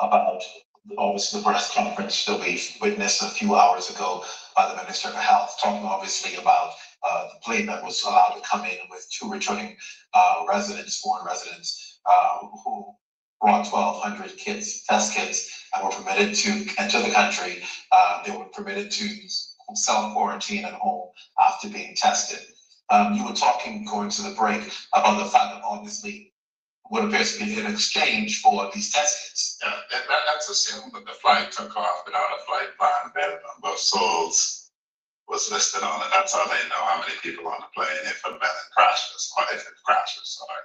about obviously the press conference that we witnessed a few hours ago by the Minister of Health, talking obviously about the plane that was allowed to come in with two returning foreign residents, who brought 1,200 kits, test kits, and were permitted to enter the country. They were permitted to self-quarantine at home after being tested. You were talking, going to the break, about the fact that obviously what appears to be in exchange for these test kits. Yeah, that's assumed that the flight took off without a flight plan, the number of souls was listed on it. That's how they know how many people on the plane, if and when it crashes, or if it crashes, sorry.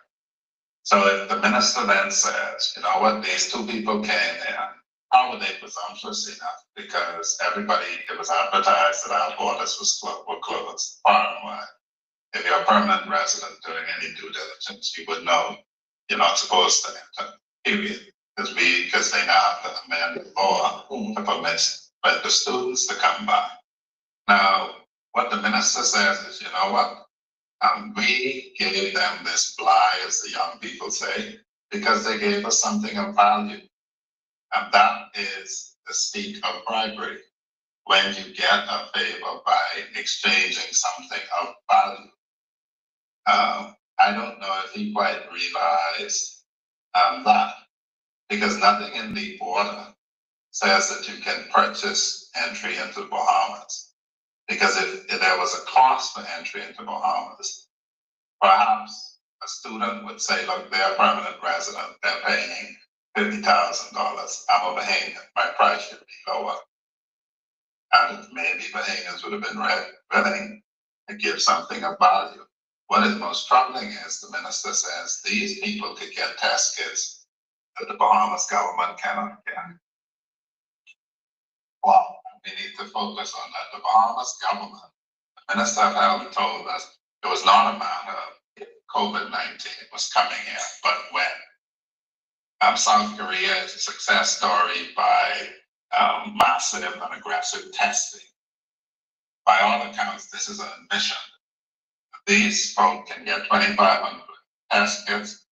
So if the minister then says, you know what, these two people came in, how were they presumptuous enough? Because everybody, it was advertised that our borders were closed far and wide. If you're a permanent resident doing any due diligence, you would know you're not supposed to enter, period. Because they now have to amend the law to permit the students to come by. Now, what the minister says is, you know what? We gave them this fly, as the young people say, because they gave us something of value. And that is the speak of bribery. When you get a favor by exchanging something of value. I don't know if he quite realized that, because nothing in the order says that you can purchase entry into Bahamas. Because if there was a cost for entry into Bahamas, perhaps a student would say, look, they're a permanent resident, they're paying $50,000. I'm a Bahamian, my price should be lower. And maybe Bahamians would have been willing to give something of value. What is most troubling is the minister says these people could get test kits that the Bahamas government cannot get. Well, we need to focus on that. The Bahamas government, the Minister of Health told us it was not a matter of if COVID-19 was coming in, but when. South Korea is a success story by massive and aggressive testing. By all accounts, this is an admission. These folks can get 2,500 test kits,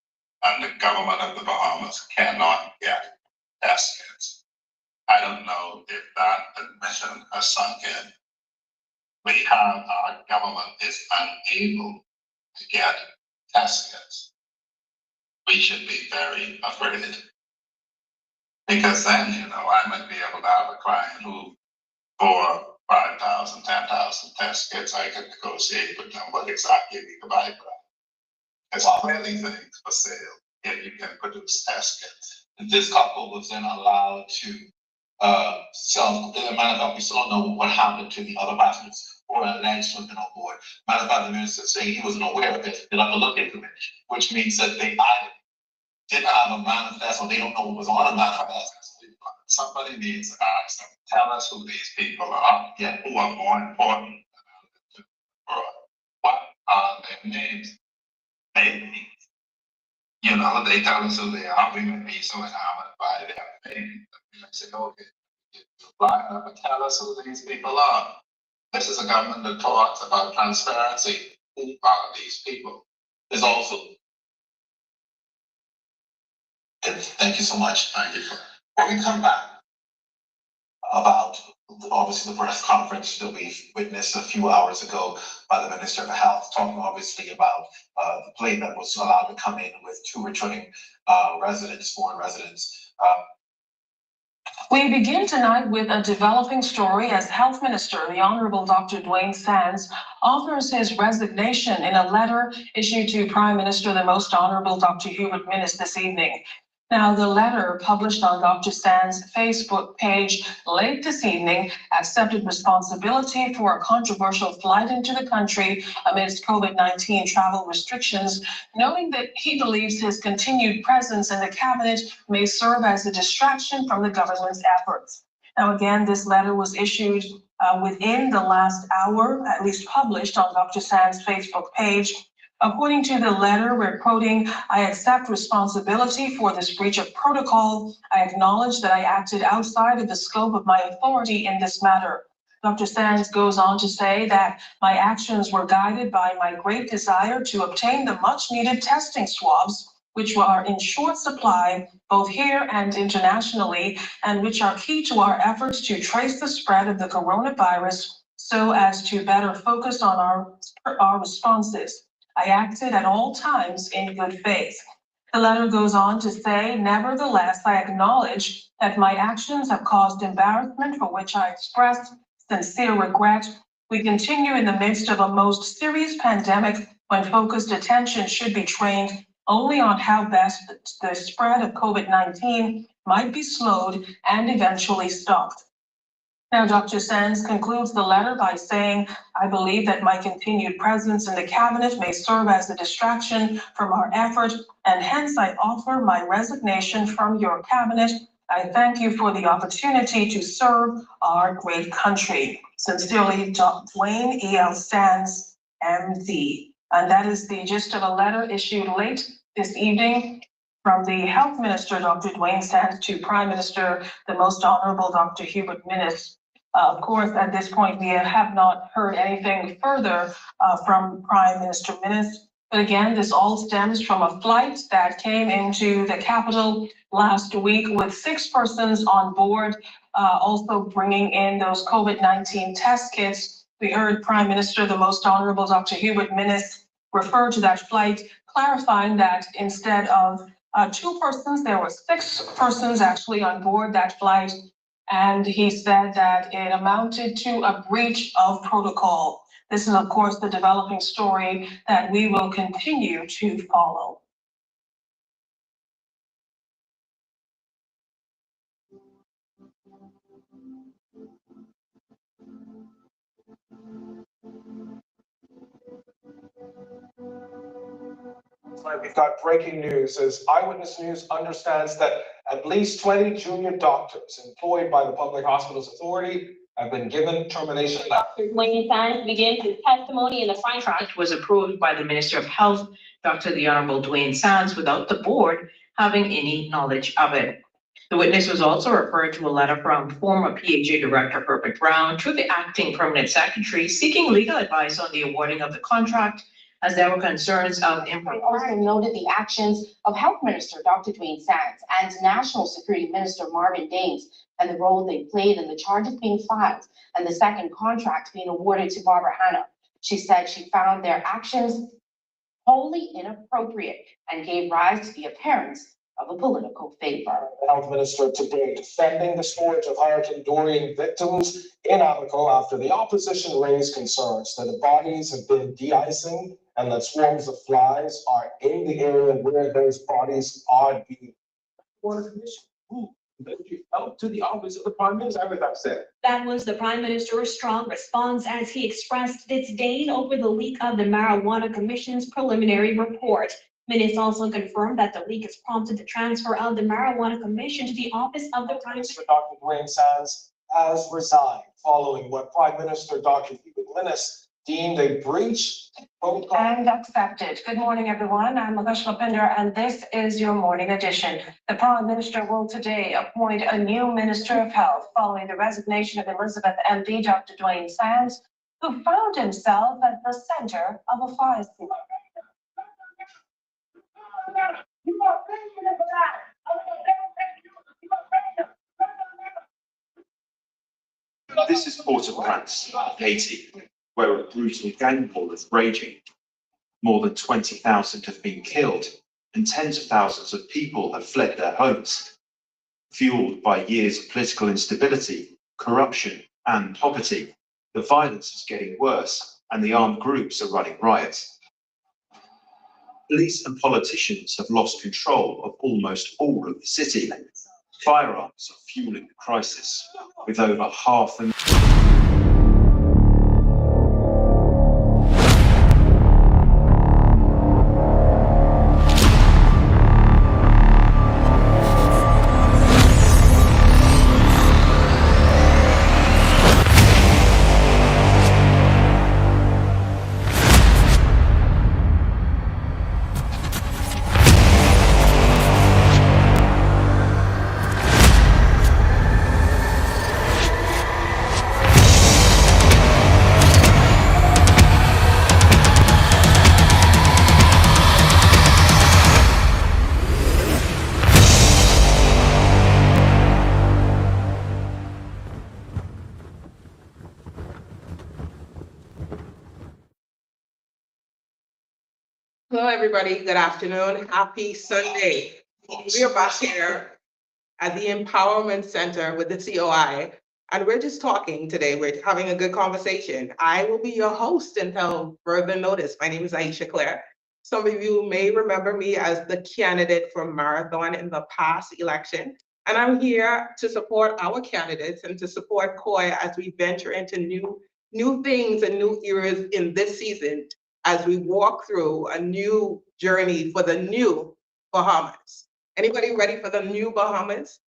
and the government of the Bahamas cannot get test kits. I don't know if that admission has sunk in. Our government is unable to get test kits. We should be very afraid. Because then, I might be able to have a client who, for 5,000, 10,000 test kits, I could negotiate with them what exactly we could buy for them. There's clearly things for sale if you can produce test kits. This couple was then allowed to sell. We still don't know what happened to the other passengers or alleged to have been on board. Matter of fact, the minister saying he wasn't aware of it. They'll have to look into it, which means that they either didn't have a manifest or they don't know what was on a manifest. Somebody needs to ask them, tell us who these people are, who are more important than what are their names? Maybe, they tell us who they are. We may be so enamored by their name that we may say, okay, line up and tell us who these people are. This is a government that talks about transparency. Who are these people? There's also. Thank you so much. Thank you. When we come back about obviously the press conference that we witnessed a few hours ago by the Minister of Health, talking obviously about the plane that was allowed to come in with two returning foreign residents. We begin tonight with a developing story as Health Minister, the Honorable Dr. Duane Sands, offers his resignation in a letter issued to Prime Minister, the Most Honorable Dr. Hubert Minnis this evening. Now, the letter published on Dr. Sands' Facebook page late this evening accepted responsibility for a controversial flight into the country amidst COVID-19 travel restrictions, noting that he believes his continued presence in the cabinet may serve as a distraction from the government's efforts. Now, again, this letter was issued within the last hour, at least published on Dr. Sands' Facebook page. According to the letter, we're quoting, "I accept responsibility for this breach of protocol. I acknowledge that I acted outside of the scope of my authority in this matter." Dr. Sands goes on to say that my actions were guided by my great desire to obtain the much needed testing swabs which are in short supply both here and internationally, and which are key to our efforts to trace the spread of the coronavirus so as to better focus on our responses. I acted at all times in good faith. The letter goes on to say, nevertheless, I acknowledge that my actions have caused embarrassment for which I express sincere regret. We continue in the midst of a most serious pandemic when focused attention should be trained only on how best the spread of COVID-19 might be slowed and eventually stopped. Now, Dr. Sands concludes the letter by saying, I believe that my continued presence in the cabinet may serve as a distraction from our effort, and hence I offer my resignation from your cabinet. I thank you for the opportunity to serve our great country. Sincerely, Duane E.L. Sands, MD. And that is the gist of a letter issued late this evening from the Health Minister, Dr. Duane Sands, to Prime Minister, the Most Honorable Dr. Hubert Minnis. Of course, at this point, we have not heard anything further from Prime Minister Minnis. But again, this all stems from a flight that came into the capital last week with 6 persons on board, also bringing in those COVID-19 test kits. We heard Prime Minister, the Most Honorable Dr. Hubert Minnis, refer to that flight, clarifying that instead of 2 persons, there were 6 persons actually on board that flight. And he said that it amounted to a breach of protocol. This is, of course, the developing story that we will continue to follow. We've got breaking news as Eyewitness News understands that at least 20 junior doctors employed by the Public Hospitals Authority have been given termination. Dr. Duane Sands begins his testimony in the contract Was approved by the Minister of Health, Dr. the Honorable Duane Sands, without the board having any knowledge of it. The witness was also referred to a letter from former PHA Director Herbert Brown to the acting permanent secretary seeking legal advice on the awarding of the contract, as there were concerns of I also noted the actions of Health Minister Dr. Duane Sands and National Security Minister Marvin Daines and the role they played in the charges being filed and the second contract being awarded to Barbara Hanna. She said she found their actions wholly inappropriate and gave rise to the appearance of a political favor. The Health Minister today defending the storage of Hurricane Dorian victims in Abaco after the opposition raised concerns that the bodies have been de-icing and that swarms of flies are in the area where those bodies are being. Up to the office of the Prime Minister, I was upset. That was the Prime Minister's strong response as he expressed disdain over the leak of the Marijuana Commission's preliminary report. Minnis also confirmed that the leak has prompted the transfer of the Marijuana Commission to the office of the Prime Minister. Dr. Duane Sands has resigned following what Prime Minister Dr. Hubert Minnis deemed a breach of protocol. And accepted. Good morning, everyone. I'm Magash Lapinder, and this is your morning edition. The Prime Minister will today appoint a new Minister of Health following the resignation of Elizabeth MD Dr. Duane Sands, who found himself at the center of a fireside. This is Port-au-Prince, Haiti, where a brutal gang war is raging. More than 20,000 have been killed and tens of thousands of people have fled their homes. Fueled by years of political instability, corruption and poverty, the violence is getting worse and the armed groups are running riot. Police and politicians have lost control of almost all of the city. Firearms are fueling the crisis, with over half a everybody. Good afternoon. Happy Sunday. We are back here at the Empowerment Center with the COI, and we're just talking today. We're having a good conversation. I will be your host until further notice. My name is Aisha Claire. Some of you may remember me as the candidate for Marathon in the past election, and I'm here to support our candidates and to support COI as we venture into new things and new eras in this season as we walk through a new journey for the new Bahamas. Anybody ready for the new Bahamas?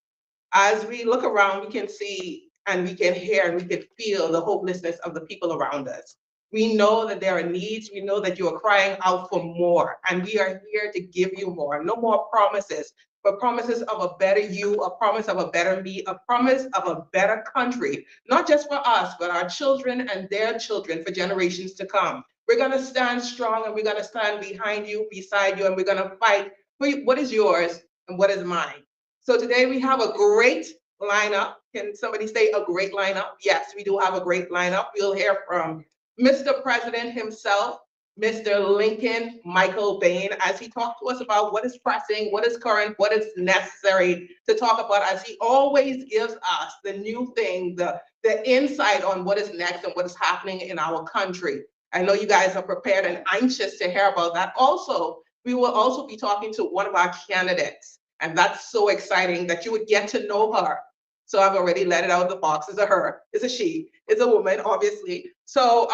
As we look around, we can see and we can hear and we can feel the hopelessness of the people around us. We know that there are needs. We know that you are crying out for more, and we are here to give you more. No more promises, but promises of a better you, a promise of a better me, a promise of a better country, not just for us, but our children and their children for generations to come. We're going to stand strong, and we're going to stand behind you, beside you, and we're going to fight for what is yours and what is mine. So today we have a great lineup. Can somebody say a great lineup? Yes, we do have a great lineup. We'll hear from Mr. President himself, Mr. Lincoln Michael Bain, as he talked to us about what is pressing, what is current, what is necessary to talk about, as he always gives us the new thing, the insight on what is next and what is happening in our country. I know you guys are prepared and anxious to hear about that. Also, we will also be talking to one of our candidates, and that's so exciting that you would get to know her. So I've already let it out of the box. It's a her, it's a she, it's a woman, obviously. So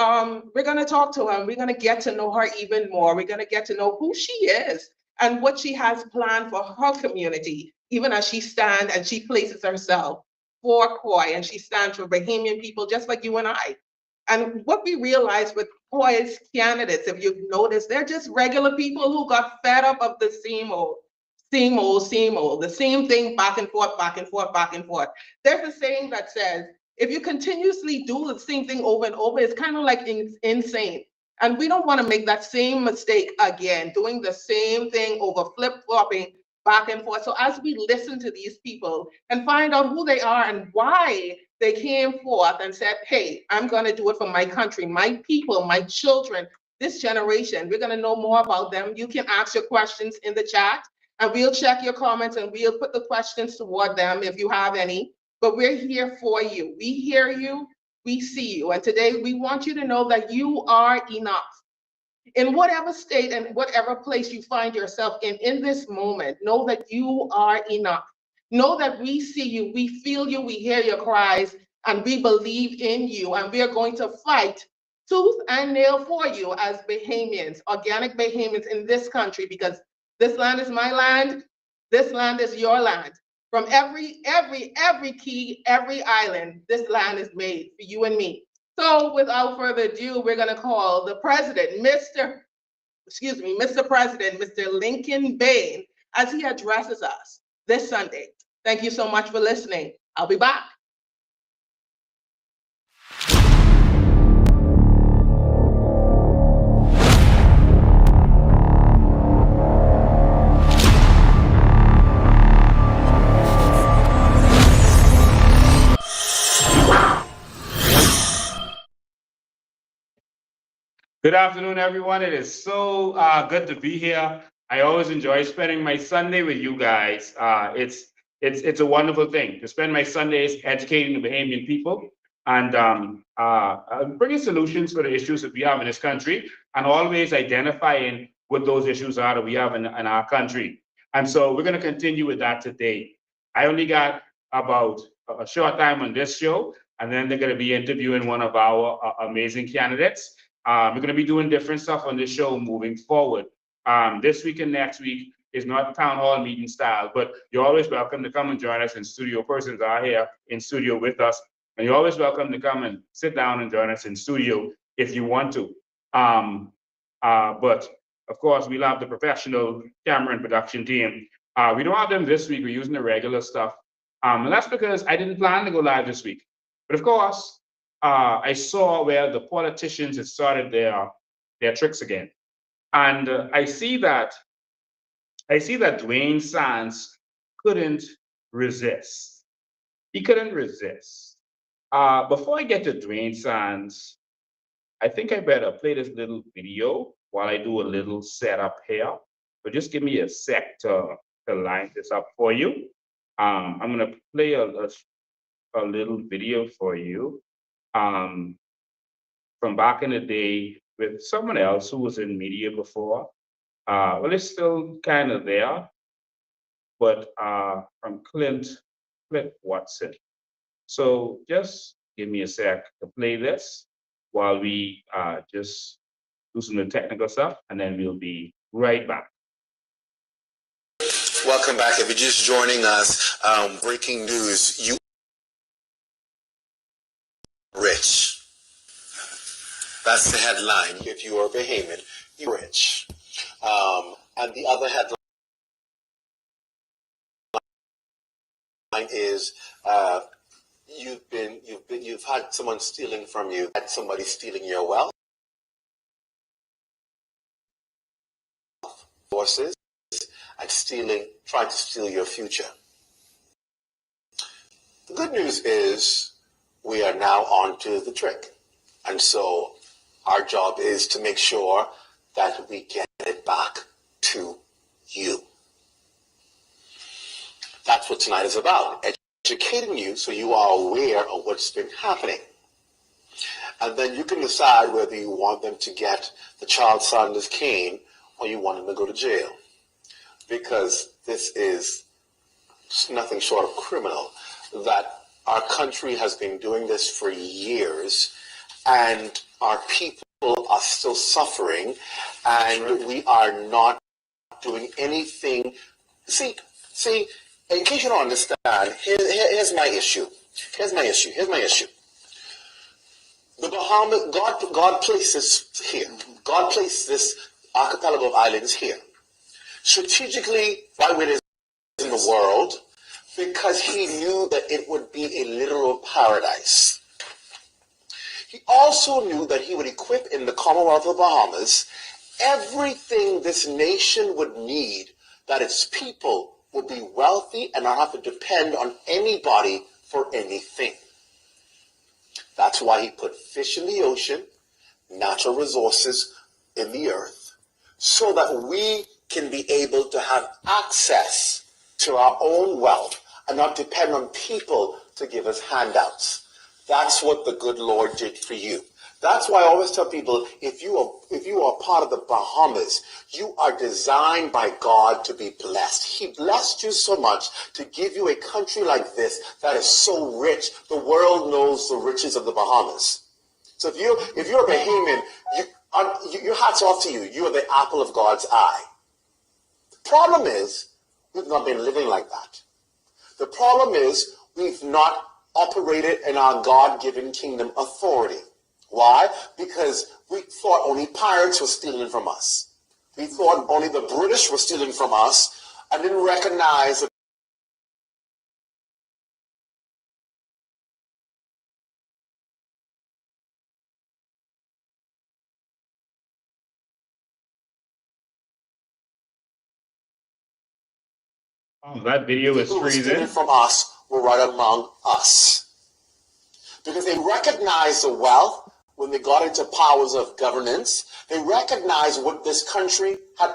we're gonna talk to her and we're gonna get to know her even more. We're gonna get to know who she is and what she has planned for her community, even as she stands and she places herself for COI, and she stands for Bahamian people just like you and I. And what we realize with COI's candidates, if you've noticed, they're just regular people who got fed up of the same old, the same thing back and forth, back and forth, back and forth. There's a saying that says, if you continuously do the same thing over and over, it's kind of like insane. And we don't want to make that same mistake again, doing the same thing over, flip-flopping back and forth. So as we listen to these people and find out who they are and why they came forth and said, hey, I'm going to do it for my country, my people, my children, this generation, we're going to know more about them. You can ask your questions in the chat, and we'll check your comments and we'll put the questions toward them if you have any. But we're here for you. We hear you, we see you. And today we want you to know that you are enough. In whatever state and whatever place you find yourself in this moment, know that you are enough. Know that we see you, we feel you, we hear your cries, and we believe in you. And we are going to fight tooth and nail for you as Bahamians, organic Bahamians in this country, because this land is my land, this land is your land. From every key, every island, this land is made for you and me. So without further ado, we're gonna call the president, Mr. President, Mr. Lincoln Bain, as he addresses us this Sunday. Thank you so much for listening. I'll be back. Good afternoon, everyone. It is so good to be here. I always enjoy spending my Sunday with you guys. It's a wonderful thing to spend my Sundays educating the Bahamian people and bringing solutions for the issues that we have in this country, and always identifying what those issues are that we have in our country. And so we're going to continue with that today. I only got about a short time on this show, and then they're going to be interviewing one of our amazing candidates. We're going to be doing different stuff on this show moving forward. This week and next week is not town hall meeting style, but you're always welcome to come and join us in studio. Persons are here in studio with us, and you're always welcome to come and sit down and join us in studio if you want to. But of course, we'll have the professional camera and production team. We don't have them this week. We're using the regular stuff. And that's because I didn't plan to go live this week. But of course, I saw where the politicians had started their tricks again. And I see that Duane Sands couldn't resist. He couldn't resist. Before I get to Duane Sands, I think I better play this little video while I do a little setup here. But just give me a sec to line this up for you. I'm gonna play a little video for you from back in the day with someone else who was in media before. Well, it's still kind of there, but from Clint Watson. So just give me a sec to play this while we just do some of the technical stuff, and then we'll be right back. Welcome back. If you're just joining us, breaking news, you rich. That's the headline. If you are Bahamian, you're rich. And the other headline is you've had someone stealing from you, had somebody stealing your wealth, forces, and trying to steal your future. The good news is we are now on to the trick. And so our job is to make sure that we get it back to you. That's what tonight is about, educating you so you are aware of what's been happening. And then you can decide whether you want them to get the child Sanders cane or you want them to go to jail. Because this is nothing short of criminal, that our country has been doing this for years, and our people are still suffering, and we are not doing anything. See, in case you don't understand, here's my issue. Here's my issue. The Bahamas, God placed this here. God placed this archipelago of islands here. Strategically, right where it is in the world, because he knew that it would be a literal paradise. He also knew that he would equip in the Commonwealth of Bahamas everything this nation would need, that its people would be wealthy and not have to depend on anybody for anything. That's why he put fish in the ocean, natural resources in the earth, so that we can be able to have access to our own wealth and not depend on people to give us handouts. That's what the good Lord did for you. That's why I always tell people, if you are part of the Bahamas, you are designed by God to be blessed. He blessed you so much to give you a country like this that is so rich. The world knows the riches of the Bahamas. So if you're a Bahamian, your hat's off to you. You are the apple of God's eye. The problem is, we've not been living like that. The problem is, we've not operated in our God-given kingdom authority. Why? Because we thought only pirates were stealing from us. We thought only the British were stealing from us and didn't recognize that That video is people who were stealing freezing. from us were right among us. Because they recognized the wealth when they got into powers of governance. They recognized what this country had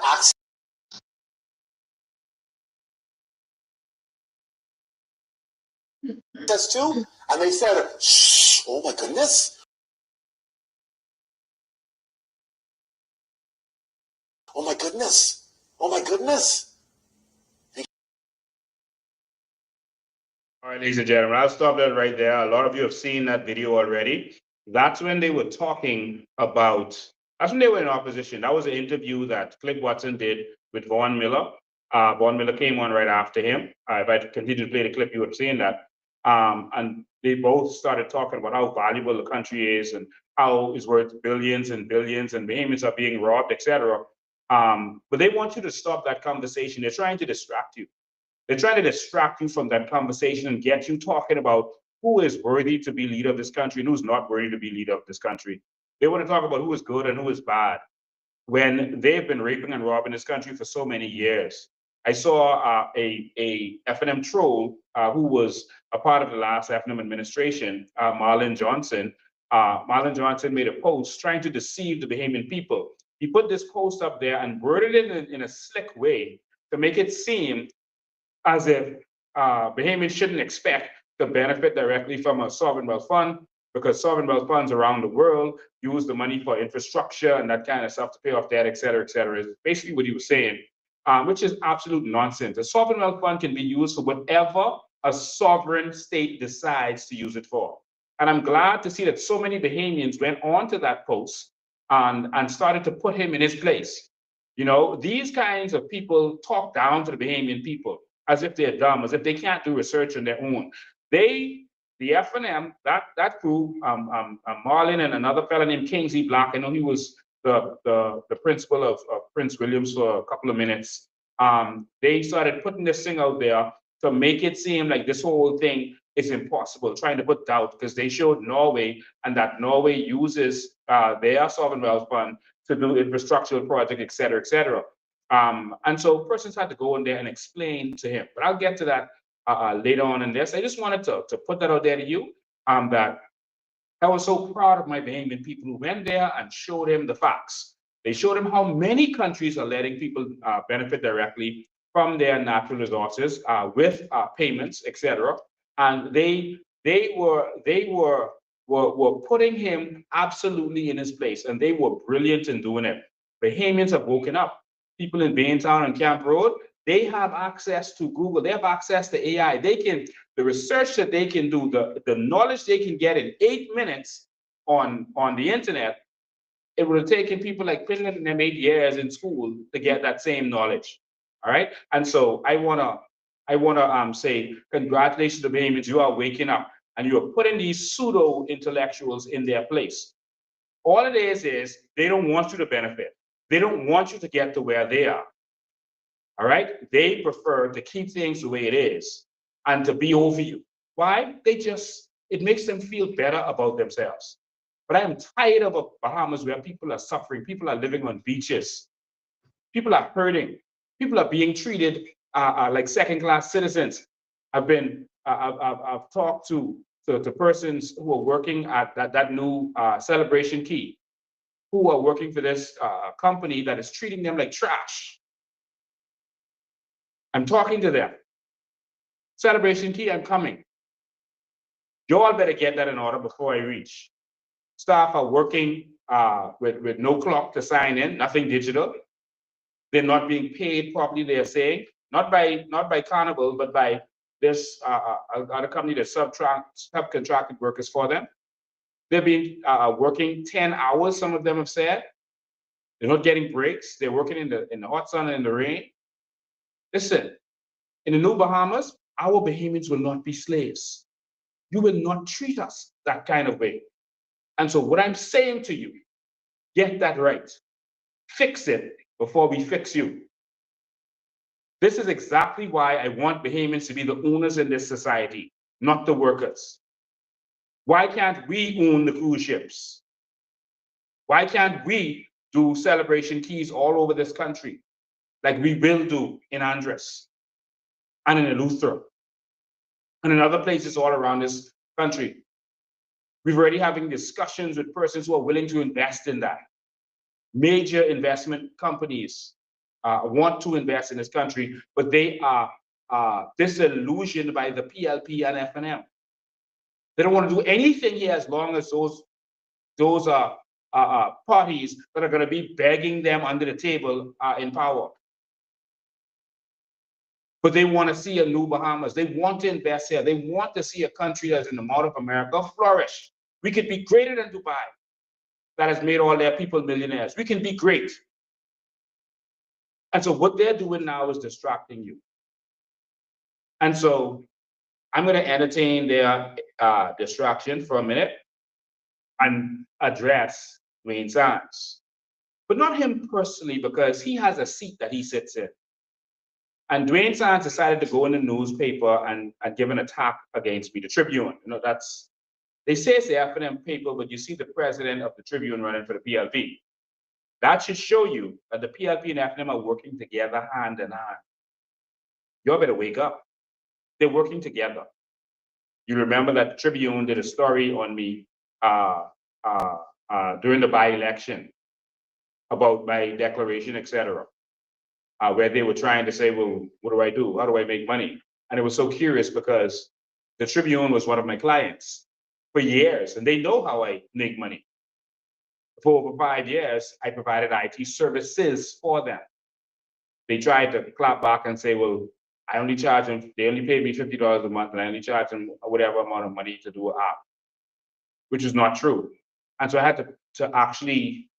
access to, and they said, shh, oh my goodness. Oh my goodness. Oh my goodness. All right, ladies and gentlemen, I'll stop that right there. A lot of you have seen that video already. That's when they were talking about, that's when they were in opposition. That was an interview that Cliff Watson did with Vaughn Miller. Vaughn Miller came on right after him. If I continue to play the clip, you would have seen that. And they both started talking about how valuable the country is and how it's worth billions and billions and Bahamians are being robbed, etc. But they want you to stop that conversation. They're trying to distract you. They're trying to distract you from that conversation and get you talking about who is worthy to be leader of this country and who's not worthy to be leader of this country. They want to talk about who is good and who is bad when they've been raping and robbing this country for so many years. I saw a F&M troll who was a part of the last F&M administration, Marlon Johnson. Marlon Johnson made a post trying to deceive the Bahamian people. he put this post up there and worded it in a slick way to make it seem as if Bahamians shouldn't expect to benefit directly from a sovereign wealth fund, because sovereign wealth funds around the world use the money for infrastructure and that kind of stuff to pay off debt, et cetera, is basically what he was saying, which is absolute nonsense. A sovereign wealth fund can be used for whatever a sovereign state decides to use it for. And I'm glad to see that so many Bahamians went on to that post and started to put him in his place. You know, these kinds of people talk down to the Bahamian people as if they're dumb, as if they can't do research on their own. The F&M, that crew, Marlon and another fellow named Kingsley Black, I know he was the principal of Prince Williams for a couple of minutes. They started putting this thing out there to make it seem like this whole thing is impossible, trying to put doubt, because they showed Norway and that Norway uses their sovereign wealth fund to do infrastructural projects, et cetera, et cetera. And so persons had to go in there and explain to him. But I'll get to that later on in this. I just wanted to put that out there to you, that I was so proud of my Bahamian people who went there and showed him the facts. They showed him how many countries are letting people benefit directly from their natural resources with payments, et cetera. And they were putting him absolutely in his place, and they were brilliant in doing it. Bahamians have woken up. People in Baintown and Camp Road, they have access to Google, they have access to AI. The research that they can do, the knowledge they can get in 8 minutes on the internet, it would have taken people like Finland and them 8 years in school to get that same knowledge. All right. And so I wanna say congratulations to Bahamians. You are waking up and you are putting these pseudo intellectuals in their place. All it is they don't want you to benefit. They don't want you to get to where they are. All right. They prefer to keep things the way it is and to be over you. Why? It makes them feel better about themselves. But I am tired of a Bahamas where people are suffering. People are living on beaches. People are hurting. People are being treated like second-class citizens. I've talked to persons who are working at that new Celebration Key, who are working for this company that is treating them like trash. I'm talking to them. Celebration Key, I'm coming. You all better get that in order before I reach. Staff are working with no clock to sign in, nothing digital. They're not being paid properly, they are saying. Not by Carnival, but by this other company that subcontracted workers for them. They've been working 10 hours, some of them have said. They're not getting breaks. They're working in the hot sun and in the rain. Listen, in the New Bahamas, our Bahamians will not be slaves. You will not treat us that kind of way. And so what I'm saying to you, get that right. Fix it before we fix you. This is exactly why I want Bahamians to be the owners in this society, not the workers. Why can't we own the cruise ships? Why can't we do Celebration Keys all over this country, like we will do in Andres and in Eleuthera and in other places all around this country? We've already having discussions with persons who are willing to invest in that. Major investment companies want to invest in this country, but they are disillusioned by the PLP and F&M. They don't want to do anything here as long as those parties that are going to be begging them under the table are in power. But they want to see a new Bahamas. They want to invest here. They want to see a country that's in the Mount of America flourish. We could be greater than Dubai, that has made all their people millionaires. We can be great. And so what they're doing now is distracting you. And so I'm going to entertain their distraction for a minute and address Duane Sands. But not him personally, because he has a seat that he sits in. And Duane Sands decided to go in the newspaper and give an attack against me, the Tribune. You know, they say it's the F&M paper, but you see the president of the Tribune running for the PLP. That should show you that the PLP and F&M are working together hand in hand. You all better wake up. They're working together. You remember that the Tribune did a story on me during the by-election about my declaration, etc. Where they were trying to say, well, what do I do? How do I make money? And it was so curious because the Tribune was one of my clients for years, and they know how I make money. For over 5 years, I provided IT services for them. They tried to clap back and say, well, I only charge them, they only pay me $50 a month, and I only charge them whatever amount of money to do an app, which is not true. And so I had to actually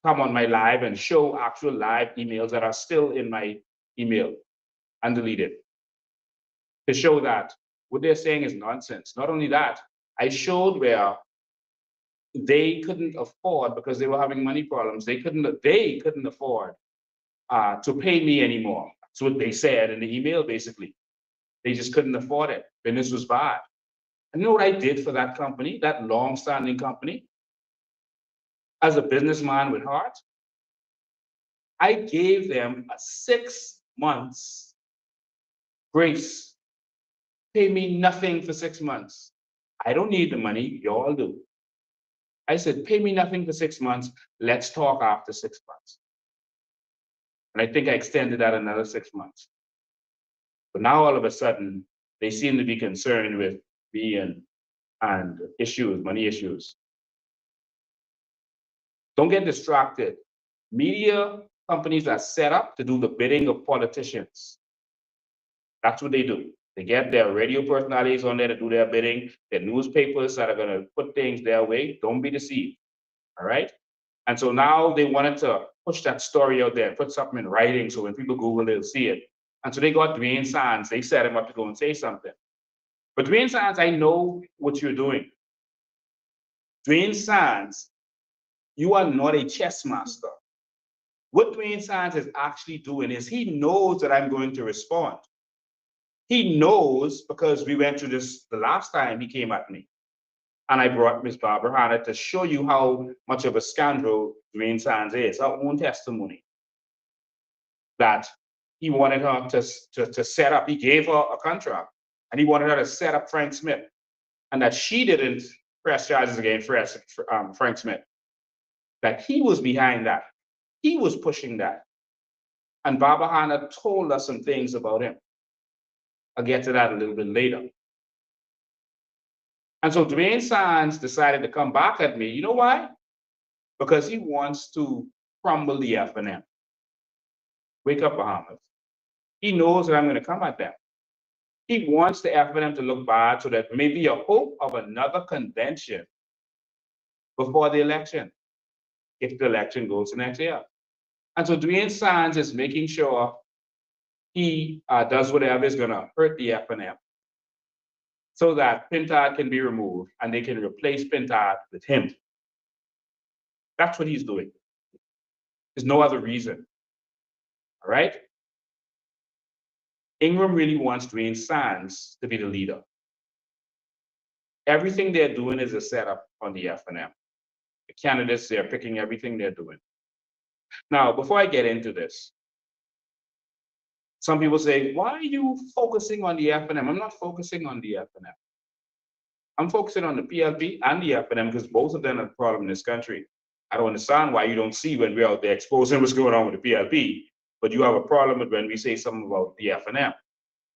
come on my live and show actual live emails that are still in my email, undeleted, to show that what they're saying is nonsense. Not only that, I showed where they couldn't afford, because they were having money problems, they couldn't afford to pay me anymore. That's what they said in the email, basically. They just couldn't afford it. Business was bad. And you know what I did for that company, that long-standing company? As a businessman with heart, I gave them a 6 months grace. Pay me nothing for 6 months. I don't need the money, you all do. I said, pay me nothing for 6 months. Let's talk after 6 months. And I think I extended that another 6 months. But now all of a sudden, they seem to be concerned with me and issues, money issues. Don't get distracted. Media companies are set up to do the bidding of politicians. That's what they do. They get their radio personalities on there to do their bidding, their newspapers that are going to put things their way. Don't be deceived. All right? And so now they wanted to push that story out there, put something in writing so when people Google, they'll see it. And so they got Duane Sands. They set him up to go and say something. But Duane Sands, I know what you're doing. Duane Sands, you are not a chess master. What Duane Sands is actually doing is he knows that I'm going to respond. He knows because we went through this the last time he came at me. And I brought Ms. Barbara Hanna to show you how much of a scoundrel Duane Sands is, our own testimony. That he wanted her to set up, he gave her a contract, and he wanted her to set up Frank Smith, and that she didn't press charges against Frank Smith. That he was behind that. He was pushing that. And Barbara Hanna told us some things about him. I'll get to that a little bit later. And so Duane Sands decided to come back at me. You know why? Because he wants to crumble the F&M. Wake up, Bahamas. He knows that I'm going to come at them. He wants the F&M to look bad so that maybe a hope of another convention before the election, if the election goes to next year. And so Duane Sands is making sure he does whatever is going to hurt the F&M so that Pintard can be removed and they can replace Pintard with him. That's what he's doing. There's no other reason. All right? Ingram really wants Duane Sands to be the leader. Everything they're doing is a setup on the F&M. The candidates, they're picking everything they're doing. Now, before I get into this, some people say, why are you focusing on the F&M? I'm not focusing on the F&M. I'm focusing on the PLP and the F&M because both of them are a problem in this country. I don't understand why you don't see when we're out there exposing what's going on with the PLP, but you have a problem with when we say something about the F&M.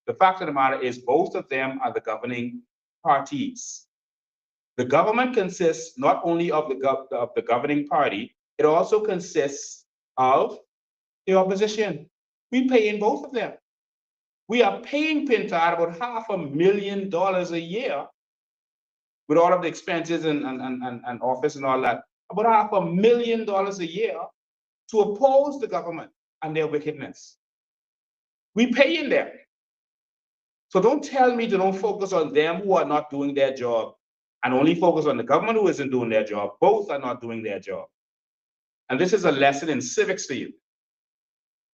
The fact of the matter is both of them are the governing parties. The government consists not only of the governing party, it also consists of the opposition. We pay in both of them. We are paying Pintard about $500,000 a year with all of the expenses and office and all that, about $500,000 a year to oppose the government and their wickedness. We pay in them. So don't tell me to don't focus on them who are not doing their job and only focus on the government who isn't doing their job. Both are not doing their job. And this is a lesson in civics to you.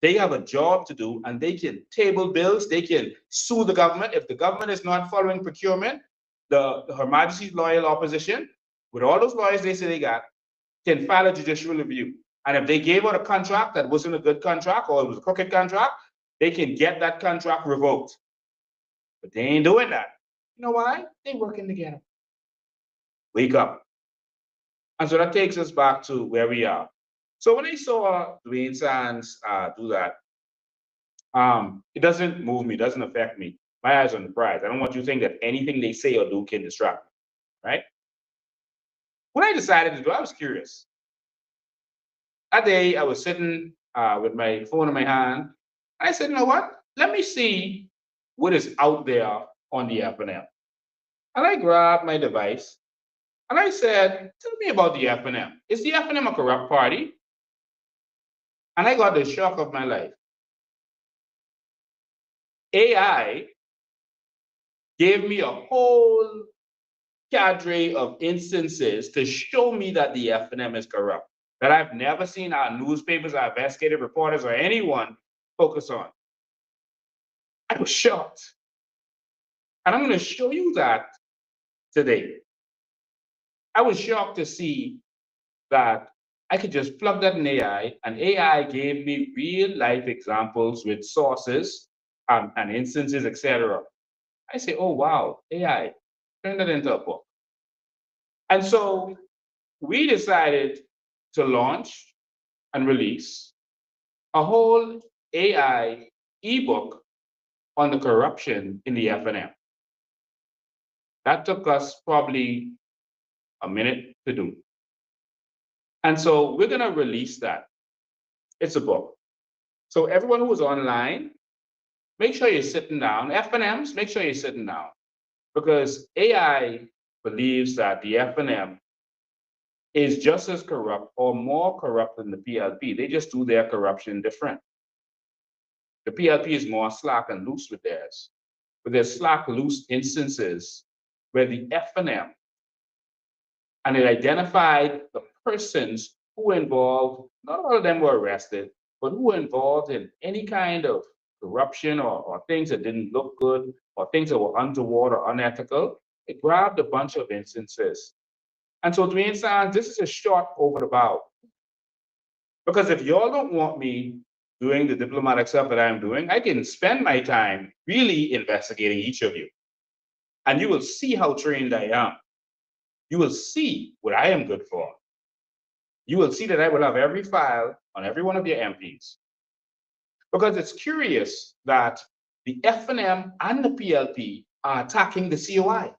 They have a job to do and they can table bills, they can sue the government. If the government is not following procurement, Her Majesty's loyal opposition, with all those lawyers they say they got, can file a judicial review. And if they gave out a contract that wasn't a good contract or it was a crooked contract, they can get that contract revoked. But they ain't doing that. You know why? They're working together. Wake up. And so that takes us back to where we are. So when I saw Duane Sands do that, it doesn't move me, doesn't affect me. My eyes on the prize. I don't want you to think that anything they say or do can distract me, right? What I decided to do, I was curious. That day, I was sitting with my phone in my hand. I said, you know what? Let me see what is out there on the F&M. And I grabbed my device and I said, tell me about the F&M. Is the F&M a corrupt party? And I got the shock of my life. AI gave me a whole cadre of instances to show me that the F&M is corrupt, that I've never seen our newspapers, our investigative reporters, or anyone focus on. I was shocked. And I'm going to show you that today. I was shocked to see that I could just plug that in AI, and AI gave me real life examples with sources and instances, etc. I say, oh, wow, AI, turn that into a book. And so we decided to launch and release a whole AI ebook on the corruption in the F&M. That took us probably a minute to do. And so we're going to release that. It's a book. So everyone who is online, make sure you're sitting down. F&Ms, make sure you're sitting down. Because AI believes that the F&M is just as corrupt or more corrupt than the PLP. They just do their corruption different. The PLP is more slack and loose with theirs. But there's slack, loose instances where the F&M, and it identified the persons who were involved, not all of them were arrested, but who were involved in any kind of corruption or things that didn't look good or things that were untoward or unethical. It grabbed a bunch of instances. And so Duane Sands, this is a short over the bow. Because if y'all don't want me doing the diplomatic stuff that I'm doing, I can spend my time really investigating each of you. And you will see how trained I am. You will see what I am good for. You will see that I will have every file on every one of your MPs. Because it's curious that the F&M and the PLP are attacking the COI.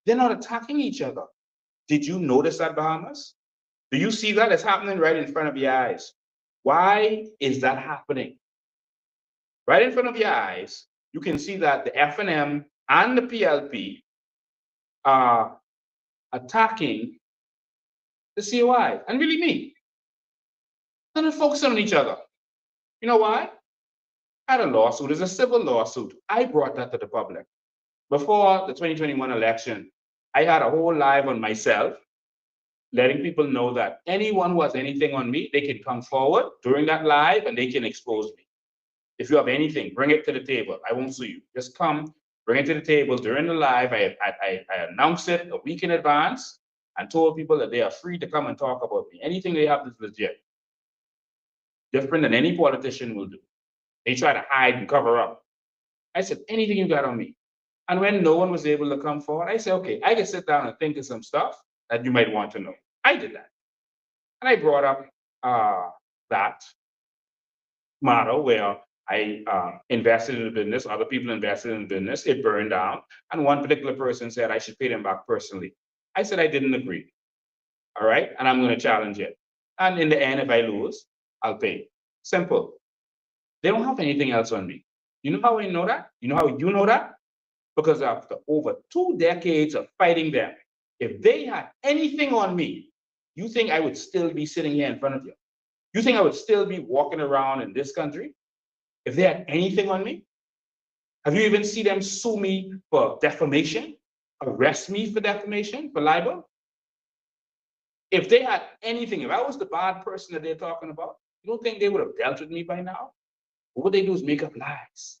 They're not attacking each other. Did you notice that, Bahamas? Do you see that? It's happening right in front of your eyes. Why is that happening? Right in front of your eyes, you can see that the F&M and the PLP are attacking the COI, and really me. They're not focusing on each other. You know why? I had a lawsuit. It's a civil lawsuit. I brought that to the public. Before the 2021 election, I had a whole live on myself, letting people know that anyone who has anything on me, they can come forward during that live and they can expose me. If you have anything, bring it to the table. I won't sue you. Just come, bring it to the table during the live. I announced it a week in advance and told people that they are free to come and talk about me. Anything they have is legit. Different than any politician will do. They try to hide and cover up. I said, anything you got on me. And when no one was able to come forward, I said, okay, I can sit down and think of some stuff that you might want to know. I did that. And I brought up that model where I invested in the business, other people invested in the business, it burned down. And one particular person said I should pay them back personally. I said I didn't agree. All right, and I'm going to challenge it. And in the end, if I lose, I'll pay. Simple. They don't have anything else on me. You know how I know that? You know how you know that? Because after over 2 decades of fighting them, if they had anything on me, you think I would still be sitting here in front of you? You think I would still be walking around in this country if they had anything on me? Have you even seen them sue me for defamation? Arrest me for defamation, for libel? If they had anything, if I was the bad person that they're talking about, you don't think they would have dealt with me by now? What would they do is make up lies.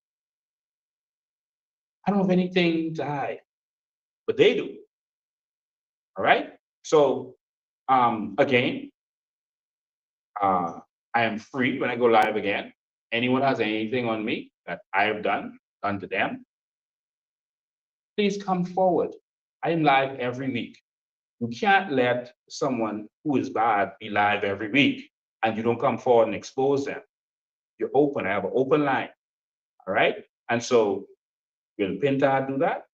I don't have anything to hide, but they do. All right? So, again, I am free when I go live again. Anyone has anything on me that I have done to them, please come forward. I am live every week. You can't let someone who is bad be live every week. and you don't come forward and expose them. You're open. I have an open line. All right. And so will Pinta do that?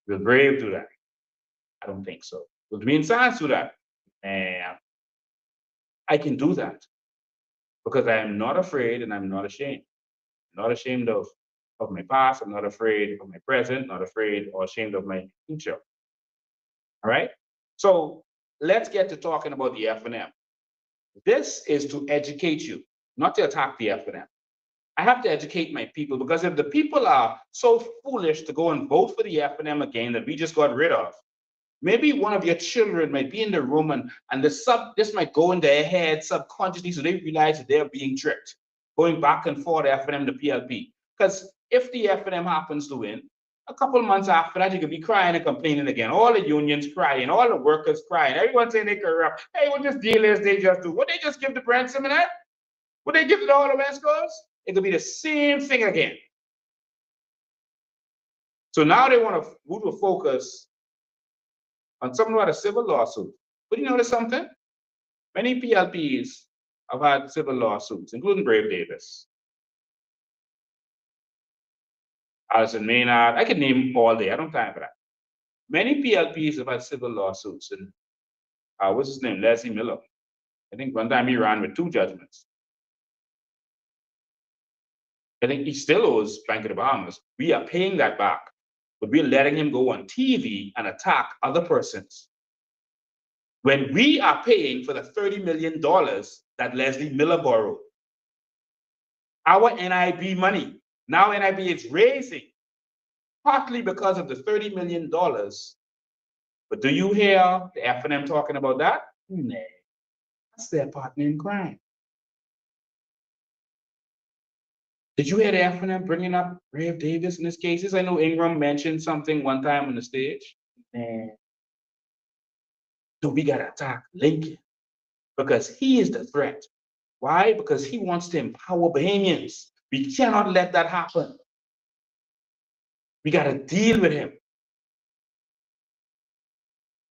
Will Brave do that? I don't think so. Will Duane Sands do that? And I can do that because I am not afraid and I'm not ashamed. I'm not ashamed of my past. I'm not afraid of my present, not afraid or ashamed of my future. All right. So let's get to talking about the F&M. This is to educate you, not to attack the F&M. I have to educate my people because if the people are so foolish to go and vote for the F&M again that we just got rid of, maybe one of your children might be in the room and this might go in their head subconsciously so they realize that they're being tricked, going back and forth F&M to PLP. Because if the F&M happens to win, a couple of months after that, you could be crying and complaining again. All the unions crying, all the workers crying, everyone saying they corrupt. Hey, what this deal is, they just do. What they just give the Branson and that? Would they give it all the West Coast? It could be the same thing again. So now they want to move to focus on something about a civil lawsuit. But you notice something? Many PLPs have had civil lawsuits, including Brave Davis, Allison Maynard. I could name all day. I don't have time for that. Many PLPs have had civil lawsuits. And what's his name? Leslie Miller. I think one time he ran with 2 judgments. I think he still owes Bank of the Bahamas. We are paying that back, but we're letting him go on TV and attack other persons. When we are paying for the $30 million that Leslie Miller borrowed. Our NIB money, now NIB is raising, partly because of the $30 million. But do you hear the F&M talking about that? Nah, that's their partner in crime. Did you hear the F&M bringing up Brave Davis in this cases? I know Ingram mentioned something one time on the stage. Man. So we got to attack Lincoln because he is the threat. Why? Because he wants to empower Bahamians. We cannot let that happen. We got to deal with him.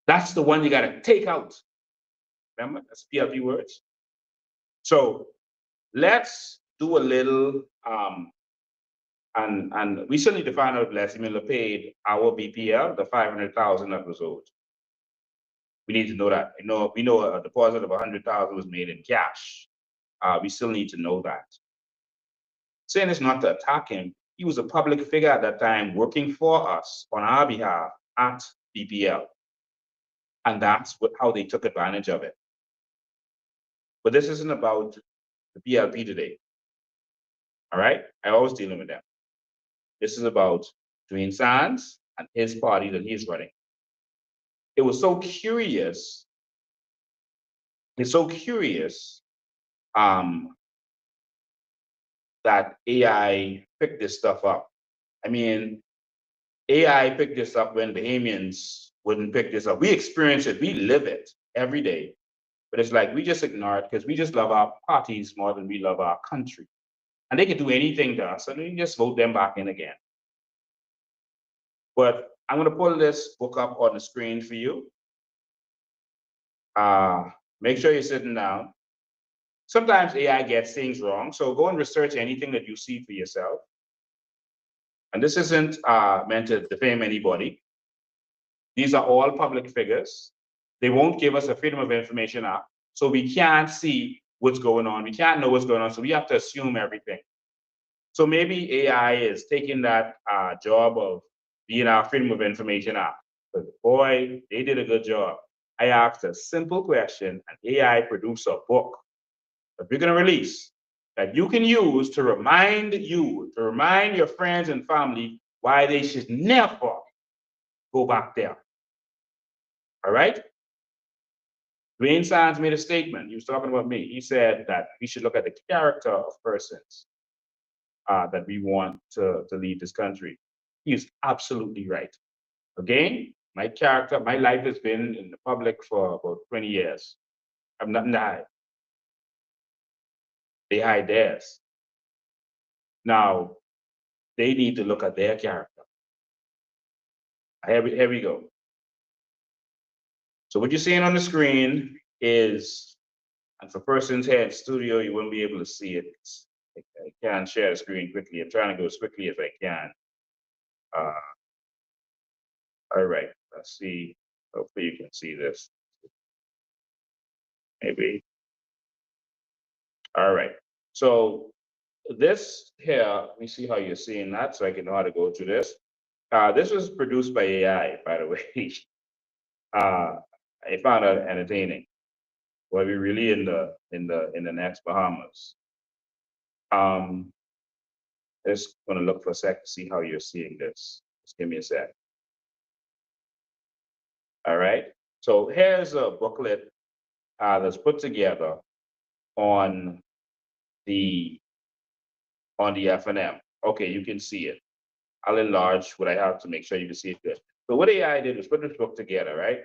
That's the one you got to take out. Remember, that's PLP words. So let's do a little, and we still need to find out if Leslie Miller paid our BPL, the $500,000 that was owed. We need to know that. We know a deposit of $100,000 was made in cash. We still need to know that. Saying it's not to attack him, he was a public figure at that time working for us on our behalf at BPL. And that's how they took advantage of it. But this isn't about the PLP today. All right? I always dealing with them. This is about Duane Sands and his party that he's running. It was so curious. It's so curious that AI picked this stuff up. I mean, AI picked this up when Bahamians wouldn't pick this up. We experience it, we live it every day. But it's like we just ignore it because we just love our parties more than we love our country. And they can do anything to us, and we just vote them back in again. But I'm going to pull this book up on the screen for you. Make sure you're sitting down. Sometimes AI gets things wrong, so go and research anything that you see for yourself. And this isn't meant to defame anybody. These are all public figures. They won't give us a Freedom of Information Act, so we can't see what's going on. We can't know what's going on, so we have to assume everything. So maybe AI is taking that job of being our Freedom of Information Act. But boy, they did a good job. I asked a simple question, and AI produced a book that we're going to release that you can use to remind your friends and family why they should never go back there. All right? Duane Sands made a statement. He was talking about me. He said that we should look at the character of persons that we want to lead this country. He's absolutely right. Again, my character, my life has been in the public for about 20 years. I have nothing to hide. They hide theirs. Now, they need to look at their character. Here we go. So what you're seeing on the screen is And for persons here in studio, you won't be able to see it. I can't share the screen quickly. I'm trying to go as quickly as I can. All right, let's see. Hopefully you can see this. Maybe. All right. So this here, let me see how you're seeing that so I can know how to go through this. This was produced by AI, by the way. I found it entertaining. Well, we're really in the next Bahamas. Just gonna look for a sec to see how you're seeing this. Just give me a sec. All right. So here's a booklet that's put together on the FNM. Okay, you can see it. I'll enlarge what I have to make sure you can see it good. So what AI did was put this book together, right?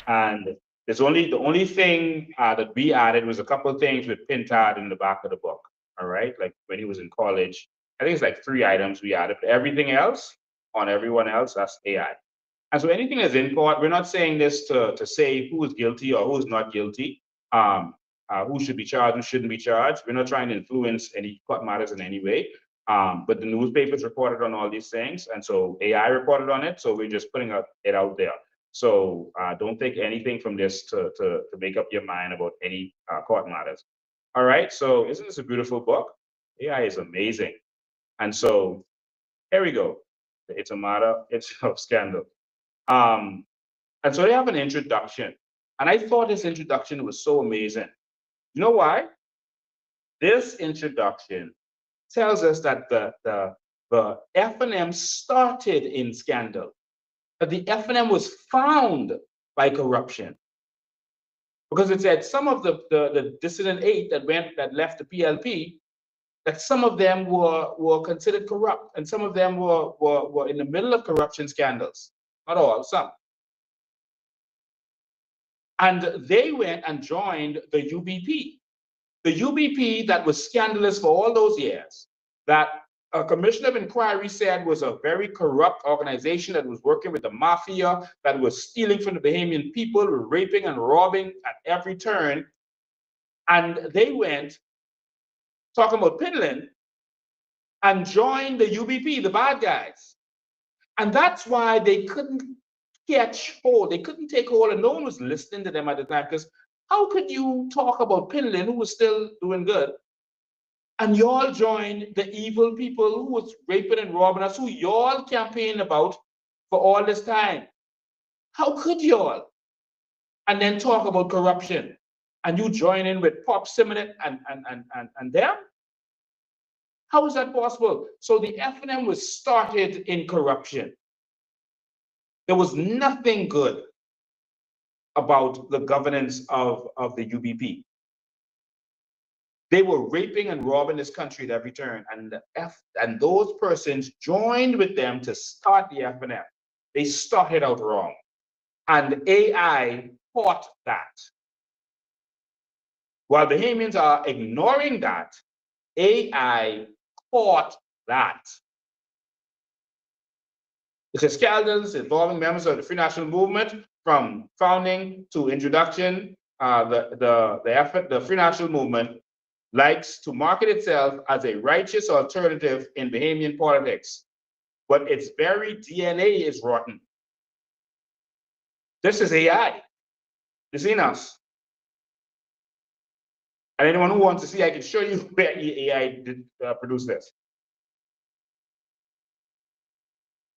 And there's the only thing that we added was a couple of things with Pintard in the back of the book. All right, like when he was in college, I think it's like 3 items we added. But everything else on everyone else, that's AI. And so anything that's in court, we're not saying this to say who is guilty or who is not guilty, who should be charged, who shouldn't be charged. We're not trying to influence any court matters in any way. But the newspapers reported on all these things, and so AI reported on it. So we're just putting it out there. So don't take anything from this to make up your mind about any court matters. All right. So isn't this a beautiful book? AI is amazing. And so here we go. It's a matter. It's a scandal. And so they have an introduction, and I thought this introduction was so amazing. You know why? This introduction tells us that the FNM started in scandal, that the FNM was found by corruption, because it said some of the dissident 8 that left the PLP, that some of them were considered corrupt, and some of them were in the middle of corruption scandals. Not all, some. And they went and joined the UBP. The UBP that was scandalous for all those years, that a commission of inquiry said was a very corrupt organization that was working with the mafia, that was stealing from the Bahamian people, raping and robbing at every turn. And they went, talking about Pinland, and joined the UBP, the bad guys. And that's why they couldn't catch hold. They couldn't take hold, and no one was listening to them at the time, because how could you talk about Pinland, who was still doing good, and y'all joined the evil people who was raping and robbing us, who y'all campaigned about for all this time? How could y'all? And then talk about corruption, and you join in with Pop Simonet and them? How is that possible? So the FNM was started in corruption. There was nothing good about the governance of the UBP. They were raping and robbing this country at every turn, and those persons joined with them to start the FNM. They started out wrong, and AI caught that. While Bahamians are ignoring that, AI caught that. It's a scandals involving members of the Free National Movement from founding to introduction. The Free National Movement likes to market itself as a righteous alternative in Bahamian politics, but its very DNA is rotten. This is AI. You seen us. And anyone who wants to see, I can show you where AI did produce this.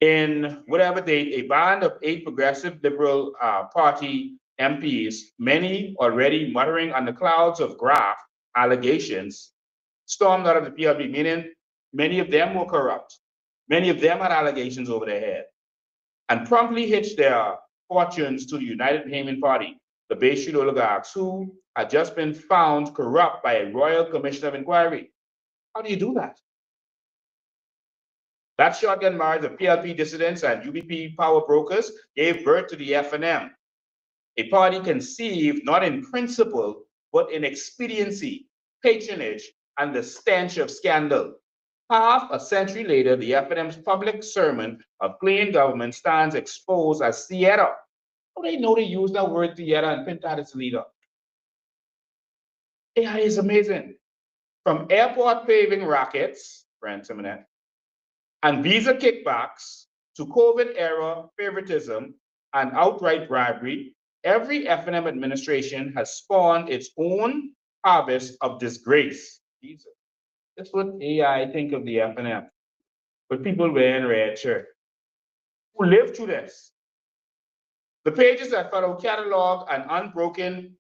In whatever date, a band of 8 progressive Liberal Party MPs, many already muttering on the clouds of graft allegations, stormed out of the PLP, meaning many of them were corrupt. Many of them had allegations over their head, and promptly hitched their fortunes to the United Bahamian Party, the Bay Street oligarchs, who had just been found corrupt by a Royal Commission of Inquiry. How do you do that? That shotgun marriage of PLP dissidents and UBP power brokers gave birth to the FNM, a party conceived not in principle, but in expediency, patronage, and the stench of scandal. Half a century later, the FNM's public sermon of clean government stands exposed as theater. Oh, they know they use that word theater, and Pintard is the leader. AI is amazing. From airport paving rackets, ransomware, and visa kickbacks to COVID era favoritism and outright bribery, every F&M administration has spawned its own harvest of disgrace. Jesus. That's what AI think of the F&M. But people wearing red shirt who lived through this. The pages that follow catalog an unbroken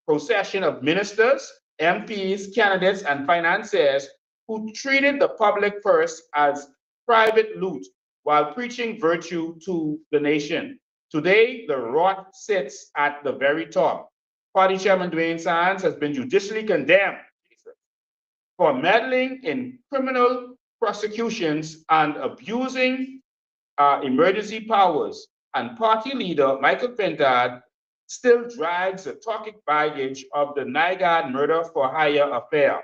procession of ministers, MPs, candidates, and financiers who treated the public purse as private loot while preaching virtue to the nation. Today, the rot sits at the very top. Party Chairman Duane Sands has been judicially condemned for meddling in criminal prosecutions and abusing emergency powers, and party leader Michael Pintard still drags the toxic baggage of the Nygard murder for hire affair.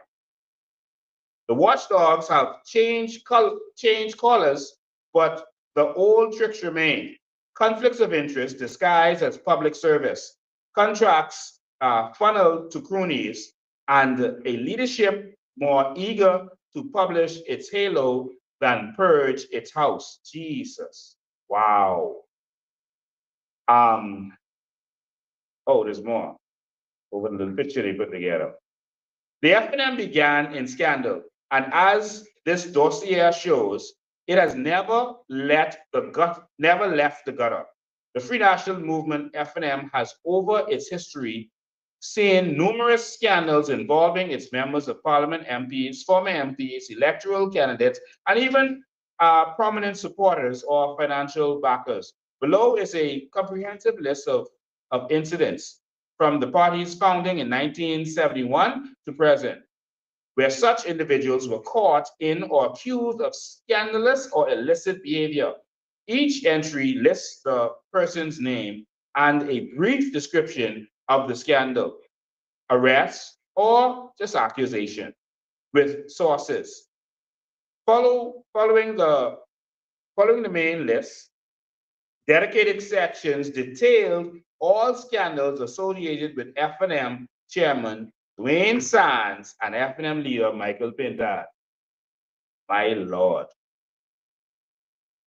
The watchdogs have changed colors, but the old tricks remain. Conflicts of interest disguised as public service, contracts funneled to cronies, and a leadership more eager to publish its halo than purge its house. Jesus. Wow. Oh, there's more. Over the picture they put together. The F&M began in scandal, and as this dossier shows, it has never left the gutter. The Free National Movement F&M has, over its history, seen numerous scandals involving its members of parliament, MPs, former MPs, electoral candidates, and even prominent supporters or financial backers. Below is a comprehensive list of incidents from the party's founding in 1971 to present, where such individuals were caught in or accused of scandalous or illicit behavior. Each entry lists the person's name and a brief description of the scandal, arrest, or just accusation with sources. Following the main list, dedicated sections detailed all scandals associated with F&M chairman Duane Sands and F&M leader Michael Pintard. My Lord.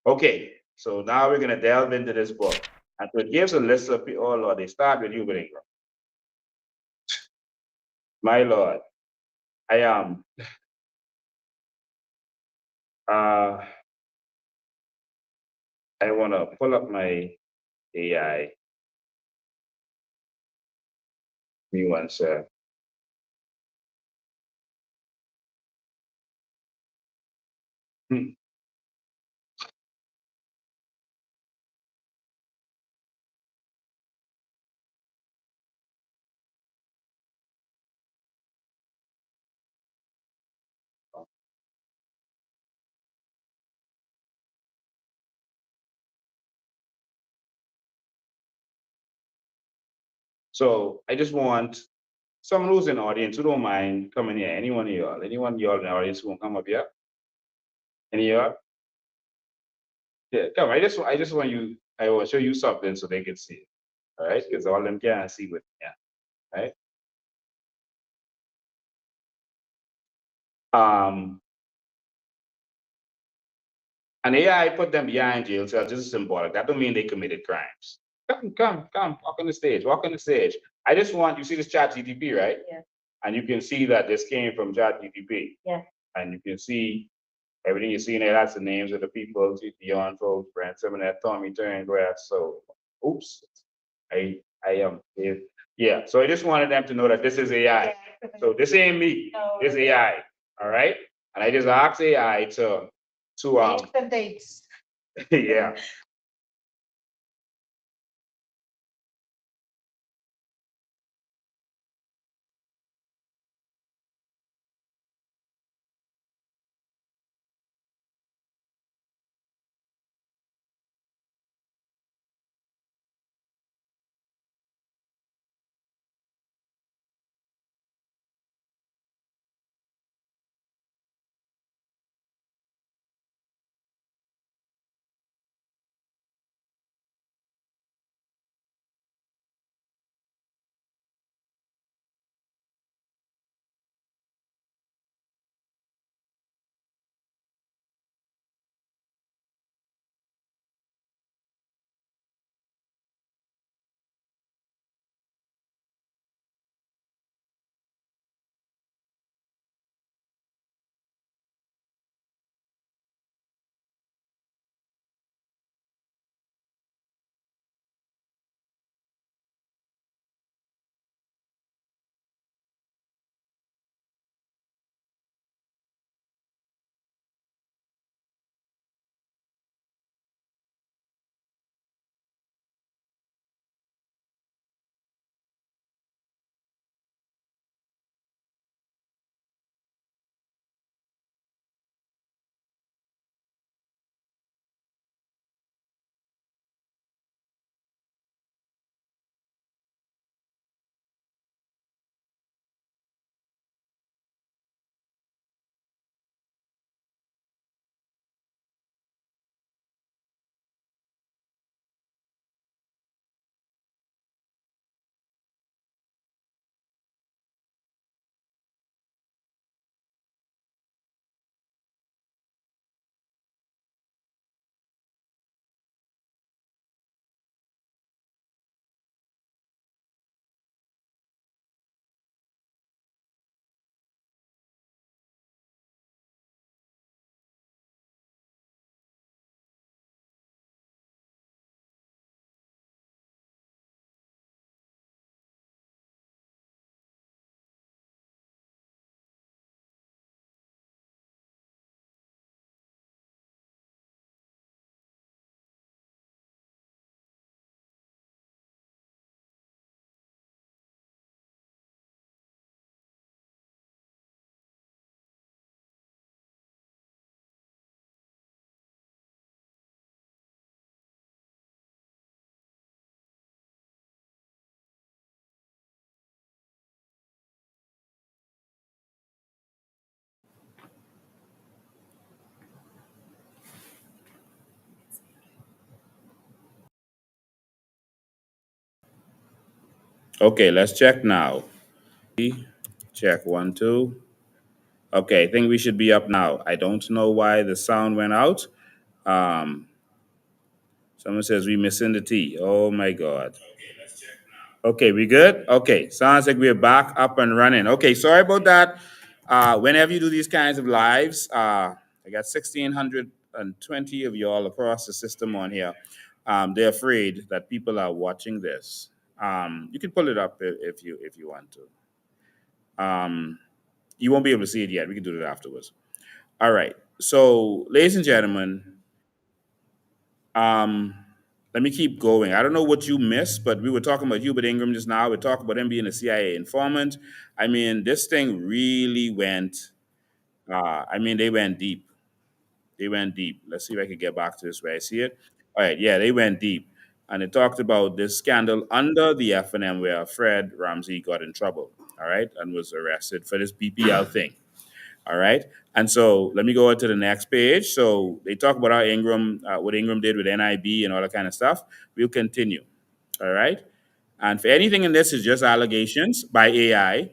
Okay, so now we're going to delve into this book. And so it gives a list of people. Oh Lord, they start with you, Ingram. My Lord, I am. I want to pull up my AI. Me one sec. So I just want someone who's in the audience who don't mind coming here. Anyone of y'all in the audience who won't come up here? Any of y'all? Yeah, come. I just want you. I will show you something so they can see it. All right, because all them can't see with me. Yeah, right. And AI put them behind jail, so this is symbolic. That don't mean they committed crimes. Come, walk on the stage, I just want, you see this chat GTP, right? Yeah. And you can see that this came from chat GTP. Yeah. And you can see everything you see in there, that's the names of the people, Dion folks, Brent Simonet, Tommy Turngrass. So, oops, I am, yeah. So I just wanted them to know that this is AI. Yeah. So this ain't me, no, this AI, all right? And I just asked AI to Names and dates. yeah. Okay, let's check now. Check 1, 2. Okay, I think we should be up now. I don't know why the sound went out. Um, Someone says we missing the T. Oh my God. Okay, we good? Okay, sounds like we're back up and running. Okay, sorry about that. Whenever you do these kinds of lives, I got 1,620 of y'all across the system on here. They're afraid that people are watching this. You can pull it up if you want to. You won't be able to see it yet. We can do it afterwards. All right. So, ladies and gentlemen, um, let me keep going. I don't know what you missed, but we were talking about Hubert Ingram just now. We're talking about him being a CIA informant. I mean, this thing really went. They went deep. They went deep. Let's see if I can get back to this where I see it. All right, yeah, they went deep, and it talked about this scandal under the FNM where Fred Ramsey got in trouble. All right, and was arrested for this BPL thing. All right. And so let me go on to the next page. So they talk about how what Ingram did with NIB and all that kind of stuff. We'll continue. All right. And for anything in this is just allegations by AI.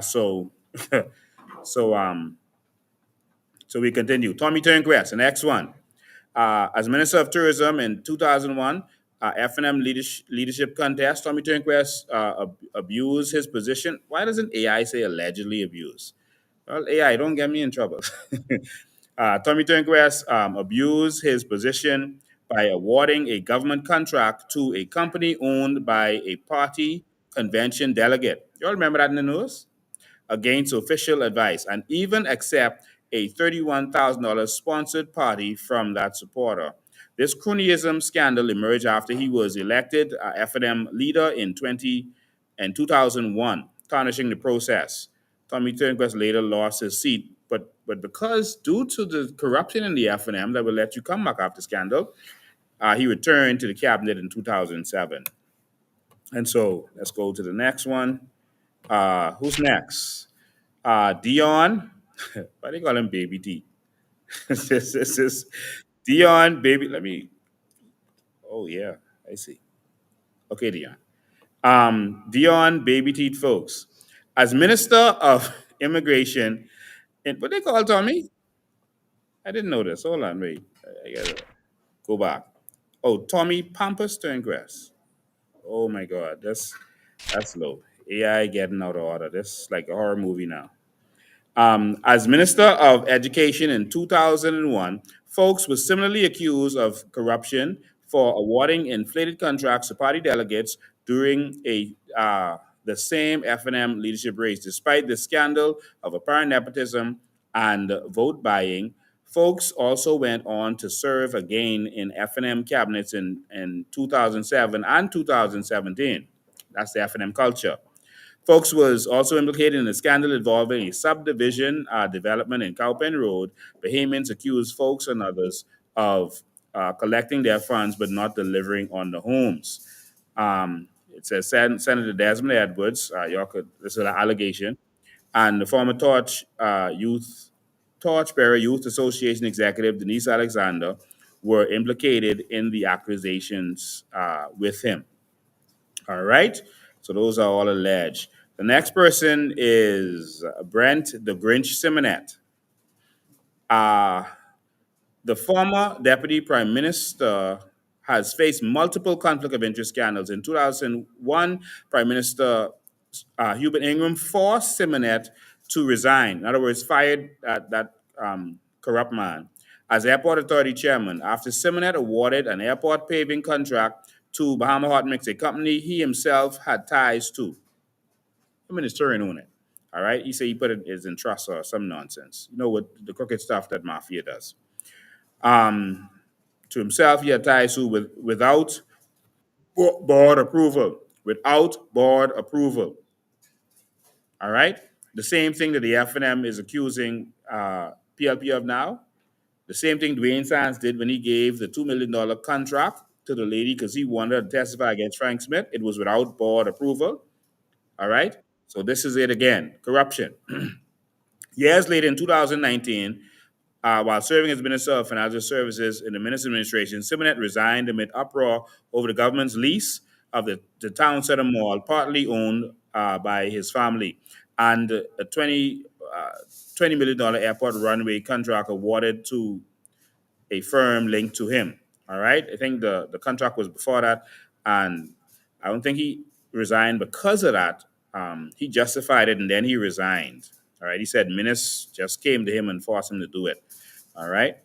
So so we continue. Tommy Turnquest, the next one. As Minister of Tourism in 2001, FNM leadership contest, Tommy Turnquest abused his position. Why doesn't AI say allegedly abused? Well, AI, don't get me in trouble. Tommy Turnquest abused his position by awarding a government contract to a company owned by a party convention delegate. You all remember that in the news? Against official advice, and even accept a $31,000 sponsored party from that supporter. This cronyism scandal emerged after he was elected FNM leader in 2001, tarnishing the process. Tommy Turnquest later lost his seat, but because due to the corruption in the FNM that will let you come back after scandal, he returned to the cabinet in 2007. And so let's go to the next one. Who's next? Dion. Why they call him Baby D? This is Dion Baby. Let me. Oh yeah, I see. Okay, Dion. Dion Baby Teeth folks. As Minister of Immigration, and what they call Tommy? I didn't know this. Hold on, wait. I gotta go back. Oh, Tommy Pampas Turngrass. Oh my God, that's low. AI getting out of order. This is like a horror movie now. As Minister of Education in 2001, folks were similarly accused of corruption for awarding inflated contracts to party delegates during the same FNM leadership race. Despite the scandal of apparent nepotism and vote buying, folks also went on to serve again in FNM cabinets in 2007 and 2017. That's the FNM culture. Folks was also implicated in a scandal involving a subdivision development in Cowpen Road. Bahamians accused folks and others of collecting their funds but not delivering on the homes. It says Senator Desmond Edwards, this is an allegation, and the former Torchbearer Youth Association executive Denise Alexander were implicated in the accusations with him. All right. So those are all alleged. The next person is Brent the Grinch Simonet. The former deputy prime minister has faced multiple conflict of interest scandals. In 2001, Prime Minister Hubert Ingram forced Simonet to resign. In other words, fired that corrupt man as airport authority chairman after Simonet awarded an airport paving contract to Bahama Hot Mix, a company he himself had ties to. I mean, it's touring on it. All right. He said he put it as in trust or some nonsense. You know what the crooked stuff that mafia does. To himself, he had ties to without board approval. Without board approval. All right. The same thing that the FNM is accusing PLP of now. The same thing Duane Sands did when he gave the $2 million contract to the lady because he wanted to testify against Frank Smith. It was without board approval. All right. So this is it again. Corruption. Years later, in 2019, while serving as Minister of Financial Services in the Minister's administration, Simonet resigned amid uproar over the government's lease of the town center mall, partly owned by his family, and a $20 million airport runway contract awarded to a firm linked to him. All right. I think the contract was before that. And I don't think he resigned because of that. He justified it and then he resigned. All right. He said Minis just came to him and forced him to do it. All right.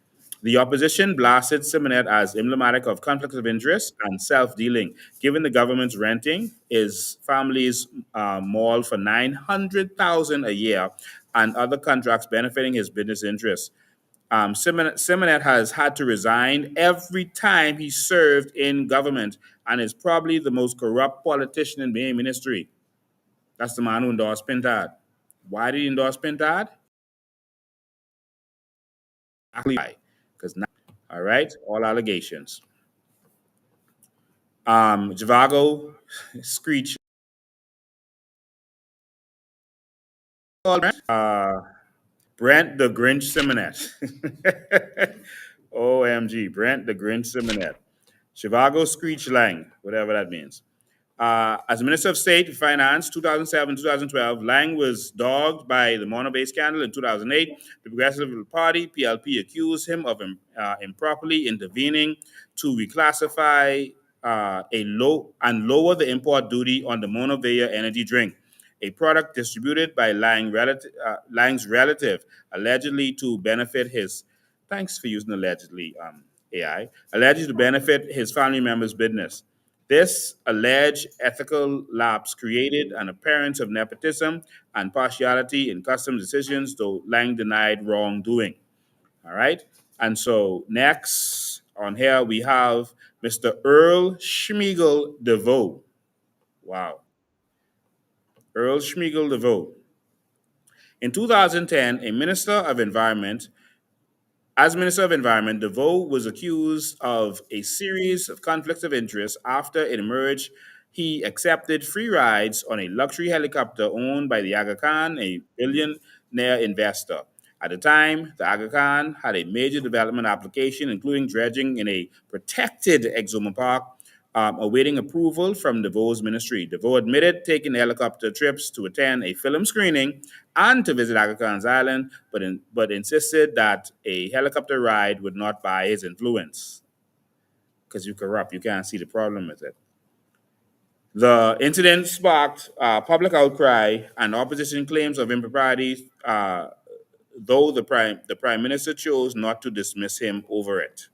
The opposition blasted Simonet as emblematic of conflicts of interest and self-dealing, given the government's renting his family's mall for $900,000 a year and other contracts benefiting his business interests. Simonet has had to resign every time he served in government and is probably the most corrupt politician in the ministry. That's the man who endorsed Pintard. Why did he endorse Pintard? Because now, all right, all allegations. Javago, Screech. Brent the Grinch Simonet. OMG, Brent the Grinch Simonet. Chivago Screech Lang, whatever that means. As Minister of State for Finance, 2007-2012, Lang was dogged by the Mono Bay scandal in 2008. The Progressive Party, PLP, accused him of improperly intervening to reclassify lower the import duty on the Monovea energy drink, a product distributed by Lang's relative, allegedly to benefit his. Thanks for using allegedly, AI. Allegedly to benefit his family member's business. This alleged ethical lapse created an appearance of nepotism and partiality in customs decisions, though Lang denied wrongdoing. All right. And so next on here we have Mr. Earl Schmiegel DeVoe. Wow. Earl Schmiegel DeVoe. In 2010, as Minister of Environment, DeVoe was accused of a series of conflicts of interest after it emerged he accepted free rides on a luxury helicopter owned by the Aga Khan, a billionaire investor. At the time, the Aga Khan had a major development application, including dredging in a protected Exuma Park, awaiting approval from DeVoe's ministry. DeVoe admitted taking helicopter trips to attend a film screening and to visit Aga Khan's island, but insisted that a helicopter ride would not buy his influence. Because you're corrupt, you can't see the problem with it. The incident sparked public outcry and opposition claims of impropriety, though the prime minister chose not to dismiss him over it.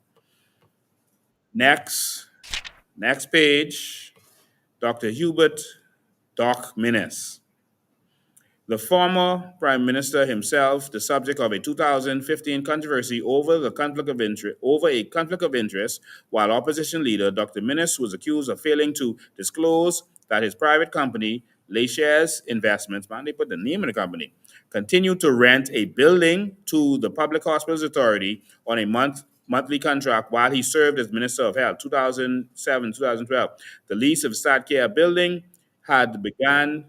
Next page, Dr. Hubert Doc Minnis. The former prime minister himself, the subject of a 2015 controversy over a conflict of interest, while opposition leader Dr. Minnis was accused of failing to disclose that his private company, Layshares Investments, man, they put the name of the company, continued to rent a building to the Public Hospitals Authority on a monthly contract while he served as Minister of Health, 2007-2012. The lease of StatCare building had begun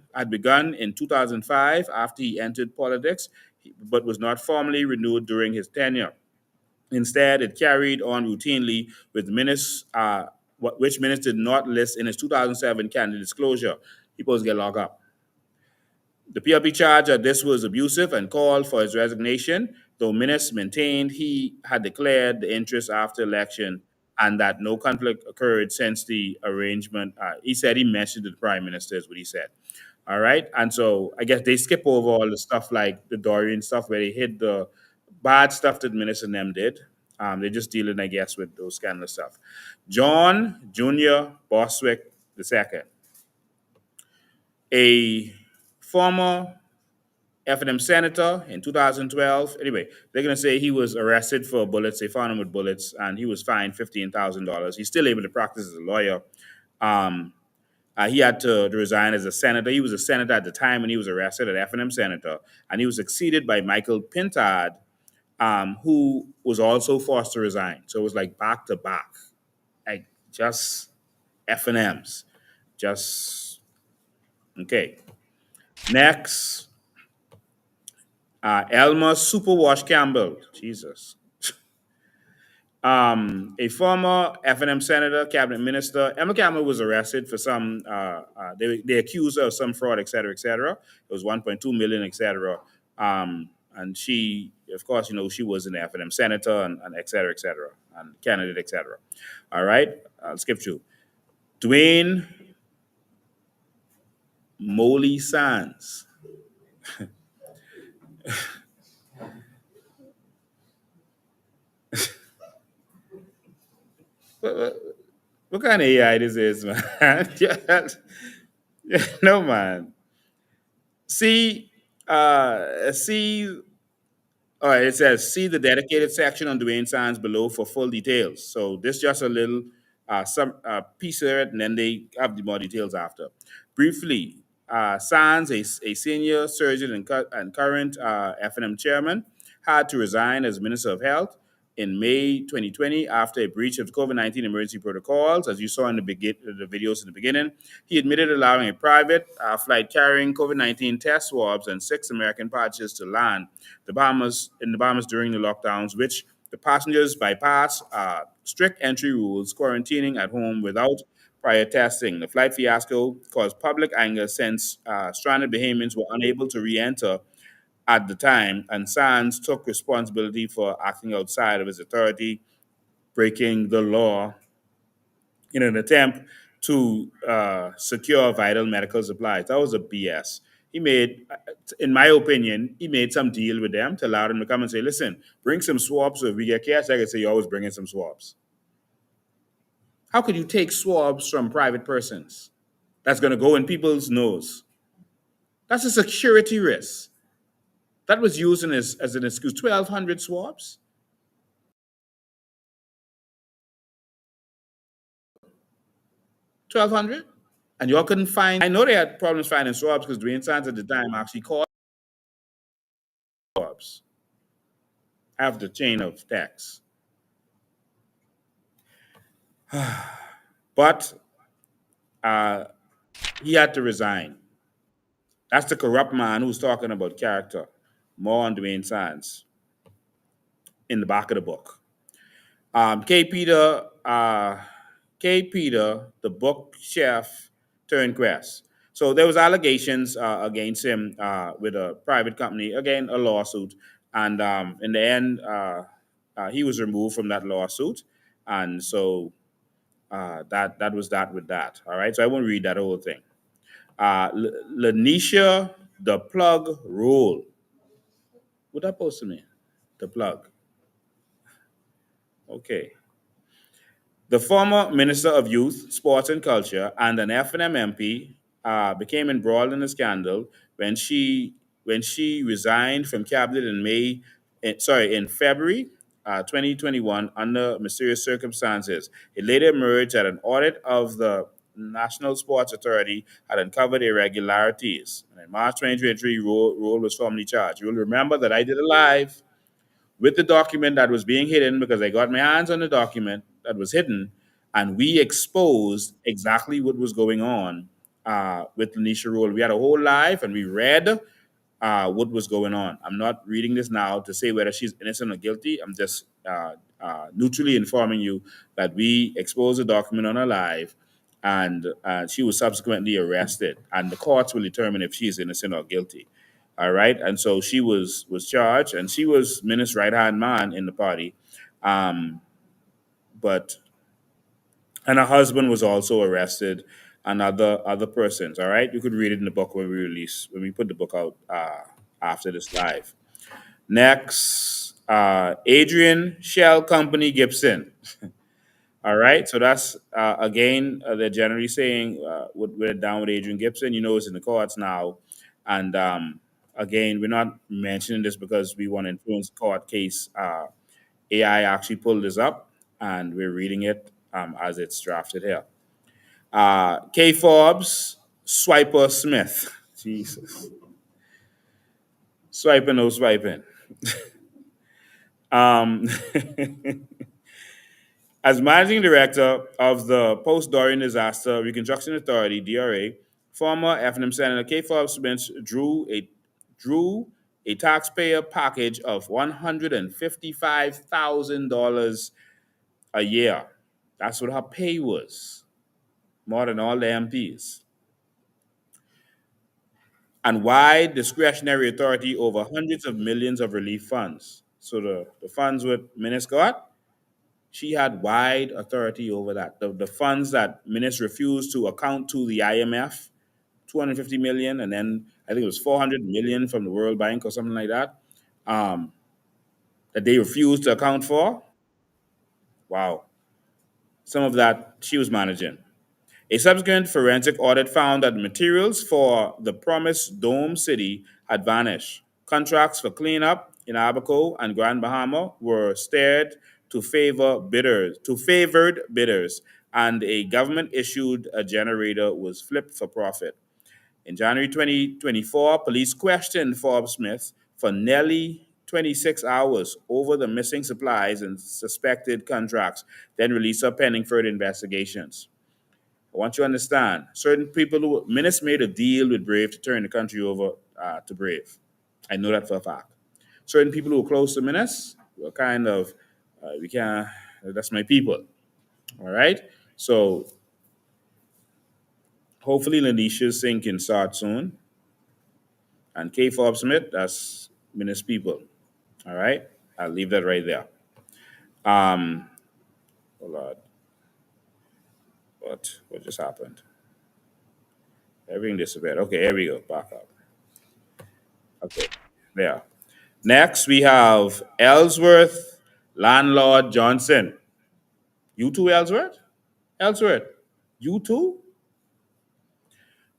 in 2005 after he entered politics, but was not formally renewed during his tenure. Instead, it carried on routinely with which Minnis did not list in his 2007 candidate disclosure. He supposed to get locked up. The PLP charged that this was abusive and called for his resignation, though Minnis maintained he had declared the interest after election and that no conflict occurred since the arrangement. He said he mentioned to the prime minister is what he said. All right. And so I guess they skip over all the stuff like the Dorian stuff where they hid the bad stuff that Minnis and them did. They're just dealing, I guess, with those kind of stuff. John Jr. Boswick II, a former F&M senator in 2012. Anyway, they're going to say he was arrested for bullets. They found him with bullets, and he was fined $15,000. He's still able to practice as a lawyer. He had to resign as a senator. He was a senator at the time when he was arrested, an F&M senator, and he was succeeded by Michael Pintard, who was also forced to resign. So it was like back to back, like just F&Ms. Just, okay. Next. Elmer Superwash Campbell, Jesus. A former FNM senator, cabinet minister, Emma Cameron was arrested for some. They accused her of some fraud, et cetera, et cetera. It was 1.2 million, et cetera. And she, of course, she was an FNM senator and et cetera, and candidate, et cetera. All right, I'll skip through. Duane Molly Sands. What kind of AI this is, man? No, man. See, see. All right, it says see the dedicated section on Duane Sands below for full details. So this just a little some piece of it, and then they have the more details after. Briefly, Sands, a senior surgeon and current FNM chairman, had to resign as Minister of Health in May 2020 after a breach of the COVID-19 emergency protocols. As you saw in the videos in the beginning, he admitted allowing a private flight carrying COVID-19 test swabs and 6 American patches to land in the Bahamas during the lockdowns, which the passengers bypass strict entry rules, quarantining at home without prior testing. The flight fiasco caused public anger since stranded Bahamians were unable to re-enter at the time, and Sands took responsibility for acting outside of his authority, breaking the law in an attempt to secure vital medical supplies. That was a BS. He made, in my opinion, he made some deal with them to allow them to come and say, listen, bring some swabs so if we get cash, I can say you're always bringing some swabs. How could you take swabs from private persons? That's going to go in people's nose. That's a security risk. That was used as an excuse. 1,200 swabs? 1,200? And y'all couldn't find, I know they had problems finding swabs because Duane Sands at the time actually called swabs. Have the chain of text. But he had to resign. That's the corrupt man who's talking about character. More on Duane Sands in the back of the book. K. Peter, the book chef turned quest. So there was allegations against him with a private company, again, a lawsuit. And in the end, he was removed from that lawsuit. And so that was that with that. All right. So I won't read that whole thing. Lanisha, the plug rule. What that supposed to mean? The plug. Okay. The former Minister of Youth, Sports and Culture and an FNM MP became embroiled in a scandal when she resigned from cabinet in February 2021 under mysterious circumstances. It later emerged that an audit of the National Sports Authority had uncovered irregularities. And in March 2023, Rule was formally charged. You'll remember that I did a live with the document that was being hidden because I got my hands on the document that was hidden, and we exposed exactly what was going on with Lanisha Rule. We had a whole live and we read what was going on. I'm not reading this now to say whether she's innocent or guilty. I'm just neutrally informing you that we exposed the document on a live, and she was subsequently arrested, and the courts will determine if she is innocent or guilty. All right, and so she was charged, and she was Minist's right hand man in the party, but and her husband was also arrested, and other persons. All right, you could read it in the book when we put the book out after this live. Next, Adrian Shell Company Gibson. All right, so that's again they're generally saying we're down with Adrian Gibson. You know, it's in the courts now, and again, we're not mentioning this because we want to influence the court case. AI actually pulled this up, and we're reading it as it's drafted here. K. Forbes, Swiper Smith. Jesus. Swiping, no swiping. As managing director of the Post-Dorian Disaster Reconstruction Authority (DRA), former FNM Senator K. Forbes Smith drew a taxpayer package of $155,000 a year. That's what her pay was, more than all the MPs. And wide discretionary authority over hundreds of millions of relief funds. So the funds what Minis got, she had wide authority over that. The funds that Minis refused to account to the IMF, 250 million, and then I think it was 400 million from the World Bank or something like that, that they refused to account for. Wow. Some of that she was managing. A subsequent forensic audit found that the materials for the promised Dome City had vanished. Contracts for cleanup in Abaco and Grand Bahama were steered to favored bidders, and a government-issued generator was flipped for profit. In January 2024, police questioned Forbes Smith for nearly 26 hours over the missing supplies and suspected contracts, then released her pending further investigations. I want you to understand, certain people who, Minis made a deal with Brave to turn the country over to Brave. I know that for a fact. Certain people who were close to Minis were kind of, we can't, that's my people. All right? So hopefully Lanisha Singh can start soon. And K. Forbes Smith, that's Minis people. All right? I'll leave that right there. Oh Lord. What just happened? Everything disappeared. Okay, here we go. Back up. Okay, there. Next, we have Ellsworth Landlord Johnson. You too, Ellsworth? Ellsworth, you too?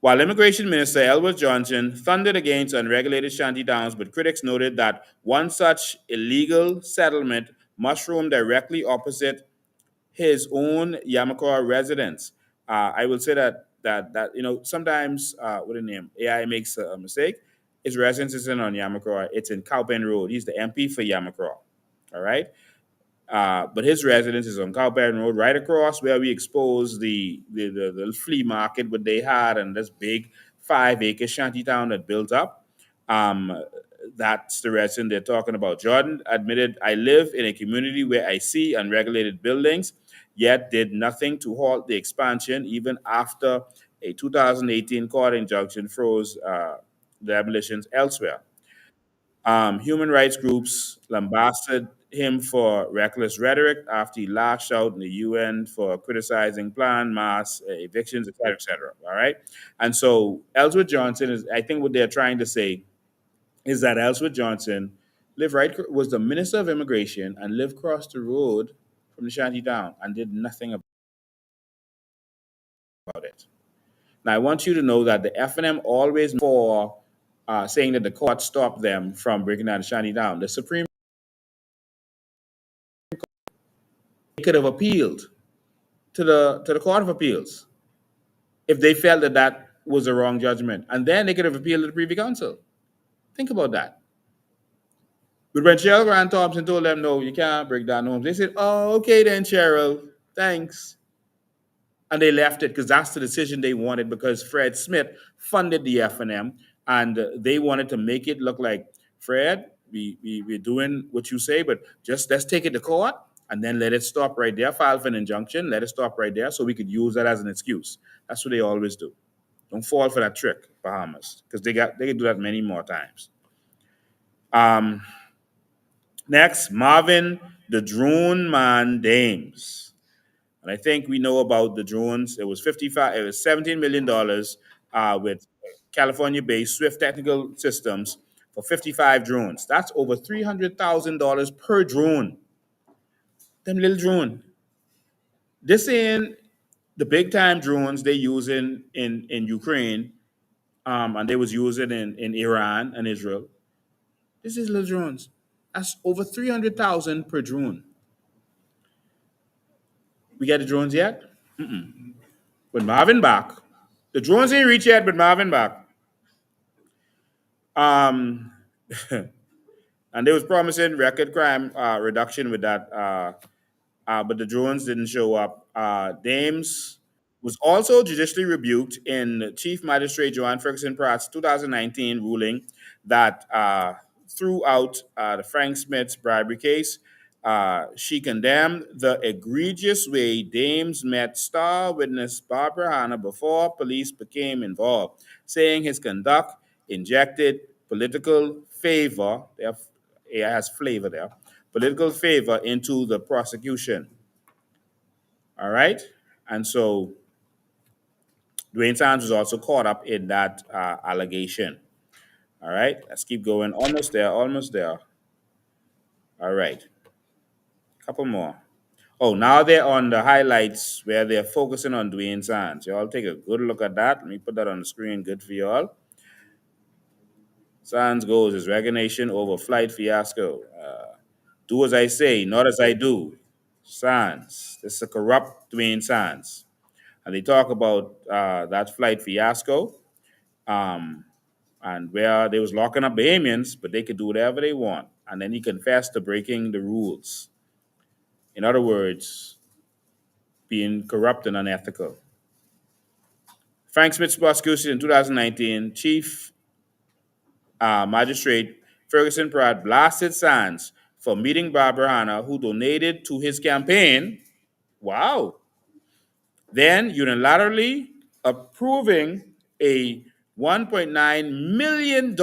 While Immigration Minister Ellsworth Johnson thundered against unregulated shanty towns, but critics noted that one such illegal settlement mushroomed directly opposite his own Yamakwa residence. I will say that sometimes with the name AI makes a mistake. His residence isn't on Yamakwa; it's in Cowpen Road. He's the MP for Yamakwa. All right. But his residence is on Cowpen Road, right across where we exposed the flea market what they had and this big 5-acre shanty town that built up. That's the resident they're talking about. Jordan admitted, I live in a community where I see unregulated buildings, yet did nothing to halt the expansion, even after a 2018 court injunction froze the demolitions elsewhere. Human rights groups lambasted him for reckless rhetoric after he lashed out in the UN for criticizing planned mass evictions, et cetera, et cetera. All right. And so Ellsworth Johnson is, I think what they're trying to say is that Ellsworth Johnson was the Minister of Immigration and lived across the road from the shanty town and did nothing about it. Now, I want you to know that the FNM always for saying that the court stopped them from breaking down the shanty town. The Supreme could have appealed to the Court of Appeals if they felt that that was a wrong judgment, and then they could have appealed to the Privy Council. Think about that. But when Cheryl Grant Thompson told them, no, you can't break down homes, they said, oh, okay then, Cheryl, thanks. And they left it because that's the decision they wanted, because Fred Smith funded the FNM and they wanted to make it look like, Fred, we're doing what you say, but just let's take it to court and then let it stop right there, file for an injunction, let it stop right there so we could use that as an excuse. That's what they always do. Don't fall for that trick, Bahamas, because they can do that many more times. Next, Marvin the Drone Man Dames. And I think we know about the drones. It was $17 million with California-based Swift Technical Systems for 55 drones. That's over $300,000 per drone. Them little drone. This ain't the big time drones they use in Ukraine, and they was using in Iran and Israel. This is little drones. That's over 300,000 per drone. We got the drones yet? Mm-mm. But Marvin back. The drones ain't reached yet, but Marvin back. And they was promising record crime reduction with that, but the drones didn't show up. Dames was also judicially rebuked in Chief Magistrate Joanne Ferguson Pratt's 2019 ruling that threw out the Frank Smith's bribery case. She condemned the egregious way Dames met star witness Barbara Hanna before police became involved, saying his conduct injected political favor, it has flavor there, political favor into the prosecution. All right? And so Duane Sands was also caught up in that allegation. All right, let's keep going. Almost there, almost there. All right, couple more. Oh, now they're on the highlights where they're focusing on Duane Sands. Y'all take a good look at that. Let me put that on the screen. Good for y'all. Sands goes his resignation over flight fiasco. Do as I say, not as I do. Sands. This is a corrupt Duane Sands. And they talk about that flight fiasco. And where they was locking up Bahamians, but they could do whatever they want. And then he confessed to breaking the rules. In other words, being corrupt and unethical. Frank Smith's prosecution in 2019, Chief Magistrate Ferguson Pratt blasted Sands for meeting Barbara Hanna, who donated to his campaign. Wow. Then unilaterally approving a $1.9 million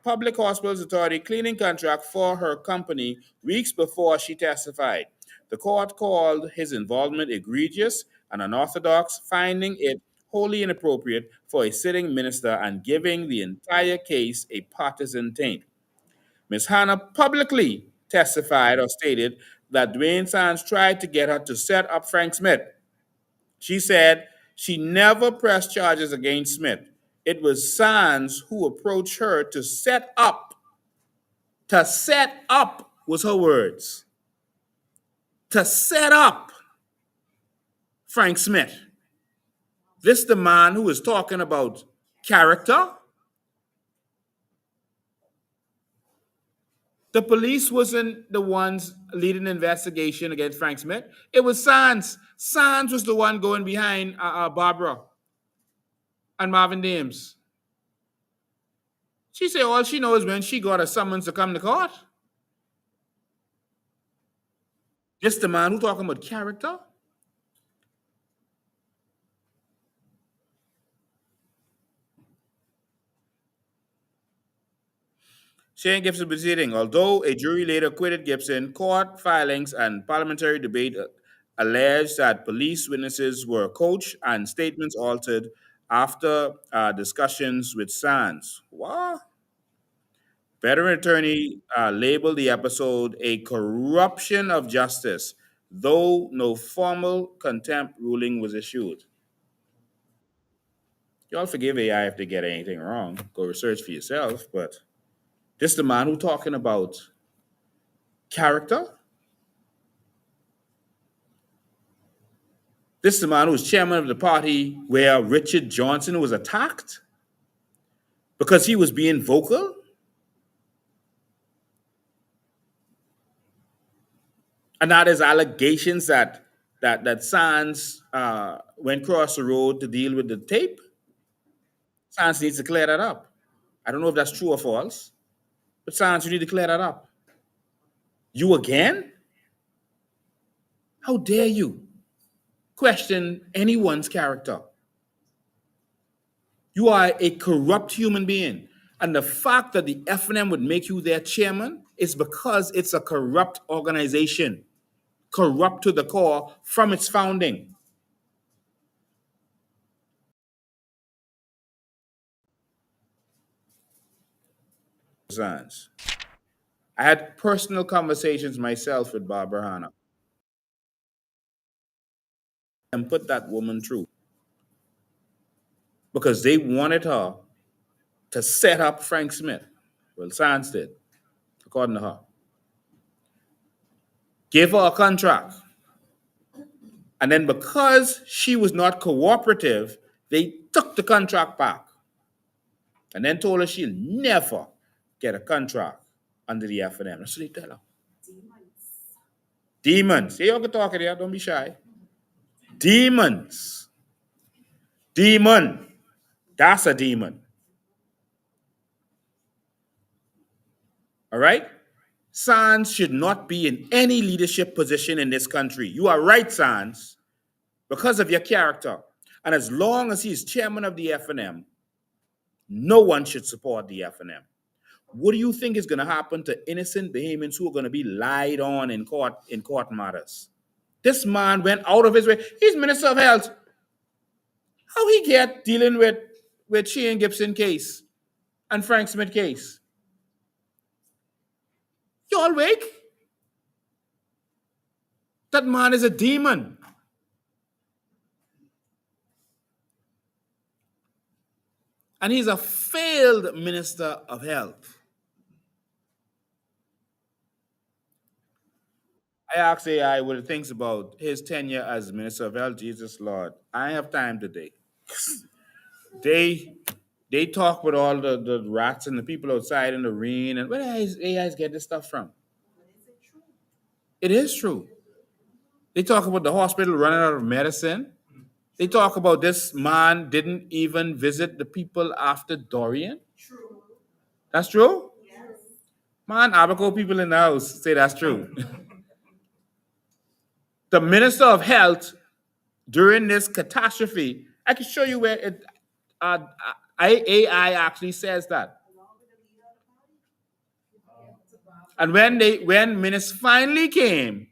public hospitals authority cleaning contract for her company weeks before she testified. The court called his involvement egregious and unorthodox, finding it wholly inappropriate for a sitting minister and giving the entire case a partisan taint. Ms. Hanna publicly testified or stated that Duane Sands tried to get her to set up Frank Smith. She said she never pressed charges against Smith. It was Sands who approached her to set up. To set up was her words. To set up Frank Smith. This the man who is talking about character. The police wasn't the ones leading the investigation against Frank Smith. It was Sands. Sands was the one going behind Barbara and Marvin Dames. She said all she knows when she got a summons to come to court. This the man who talking about character? Shane Gibson proceeding. Although a jury later acquitted Gibson, court filings and parliamentary debate alleged that police witnesses were coached and statements altered after discussions with Sands. What? Veteran attorney labeled the episode a corruption of justice, though no formal contempt ruling was issued. Y'all forgive AI if they get anything wrong. Go research for yourself, but this the man who talking about character? This is the man who was chairman of the party where Richard Johnson was attacked because he was being vocal? And now there's allegations that Sands went across the road to deal with the tape. Sands needs to clear that up. I don't know if that's true or false, but Sands, you need to clear that up. You again? How dare you question anyone's character? You are a corrupt human being. And the fact that the FNM would make you their chairman is because it's a corrupt organization, corrupt to the core from its founding. I had personal conversations myself with Barbara Hanna and put that woman through because they wanted her to set up Frank Smith. Well, Sands did, according to her. Gave her a contract. And then because she was not cooperative, they took the contract back and then told her she'll never get a contract under the FNM. That's what they tell her. Demons. Yeah, you can talk it here. Don't be shy. Demons. Demon. That's a demon. All right? Sands should not be in any leadership position in this country. You are right, Sands, because of your character. And as long as he is chairman of the FNM, no one should support the FNM. What do you think is going to happen to innocent Bahamians who are going to be lied on in court matters? This man went out of his way. He's Minister of Health. How he get dealing with Shane Gibson case and Frank Smith case? You all wake? That man is a demon. And he's a failed Minister of Health. I asked AI what it thinks about his tenure as Minister of Health. Jesus Lord, I have time today. They talk with all the rats and the people outside in the rain, and where does AIs get this stuff from? It is true. They talk about the hospital running out of medicine. They talk about this man didn't even visit the people after Dorian. True. That's true? Yes. Man, Abaco people in the house say that's true. The Minister of Health during this catastrophe, I can show you where AI actually says that. And when ministers finally came,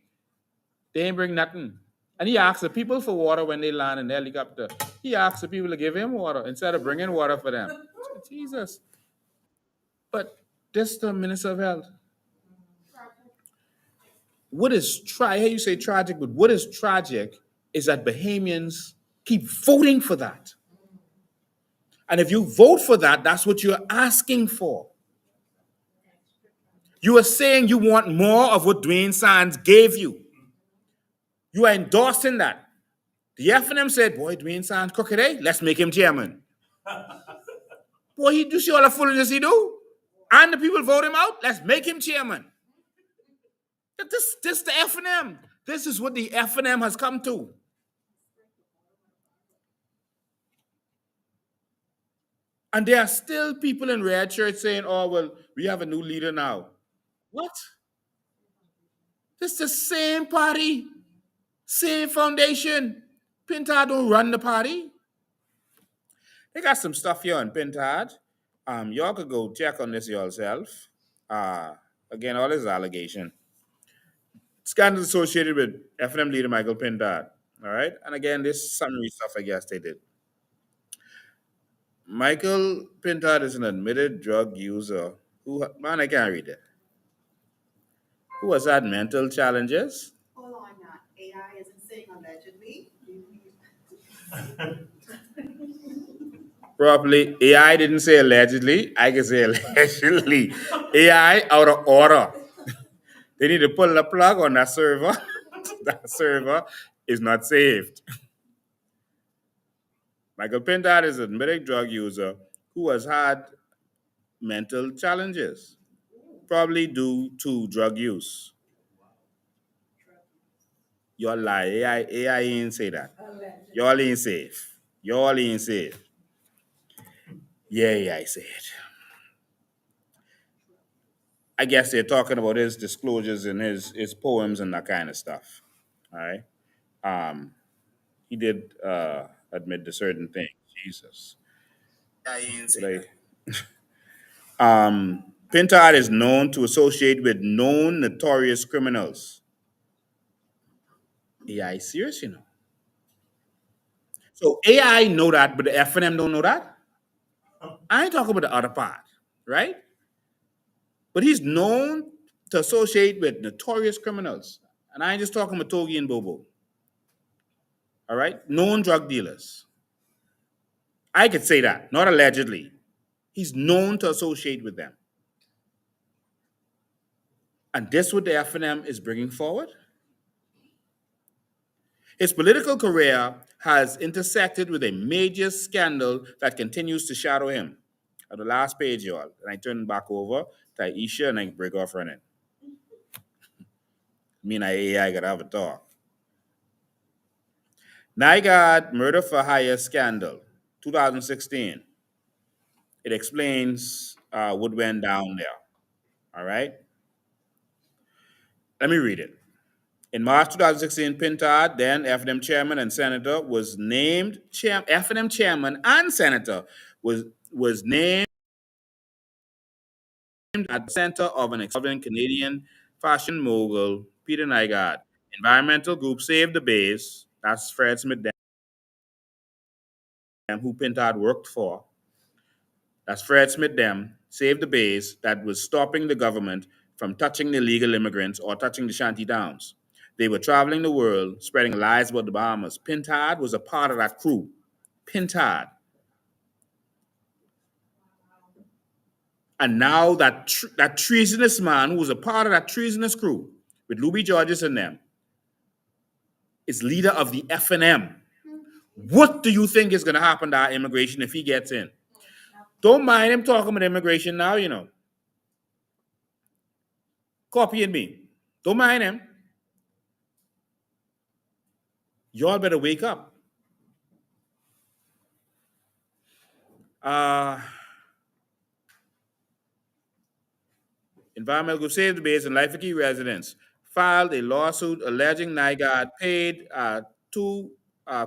they didn't bring nothing. And he asked the people for water when they land in the helicopter. He asked the people to give him water instead of bringing water for them. Jesus. But this is the Minister of Health. What is you say tragic, but what is tragic is that Bahamians keep voting for that. And if you vote for that, that's what you're asking for. You are saying you want more of what Duane Sands gave you. You are endorsing that. The FNM said, boy, Duane Sands crooked, eh? Let's make him chairman. Boy, he do see all the foolishness he do. And the people vote him out. Let's make him chairman. This the FNM. This is what the FNM has come to. And there are still people in red shirts saying, oh, well, we have a new leader now. What? This is the same party, same foundation. Pintard don't run the party. They got some stuff here on Pintard. Y'all could go check on this yourself. Again, all this allegation. Scandals associated with FNM leader Michael Pintard. All right. And again, this summary stuff, I guess they did. Michael Pintard is an admitted drug user who, man, I can't read it. Who has had mental challenges. Hold on now. AI isn't saying allegedly. Properly, AI didn't say allegedly. I can say allegedly. AI out of order. They need to pull the plug on that server. That server is not saved. Michael Pintard is an admitted drug user who has had mental challenges, probably due to drug use. Y'all lie. AI ain't say that. Y'all ain't safe. Y'all ain't safe. Yeah, AI said. I guess they're talking about his disclosures and his poems and that kind of stuff. All right. He did admit to certain things. Jesus. Pintard is known to associate with known notorious criminals. AI serious, you know. So AI know that, but the FNM don't know that. I ain't talking about the other part, right? But he's known to associate with notorious criminals. And I ain't just talking about Togi and Bobo. All right? Known drug dealers. I could say that, not allegedly. He's known to associate with them. And this what the FNM is bringing forward? His political career has intersected with a major scandal that continues to shadow him. At the last page, y'all, and I turn back over to Aisha and I break off running. Me and AI gotta have a talk. NIGAD murder for hire scandal, 2016. It explains what went down there. All right. Let me read it. In March 2016, Pintard, then FNM chairman and senator, was named FNM chairman and senator was named at the center of an extravagant Canadian fashion mogul, Peter Nygaard. Environmental group Save the Base, that's Fred Smith, who Pintard worked for. That's Fred Smith, Save the Base, that was stopping the government from touching the illegal immigrants or touching the shanty towns. They were traveling the world, spreading lies about the Bahamas. Pintard was a part of that crew. Pintard. And now that treasonous man who was a part of that treasonous crew with Louis Georges and them is leader of the FNM. What do you think is going to happen to our immigration if he gets in? Don't mind him talking about immigration now, you know. Copying me. Don't mind him. Y'all better wake up. Environmental Group Save the Base and Life Key residents filed a lawsuit alleging Nygaard paid two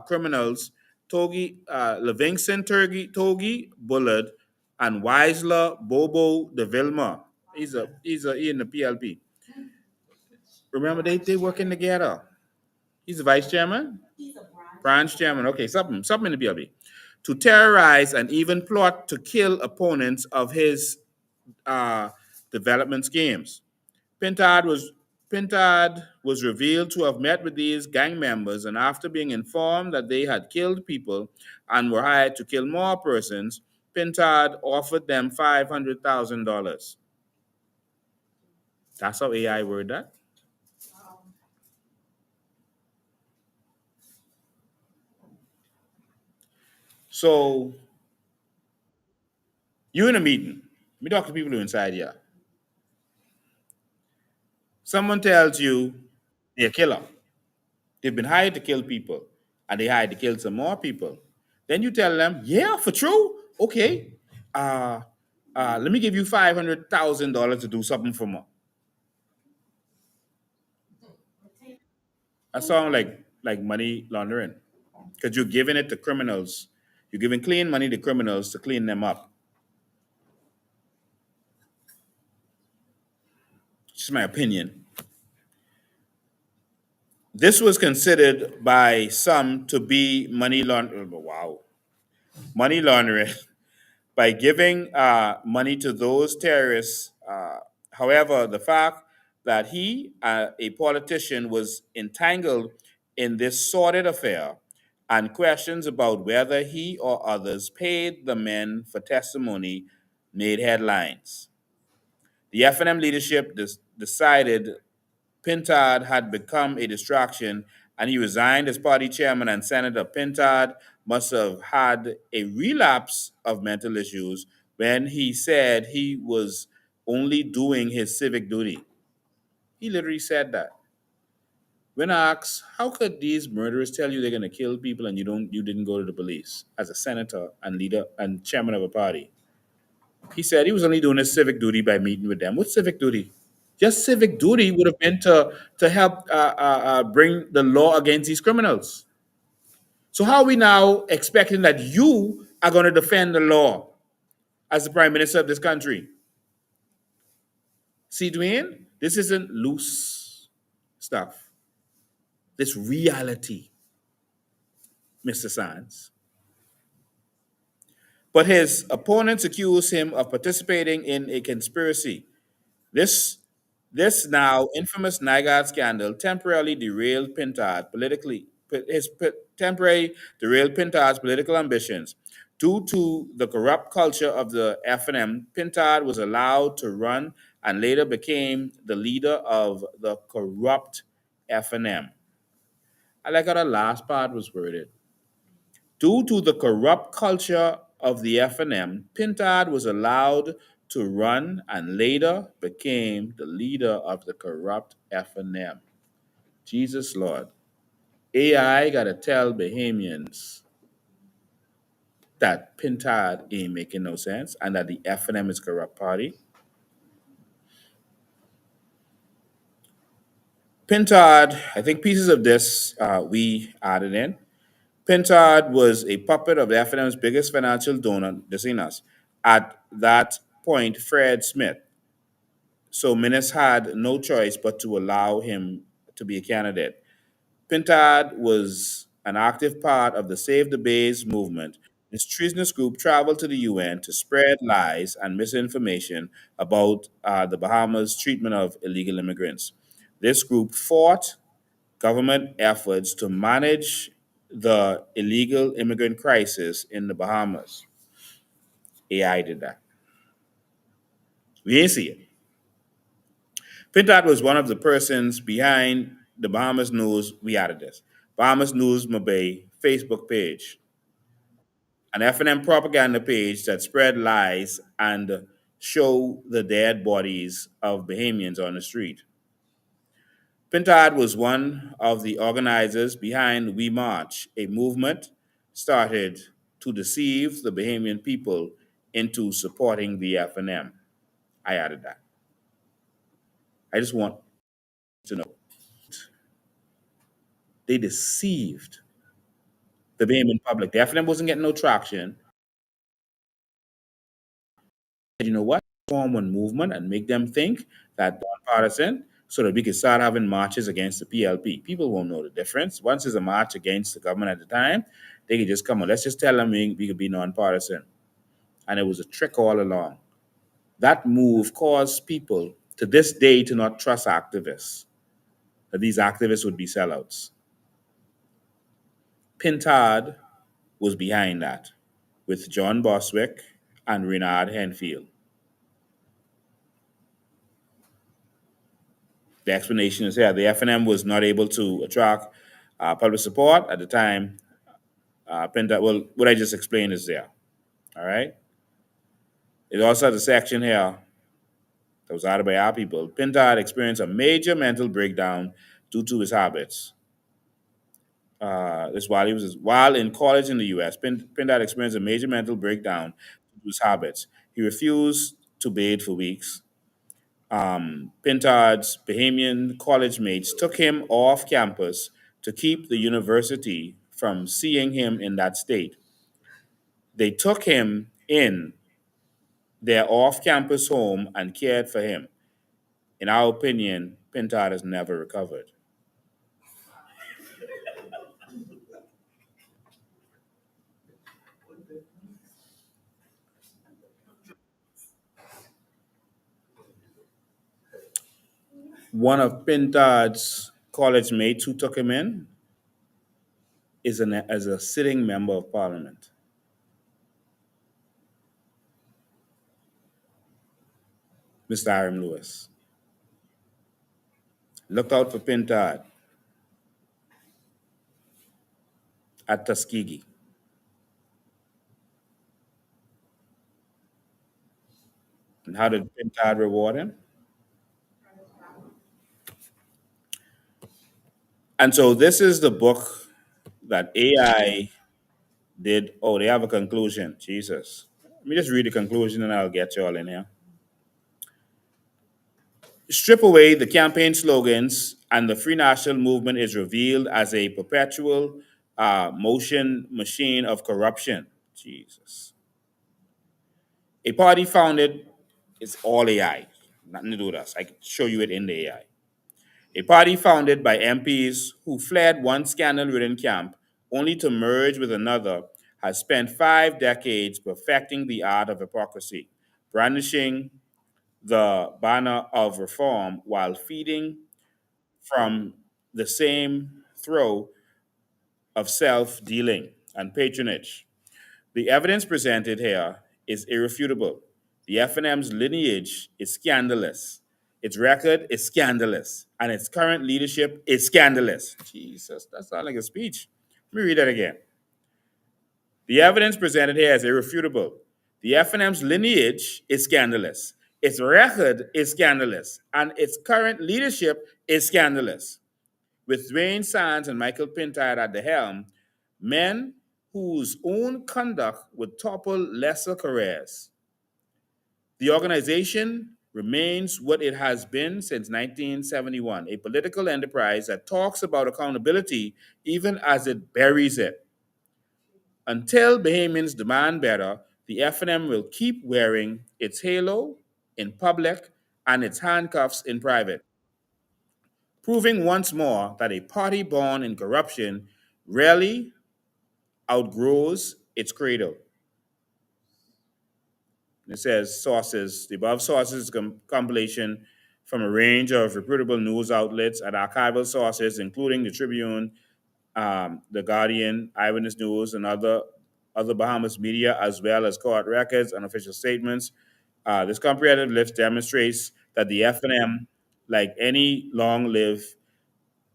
criminals, Livingston Togi Bullard and Weisler Bobo de Vilma. He's in the PLP. Remember, they working together. He's the vice chairman? He's a branch chairman. Okay, something in the PLP. To terrorize and even plot to kill opponents of his development schemes. Pintard was revealed to have met with these gang members, and after being informed that they had killed people and were hired to kill more persons, Pintard offered them $500,000. That's how AI word that. So, you in a meeting. Let me talk to people who are inside here. Someone tells you they're a killer. They've been hired to kill people, and they hired to kill some more people. Then you tell them, yeah, for true? Okay. Let me give you $500,000 to do something for me. That sounds like money laundering. Because you're giving it to criminals. You're giving clean money to criminals to clean them up. Just my opinion. This was considered by some to be money laundering. Wow. Money laundering by giving money to those terrorists. However, the fact that he, a politician, was entangled in this sordid affair and questions about whether he or others paid the men for testimony made headlines. The FNM leadership decided Pintard had become a distraction, and he resigned as party chairman, and Senator Pintard must have had a relapse of mental issues when he said he was only doing his civic duty. He literally said that. When asked, how could these murderers tell you they're going to kill people and you didn't go to the police as a senator and leader and chairman of a party? He said he was only doing his civic duty by meeting with them. What civic duty? Just civic duty would have been to help bring the law against these criminals. So how are we now expecting that you are going to defend the law as the prime minister of this country? See, Duane, this isn't loose stuff. This reality, Mr. Sands. But his opponents accuse him of participating in a conspiracy. This now infamous Nygaard scandal temporarily derailed Pintard politically. Temporarily derailed Pintard's political ambitions. Due to the corrupt culture of the FNM, Pintard was allowed to run and later became the leader of the corrupt FNM. I like how the last part was worded. Due to the corrupt culture of the FNM, Pintard was allowed to run and later became the leader of the corrupt FNM. Jesus Lord. AI gotta tell Bahamians that Pintard ain't making no sense and that the FNM is corrupt party. Pintard, I think pieces of this we added in. Pintard was a puppet of the FNM's biggest financial donor, Desinas. At that point, Fred Smith. So Minnis had no choice but to allow him to be a candidate. Pintard was an active part of the Save the Bays movement. This treasonous group traveled to the UN to spread lies and misinformation about the Bahamas' treatment of illegal immigrants. This group fought government efforts to manage the illegal immigrant crisis in the Bahamas. AI did that. We didn't see it. Pintard was one of the persons behind the Bahamas News. We added this. Bahamas News Mabay Facebook page, an FNM propaganda page that spread lies and show the dead bodies of Bahamians on the street. Pintard was one of the organizers behind We March, a movement started to deceive the Bahamian people into supporting the FNM. I added that. I just want to know. They deceived the Bahamian public. The FNM wasn't getting no traction. You know what? Form one movement and make them think that nonpartisan so that we can start having marches against the PLP. People won't know the difference. Once there's a march against the government at the time, they can just come on. Let's just tell them we could be nonpartisan. And it was a trick all along. That move caused people to this day to not trust activists, that these activists would be sellouts. Pintard was behind that with John Boswick and Renard Henfield. The explanation is here. The FNM was not able to attract public support at the time. Pintard, well, what I just explained is there. All right. It also has a section here that was added by our people. Pintard experienced a major mental breakdown due to his habits. This while in college in the U.S. Pintard experienced a major mental breakdown due to his habits. He refused to bathe for weeks. Pintard's Bahamian college mates took him off campus to keep the university from seeing him in that state. They took him in their off campus home and cared for him. In our opinion, Pintard has never recovered. One of Pintard's college mates who took him in is as a sitting member of parliament. Mr. Hiram Lewis. Look out for Pintard at Tuskegee. And how did Pintard reward him? And so this is the book that AI did. Oh, they have a conclusion. Jesus. Let me just read the conclusion and I'll get you all in here. Strip away the campaign slogans and the Free National Movement is revealed as a perpetual motion machine of corruption. Jesus. A party founded, it's all AI. Nothing to do with us. I can show you it in the AI. A party founded by MPs who fled one scandal-ridden camp only to merge with another has spent 5 decades perfecting the art of hypocrisy, brandishing the banner of reform while feeding from the same throw of self-dealing and patronage. The evidence presented here is irrefutable. The FNM's lineage is scandalous. Its record is scandalous. And its current leadership is scandalous. Jesus, that sounds like a speech. Let me read that again. The evidence presented here is irrefutable. The FNM's lineage is scandalous. Its record is scandalous. And its current leadership is scandalous. With Duane Sands and Michael Pintard at the helm, men whose own conduct would topple lesser careers. The organization remains what it has been since 1971, a political enterprise that talks about accountability even as it buries it. Until Bahamians demand better, the FNM will keep wearing its halo in public and its handcuffs in private, proving once more that a party born in corruption rarely outgrows its cradle. It says sources. The above sources is compilation from a range of reputable news outlets and archival sources, including the Tribune, the Guardian, Eyewitness News, and other Bahamas media, as well as court records and official statements. This comprehensive list demonstrates that the FNM, like any long-lived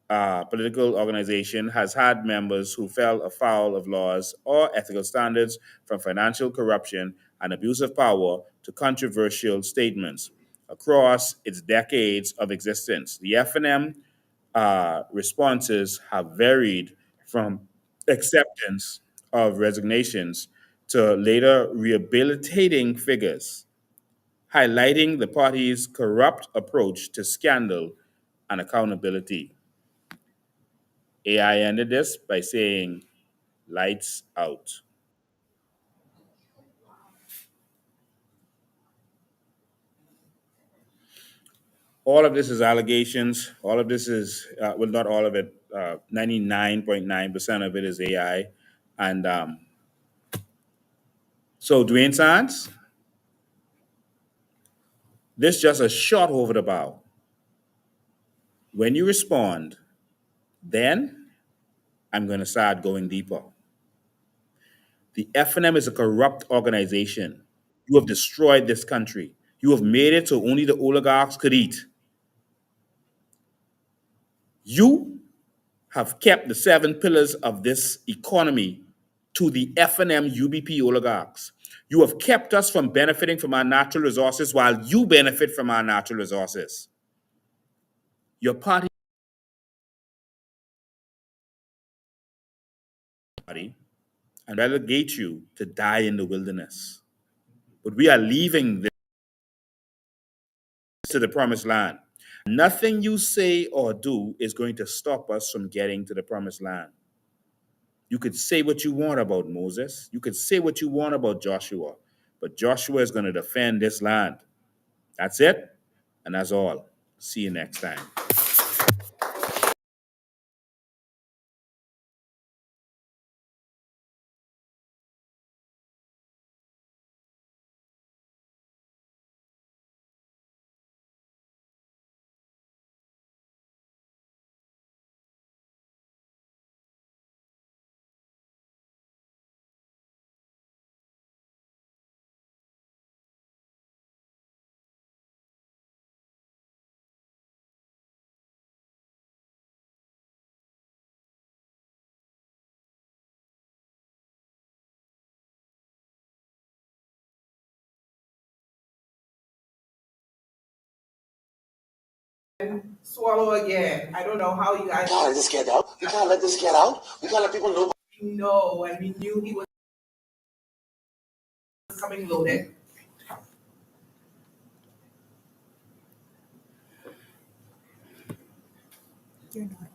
political organization, has had members who fell afoul of laws or ethical standards, from financial corruption and abuse of power to controversial statements. Across its decades of existence, the FNM responses have varied from acceptance of resignations to later rehabilitating figures, highlighting the party's corrupt approach to scandal and accountability. AI ended this by saying, lights out. All of this is allegations. All of this is, well, not all of it, 99.9% of it is AI. And so, Duane Sands, this just a shot over the bow. When you respond, then I'm going to start going deeper. The FNM is a corrupt organization. You have destroyed this country. You have made it so only the oligarchs could eat. You have kept the 7 pillars of this economy to the FNM UBP oligarchs. You have kept us from benefiting from our natural resources while you benefit from our natural resources. Your party and relegate you to die in the wilderness. But we are leaving this to the promised land. Nothing you say or do is going to stop us from getting to the promised land. You could say what you want about Moses. You could say what you want about Joshua. But Joshua is going to defend this land. That's it. And that's all. See you next time. Swallow again. I don't know how you guys. We can't let this get out. We can't let this get out. We can't let people know. No, and we knew he was coming loaded. You're not.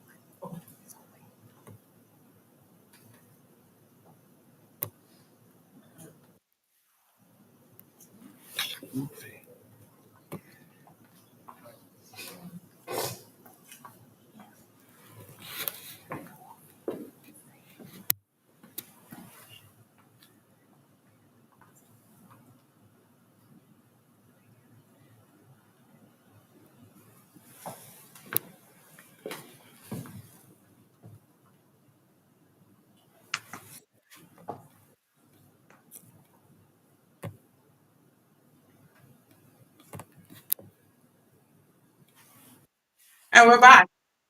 And we're back.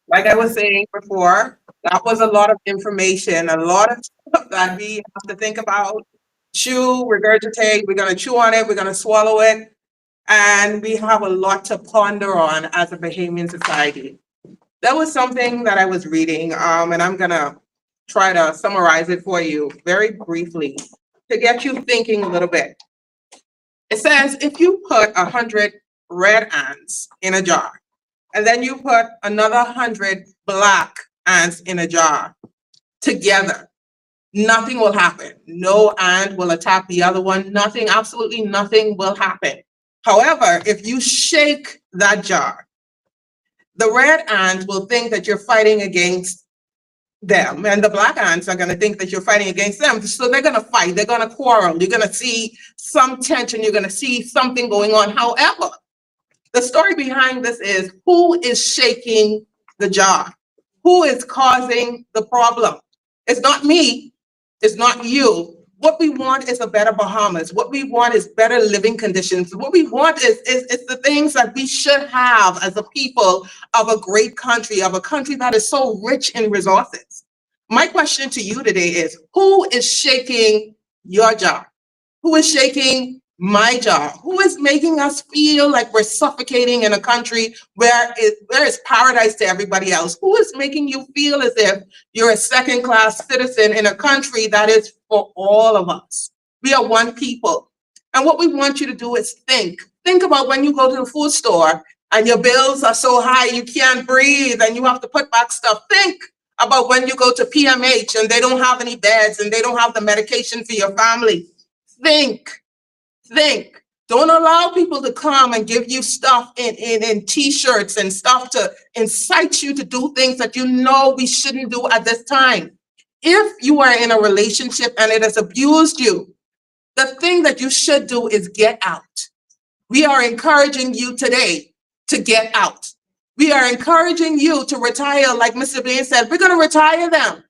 Like I was saying before, that was a lot of information, a lot of stuff that we have to think about, chew, regurgitate. We're going to chew on it. We're going to swallow it. And we have a lot to ponder on as a Bahamian society. That was something that I was reading, and I'm going to try to summarize it for you very briefly to get you thinking a little bit. It says, if you put 100 red ants in a jar, and then you put another 100 black ants in a jar together, nothing will happen. No ant will attack the other one. Nothing, absolutely nothing will happen. However, if you shake that jar, the red ants will think that you're fighting against them, and the black ants are going to think that you're fighting against them. So they're going to fight. They're going to quarrel. You're going to see some tension. You're going to see something going on. However, the story behind this is who is shaking the jar? Who is causing the problem? It's not me. It's not you. What we want is a better Bahamas. What we want is better living conditions. What we want is the things that we should have as a people of a great country, of a country that is so rich in resources. My question to you today is, who is shaking your jar? Who is shaking my jar? Who is making us feel like we're suffocating in a country where is paradise to everybody else? Who is making you feel as if you're a second-class citizen in a country that is for all of us? We are one people. And what we want you to do is think. Think about when you go to the food store and your bills are so high you can't breathe and you have to put back stuff. Think about when you go to PMH and they don't have any beds and they don't have the medication for your family. Think. Don't allow people to come and give you stuff in t-shirts and stuff to incite you to do things that you know we shouldn't do at this time. If you are in a relationship and it has abused you, the thing that you should do is get out. We are encouraging you today to get out. We are encouraging you to retire, like Mr. Duane said. We're going to retire them.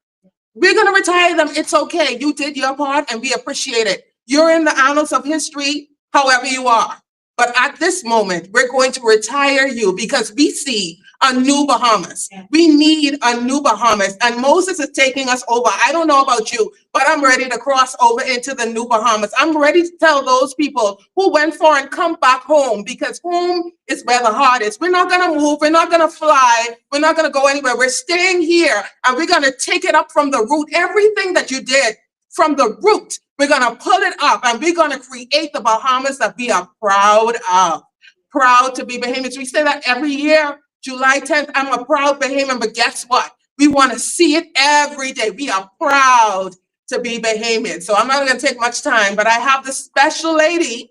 We're going to retire them. It's okay. You did your part and we appreciate it. You're in the annals of history, however you are. But at this moment, we're going to retire you because we see a new Bahamas. We need a new Bahamas. And Moses is taking us over. I don't know about you, but I'm ready to cross over into the new Bahamas. I'm ready to tell those people who went foreign, come back home, because home is where the heart is. We're not going to move. We're not going to fly. We're not going to go anywhere. We're staying here and we're going to take it up from the root. Everything that you did from the root, we're going to pull it up and we're going to create the Bahamas that we are proud of. Proud to be Bahamians. We say that every year. July 10th, I'm a proud Bahamian, but guess what? We want to see it every day. We are proud to be Bahamian. So I'm not going to take much time, but I have this special lady,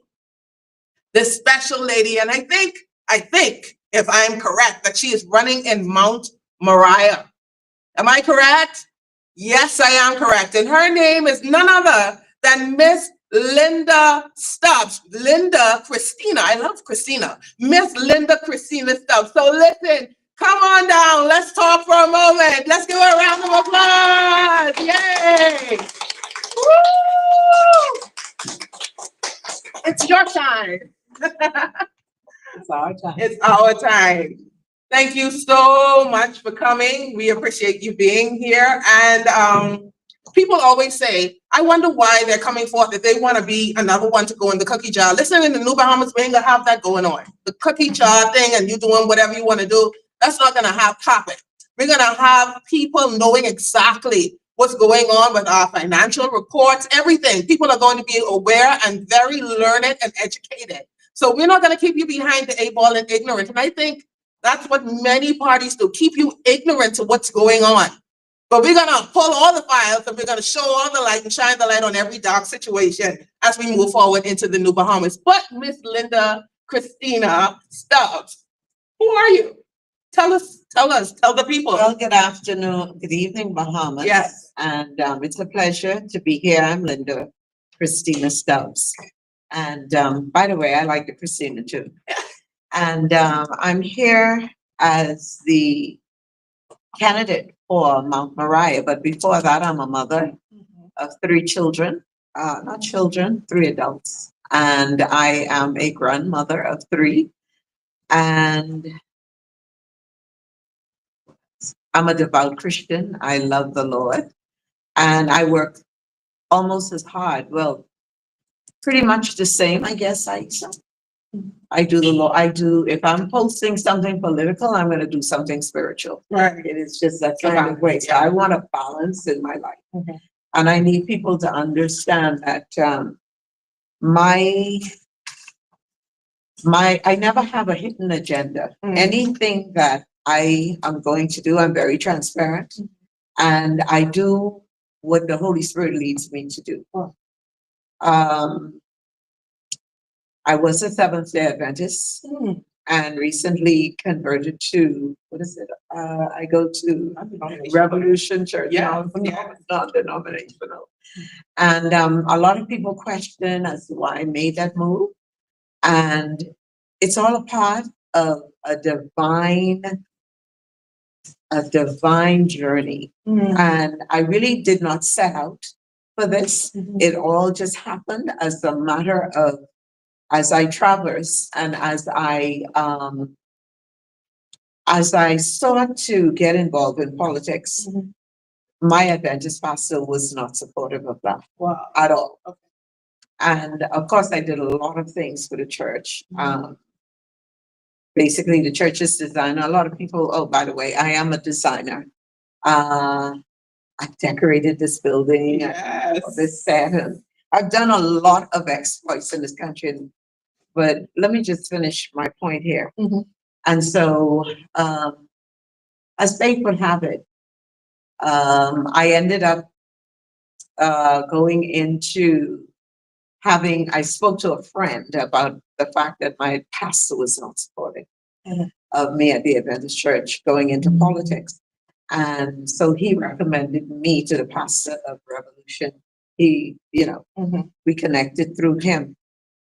and I think, if I'm correct, that she is running in Mount Moriah. Am I correct? Yes, I am correct. And her name is none other than Miss Linda Stubs. Linda Christina. I love Christina. Miss Linda Christina Stubbs. So listen, come on down. Let's talk for a moment. Let's give her a round of applause. Yay! Woo! It's your time. It's our time. It's our time. Thank you so much for coming. We appreciate you being here. And people always say, I wonder why they're coming forth, if they want to be another one to go in the cookie jar. Listen, in the New Bahamas, we ain't gonna have that going on. The cookie jar thing and you doing whatever you want to do, that's not gonna happen. We're gonna have people knowing exactly what's going on with our financial reports, everything. People are going to be aware and very learned and educated. So we're not gonna keep you behind the 8 ball and ignorant. And I think that's what many parties do, keep you ignorant to what's going on. But we're gonna pull all the files and we're gonna show all the light and shine the light on every dark situation as we move forward into the new Bahamas. But Miss Linda Christina Stubbs, who are you? Tell the people. Well, good afternoon, good evening, Bahamas. Yes. And it's a pleasure to be here. I'm Linda Christina Stubbs. And by the way, I like the Christina too. And I'm here as the candidate for Mount Moriah, but before that, I'm a mother of 3 children, not children, 3 adults. And I am a grandmother of 3. And I'm a devout Christian. I love the Lord. And I work almost as hard. Well, pretty much the same, I guess. I do the law. If I'm posting something political, I'm going to do something spiritual. Right. It is just that kind of way. So I want a balance in my life. And I need people to understand that my I never have a hidden agenda. Anything that I am going to do, I'm very transparent. And I do what the Holy Spirit leads me to do. I was a Seventh-day Adventist and recently converted to, what is it? I go to Revolution Church, non-denominational. And a lot of people question as to why I made that move. And it's all a part of a divine journey. And I really did not set out for this. It all just happened as a matter of, as I traversed and as I sought to get involved in politics, my Adventist pastor was not supportive of that at all. And of course, I did a lot of things for the church. Basically, the church's designer. A lot of people, oh, by the way, I am a designer. I decorated this building, this set, and I've done a lot of exploits in this country. But let me just finish my point here. And so, as fate would have it, I ended up going into I spoke to a friend about the fact that my pastor was not supporting of me at the Adventist church going into politics. And so he recommended me to the pastor of Revolution. He, we connected through him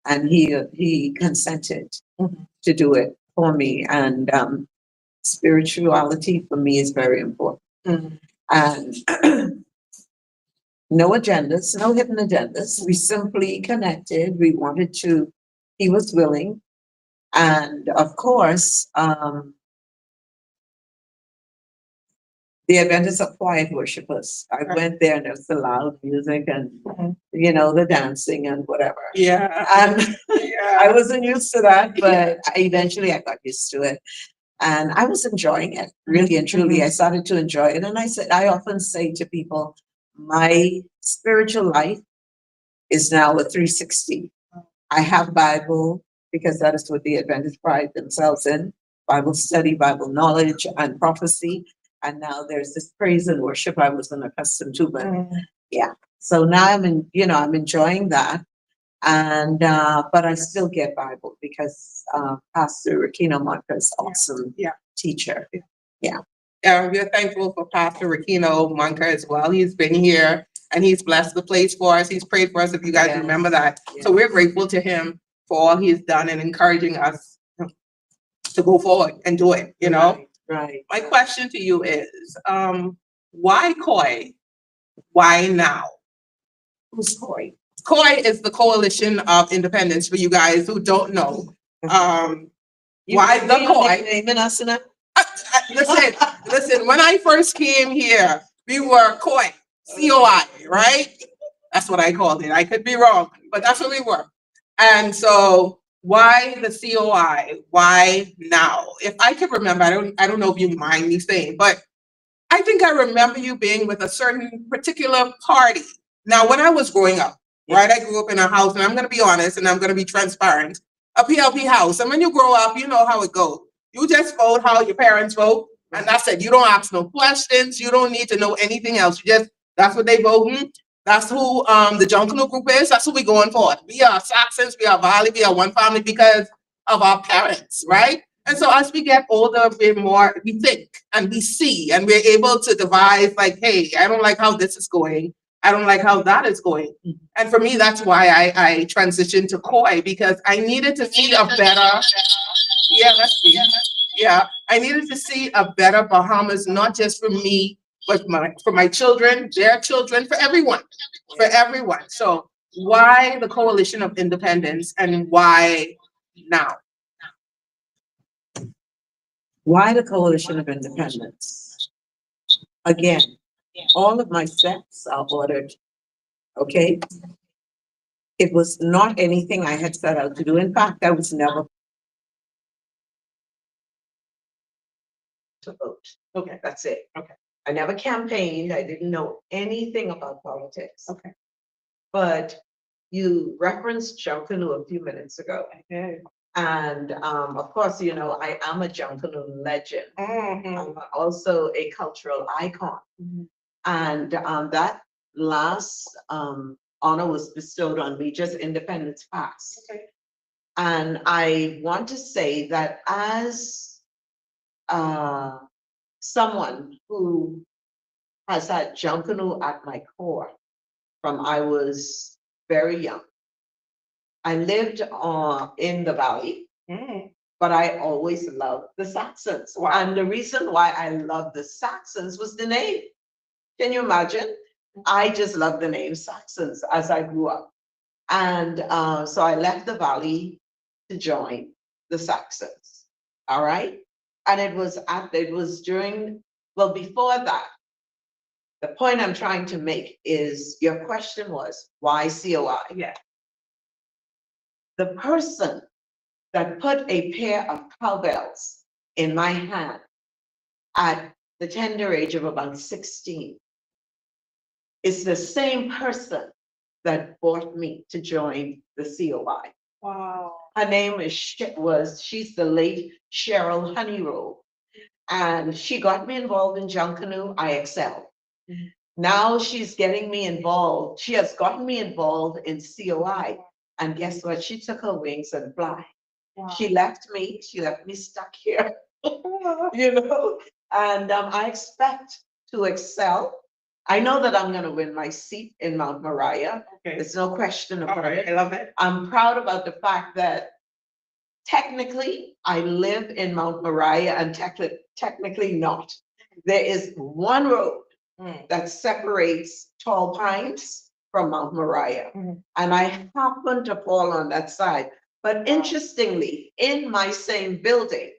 and he consented to do it for me. And spirituality for me is very important. And no agendas, no hidden agendas. We simply connected. We wanted to, he was willing. And of course, the Adventists are quiet worshipers. I went there and there was the loud music and, the dancing and whatever. And I wasn't used to that, but eventually I got used to it. And I was enjoying it, really and truly. I started to enjoy it. And I often say to people, my spiritual life is now a 360. I have Bible because that is what the Adventists pride themselves in. Bible study, Bible knowledge, and prophecy. And now there's this praise and worship I wasn't accustomed to, but So now I'm enjoying that. And, but I still get Bible because, Pastor Rakino Monka is awesome teacher. We're thankful for Pastor Rakino Monka as well. He's been here and he's blessed the place for us. He's prayed for us, if you guys remember that. So we're grateful to him for all he's done and encouraging us to go forward and do it, Right. My question to you is, why COI? Why now? Who's COI? COI is the Coalition of Independence, for you guys who don't know. Why the COI? Listen, when I first came here, we were COI, COI, right? That's what I called it. I could be wrong, but that's what we were. And so why the COI? Why now? If I could remember, I don't know if you mind me saying, but I think I remember you being with a certain particular party. Now, when I was growing up, right, I grew up in a house, and I'm going to be honest, and I'm going to be transparent, a PLP house. And when you grow up, you know how it goes. You just vote how your parents vote, and that's it. You don't ask no questions. You don't need to know anything else. That's what they voting. That's who the Junkanoo group is. That's who we going for. We are Saxons, we are Valley, we are one family because of our parents, right? And so as we get older, we think and we see, and we're able to devise like, hey, I don't like how this is going. I don't like how that is going. And for me, that's why I transitioned to COI, because I needed to see a better, I needed to see a better Bahamas, not just for me, but for my children, their children, for everyone. So why the Coalition of Independence and why now? Why the Coalition of Independence? Again, all of my steps are ordered, okay? It was not anything I had set out to do. In fact, I was never to vote. Okay. That's it. Okay. I never campaigned. I didn't know anything about politics. Okay. But you referenced Junkanoo a few minutes ago. Okay. And, of course, you know, I am a Junkanoo legend. Mhm. I'm also a cultural icon. And, that last, honor was bestowed on me just Independence Pass. Okay. And I want to say that as, someone who has had Junkanoo at my core from I was very young. I lived in the valley, Mm. but I always loved the Saxons. Wow. And the reason why I loved the Saxons was the name. Can you imagine? I just loved the name Saxons as I grew up. And so I left the valley to join the Saxons. All right. And it was during, well, before that, the point I'm trying to make is your question was, why COI? Yeah. The person that put a pair of cowbells in my hand at the tender age of about 16 is the same person that brought me to join the COI. Wow. Her name she's the late Cheryl Honeyroll. And she got me involved in Junkanoo. I excelled. Now she's getting me involved. She has gotten me involved in COI. And guess what? She took her wings and fly. Wow. She left me stuck here, you know, and I expect to excel. I know that I'm gonna win my seat in Mount Moriah. Okay. There's no question All about right. it. I love it. I'm proud about the fact that technically I live in Mount Moriah and technically not. There is one road that separates Tall Pines from Mount Moriah. And I happen to fall on that side. But interestingly, in my same building,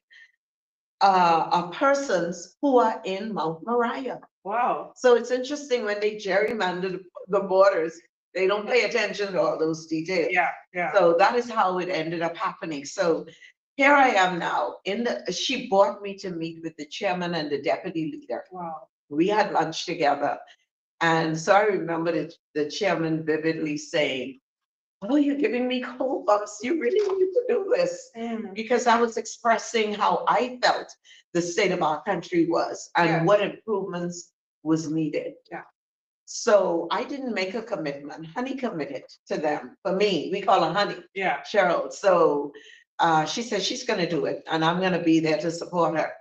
are persons who are in Mount Moriah. Wow. So it's interesting when they gerrymander the borders, they don't pay attention to all those details. Yeah, yeah. So that is how it ended up happening. So here I am now she brought me to meet with the chairman and the deputy leader. Wow. We had lunch together. And so I remember the chairman vividly saying, "Oh, you're giving me cold bumps. You really need to do this." Because I was expressing how I felt the state of our country was and Yes. what improvements was needed. Yeah. So I didn't make a commitment. Honey committed to them. For me, we call her Honey. Yeah. Cheryl. So she said she's going to do it and I'm going to be there to support her.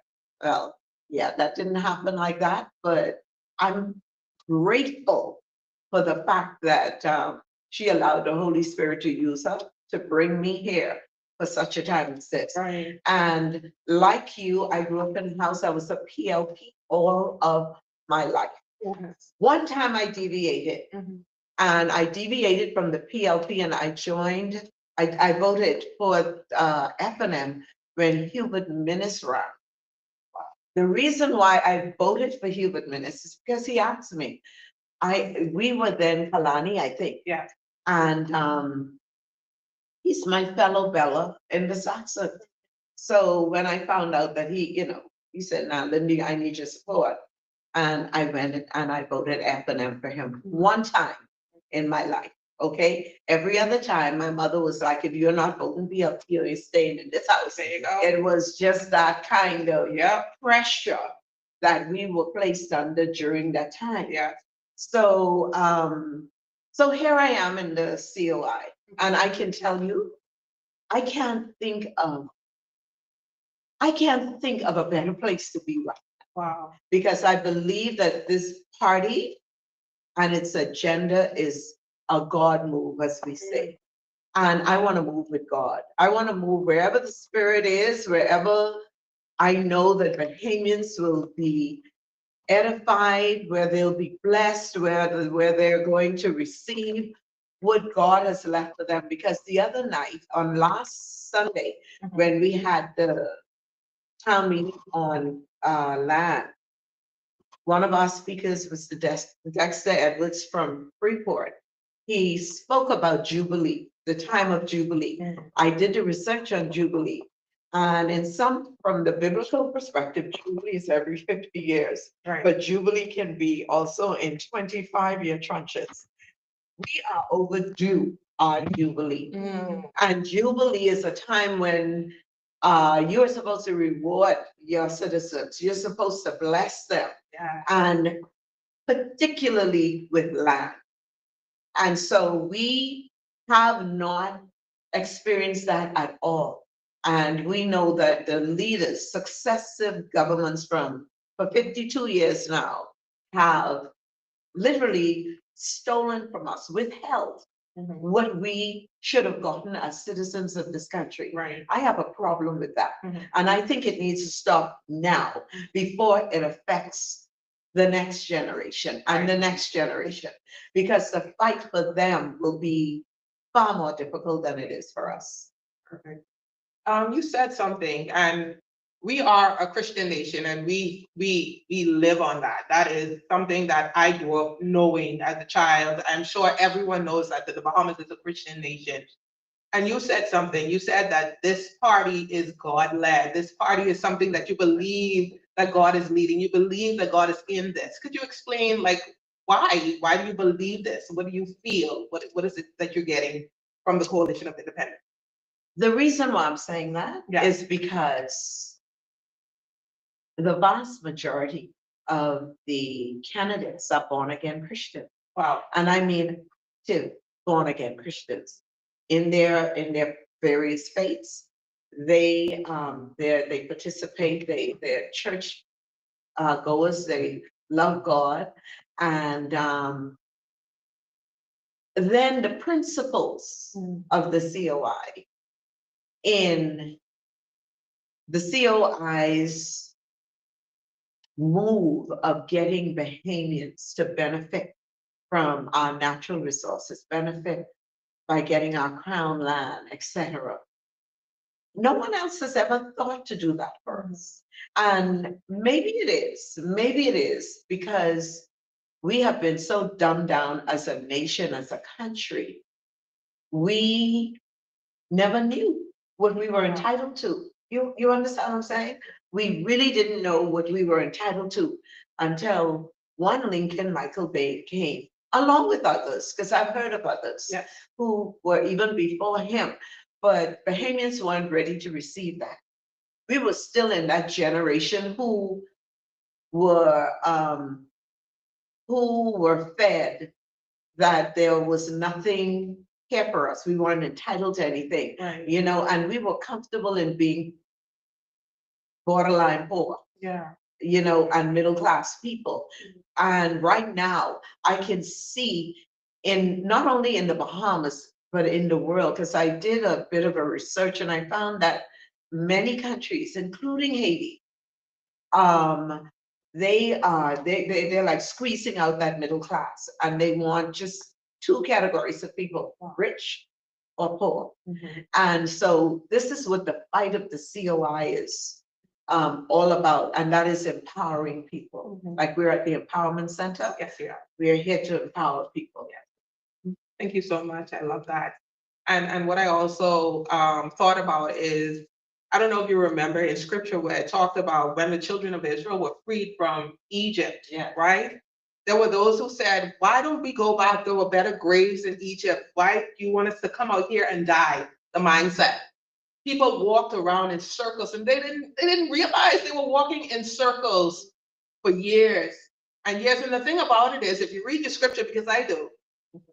Well, yeah, that didn't happen like that, but I'm grateful for the fact that she allowed the Holy Spirit to use her to bring me here for such a time as this. Right. And like you, I grew up in a house. I was a PLP all of my life. Yes. One time I deviated and I deviated from the PLP and I joined, I voted for F&M when Hubert Minnis ran. The reason why I voted for Hubert Minnis is because he asked me. We were then Kalani, I think. Yeah. And he's my fellow Bella in the Saxon. So when I found out that he said, "Now, Lindy, I need your support." And I went and I voted F&M for him one time in my life. Okay. Every other time, my mother was like, "If you're not voting PLP, you're staying in this house." There you go. It was just that kind of pressure that we were placed under during that time. Yeah. So, so here I am in the COI, and I can tell you, I can't think of a better place to be right now. Wow. Because I believe that this party and its agenda is a God move, as we say. And I want to move with God. I want to move wherever the Spirit is, wherever I know that Bahamians will be edified, where they'll be blessed, where they're going to receive what God has left for them. Because the other night, on last Sunday, when we had the town meeting on land, one of our speakers was Dexter Edwards from Freeport. He spoke about Jubilee, the time of Jubilee. I did the research on Jubilee. And from the biblical perspective, Jubilee is every 50 years. Right. But Jubilee can be also in 25-year tranches. We are overdue our Jubilee. And Jubilee is a time when you're supposed to reward your citizens. You're supposed to bless them. Yeah. And particularly with land. And so we have not experienced that at all. And we know that the leaders, successive governments for 52 years now, have literally stolen from us, withheld what we should have gotten as citizens of this country. Right. I have a problem with that. And I think it needs to stop now before it affects the next generation and the next generation, because the fight for them will be far more difficult than it is for us. Perfect. You said something, and we are a Christian nation, and we live on that. That is something that I grew up knowing as a child. I'm sure everyone knows that the Bahamas is a Christian nation. And you said something. You said that this party is God-led. This party is something that you believe that God is leading. You believe that God is in this. Could you explain, like, why? Why do you believe this? What do you feel? What is it that you're getting from the Coalition of Independence? The reason why I'm saying that is because the vast majority of the candidates are born-again Christian. Wow. And I mean, born-again Christians in their various faiths. They participate. They're church goers. They love God, and then the principles of the COI. In the COI's move of getting Bahamians to benefit from our natural resources, benefit by getting our crown land, etc. No one else has ever thought to do that for us. And maybe it is because we have been so dumbed down as a nation, as a country. We never knew what we were entitled to. You understand what I'm saying? We really didn't know what we were entitled to until one Lincoln Michael Bay came, along with others, because I've heard of others who were even before him, but Bahamians weren't ready to receive that. We were still in that generation who were fed that there was nothing here for us. We weren't entitled to anything, you know, and we were comfortable in being borderline poor, you know, and middle class people. And right now, I can see not only in the Bahamas, but in the world, because I did a bit of a research and I found that many countries, including Haiti, they're like squeezing out that middle class, and they want just two categories of people, rich or poor. And so this is what the fight of the COI is all about, and that is empowering people. Like we're at the Empowerment Center. Yes, we are. We are here to empower people. Thank you so much. I love that. And what I also thought about is, I don't know if you remember in scripture where it talked about when the children of Israel were freed from Egypt, right? There were those who said, why don't we go back? There were better graves in Egypt. Why do you want us to come out here and die? The mindset. People walked around in circles, and they didn't realize they were walking in circles for years and years. And the thing about it is, if you read the scripture, because I do,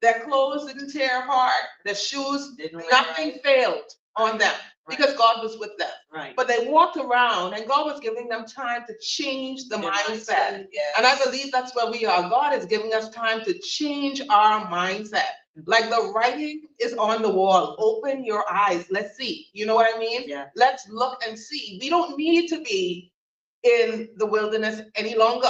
their clothes didn't tear apart, their shoes, nothing failed on them because God was with them. But they walked around, and God was giving them time to change the mindset. And I believe that's where we are. God is giving us time to change our mindset. Like the writing is on the wall. Open your eyes. Let's see. You know what I mean? Let's look and see. We don't need to be in the wilderness any longer.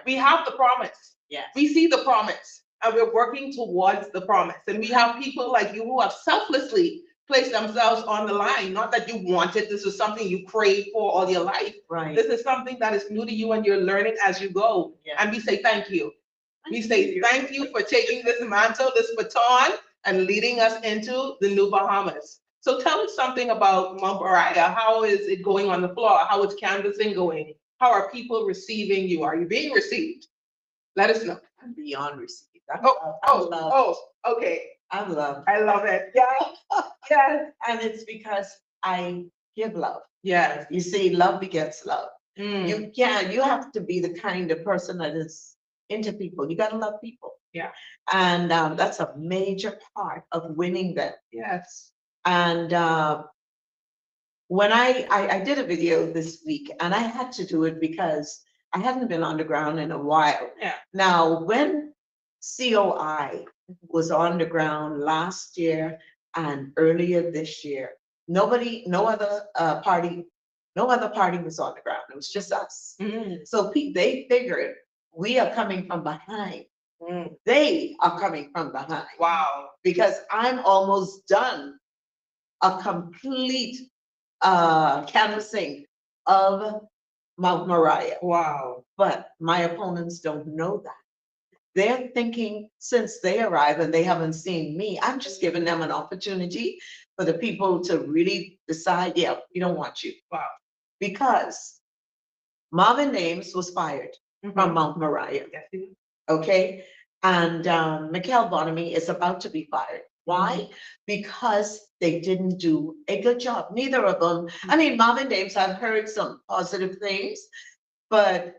We have the promise. We see the promise, and we're working towards the promise. And we have people like you who have selflessly placed themselves on the line. Not that you wanted. This is something you prayed for all your life. This is something that is new to you, and you're learning as you go. And we say thank you. We say thank you for taking this mantle, this baton, and leading us into the new Bahamas. So tell us something about Moriah. How is it going on the floor? How is canvassing going? How are people receiving you? Are you being received? Let us know. I'm beyond received. Okay, I'm love. I love it. Yeah, yes, And it's because I give love. yes. You see, love begets love. Mm, You have to be the kind of person that is into people. You gotta love people. Yeah. And that's a major part of winning them. yes. And when I did a video this week, and I had to do it because I hadn't been on the ground in a while. Yeah. Now, when COI was on the ground last year and earlier this year, no other party was on the ground. It was just us. Mm, So they figured we are coming from behind. mm, They are coming from behind. wow. Because I'm almost done a complete canvassing of Mount Moriah. Wow. But my opponents don't know that. They're thinking since they arrived and they haven't seen me, I'm just giving them an opportunity for the people to really decide, yeah, we don't want you. Wow. Because Marvin Ames was fired from Mount Moriah, Yes, he did. okay? And Mikhail Bonamy is about to be fired. Why? Because they didn't do a good job. Neither of them. I mean, Marvin Ames, I've heard some positive things, but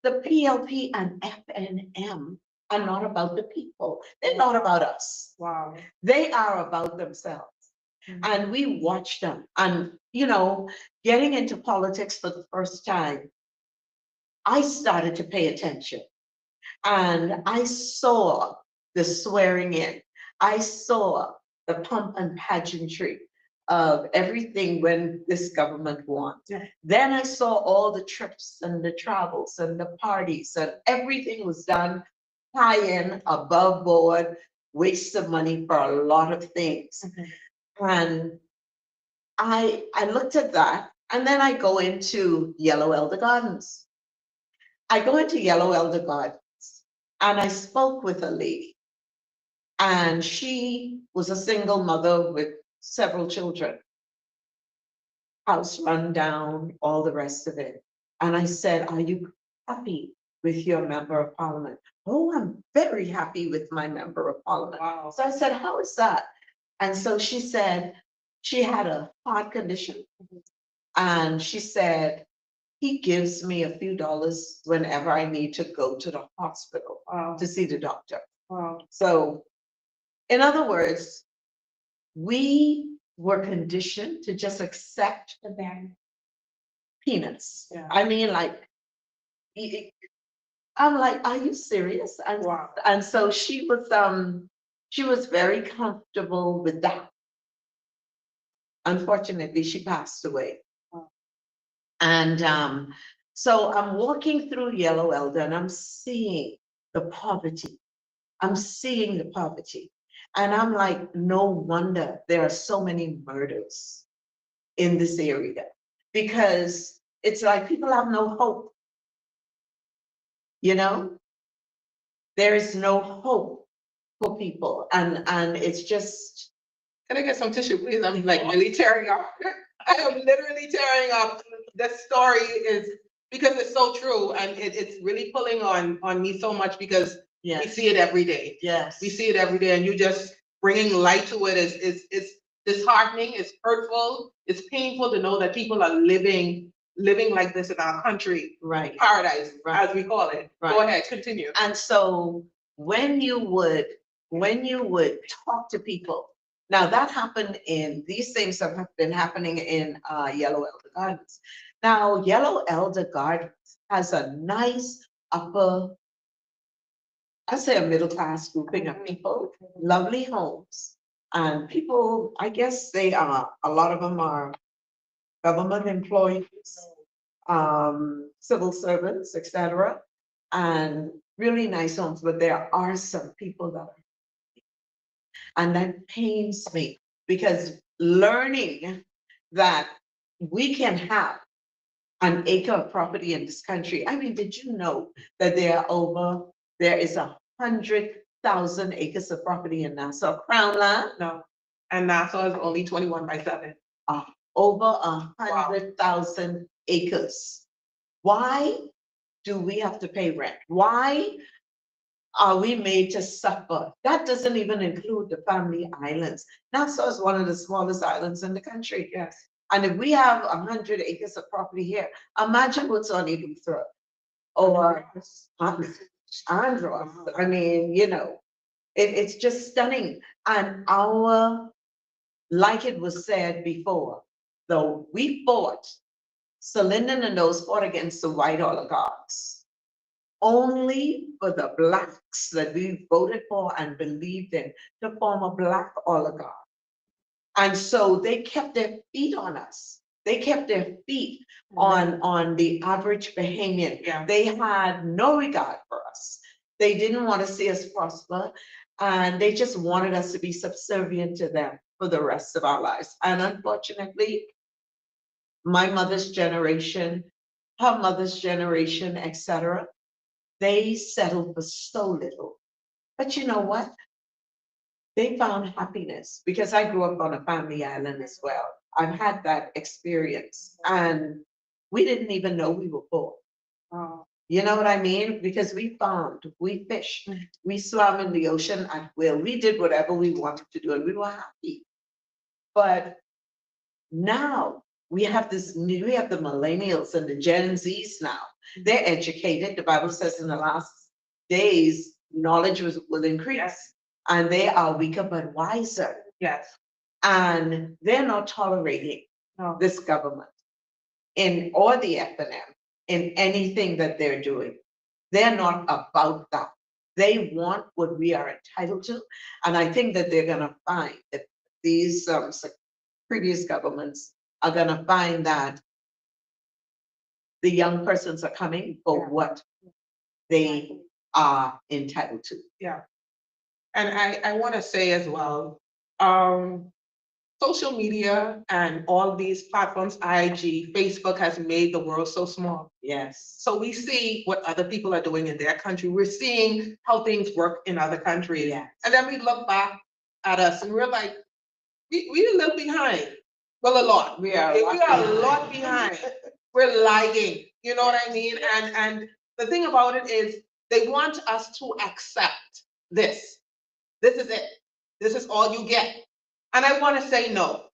the PLP and FNM are not about the people. They're not about us. Wow. They are about themselves. And we watch them. And, getting into politics for the first time, I started to pay attention. And I saw the swearing in. I saw the pomp and pageantry of everything when this government won. Yeah. Then I saw all the trips and the travels and the parties, and everything was done high end, above board, waste of money for a lot of things. And I looked at that, and then I go into Yellow Elder Gardens. I go into Yellow Elder Gardens, and I spoke with a lady, and she was a single mother with several children, house run down, all the rest of it. And I said, are you happy with your member of parliament? Oh, I'm very happy with my member of parliament. Wow. So I said, how is that? And so she said she had a heart condition. And she said, he gives me a few dollars whenever I need to go to the hospital to see the doctor. Wow. So, in other words, we were conditioned to just accept The ban. peanuts. Yeah. I mean, I'm like, are you serious? Wow. And so she was very comfortable with that. Unfortunately, she passed away. And so I'm walking through Yellow Elder and I'm seeing the poverty. I'm seeing the poverty. And I'm like, no wonder there are so many murders in this area, because it's like people have no hope. There is no hope for people. And it's just. Can I get some tissue, please? I'm like really tearing up. I am literally tearing up. The story is, because it's so true, and it's really pulling on me so much, because we see it every day. Yes. We see it every day, and you just bringing light to it is disheartening, it's hurtful, it's painful to know that people are living like this in our country. Right. Paradise, Right. as we call it. Right. Go ahead, continue. And so when you would talk to people, now that happened these things have been happening in Yellow Elder Gardens. Now, Yellow Elder Gardens has a nice upper, I'd say a middle class grouping of people, lovely homes. And people, I guess a lot of them are government employees, civil servants, etc. And really nice homes, but there are some people that are. And that pains me, because learning that we can have an acre of property in this country. I mean, did you know that there is 100,000 acres of property in Nassau, Crown land? No, and Nassau is only 21/7. Over 100,000 acres. Why do we have to pay rent? Why are we made to suffer? That doesn't even include the family islands. Nassau is one of the smallest islands in the country. Yes. And if we have 100 acres of property here, imagine what's on Eagle Throat or Andros. I mean, you know, it's just stunning. And like it was said before, though we fought, Sir Lyndon and those fought against the white oligarchs, only for the blacks that we voted for and believed in to form a black oligarch. And so they kept their feet on us. They kept their feet on the average Bahamian. Yeah. They had no regard for us. They didn't want to see us prosper, and they just wanted us to be subservient to them for the rest of our lives. And unfortunately, my mother's generation, her mother's generation, etc., they settled for so little. But you know what? They found happiness, because I grew up on a family island as well. I've had that experience, and we didn't even know we were poor. You know what I mean? Because we farmed, we fished, we swam in the ocean at will. We did whatever we wanted to do, and we were happy. But now we have the millennials and the Gen Zs now. They're educated. The Bible says in the last days, knowledge will increase. Yes. And they are weaker but wiser. Yes. And they're not tolerating this government or the FNM in anything that they're doing. They're not about that. They want what we are entitled to. And I think that they're gonna find that these previous governments are gonna find that the young persons are coming for what they are entitled to. Yeah. And I want to say as well, social media and all these platforms, IG, Facebook, has made the world so small. Yes. So we see what other people are doing in their country. We're seeing how things work in other countries. Yes. And then we look back at us and we're like, we're a little behind. Well, a lot. We are a lot behind. We're lagging. You know what I mean? And the thing about it is they want us to accept this. This is it. This is all you get. And I want to say no.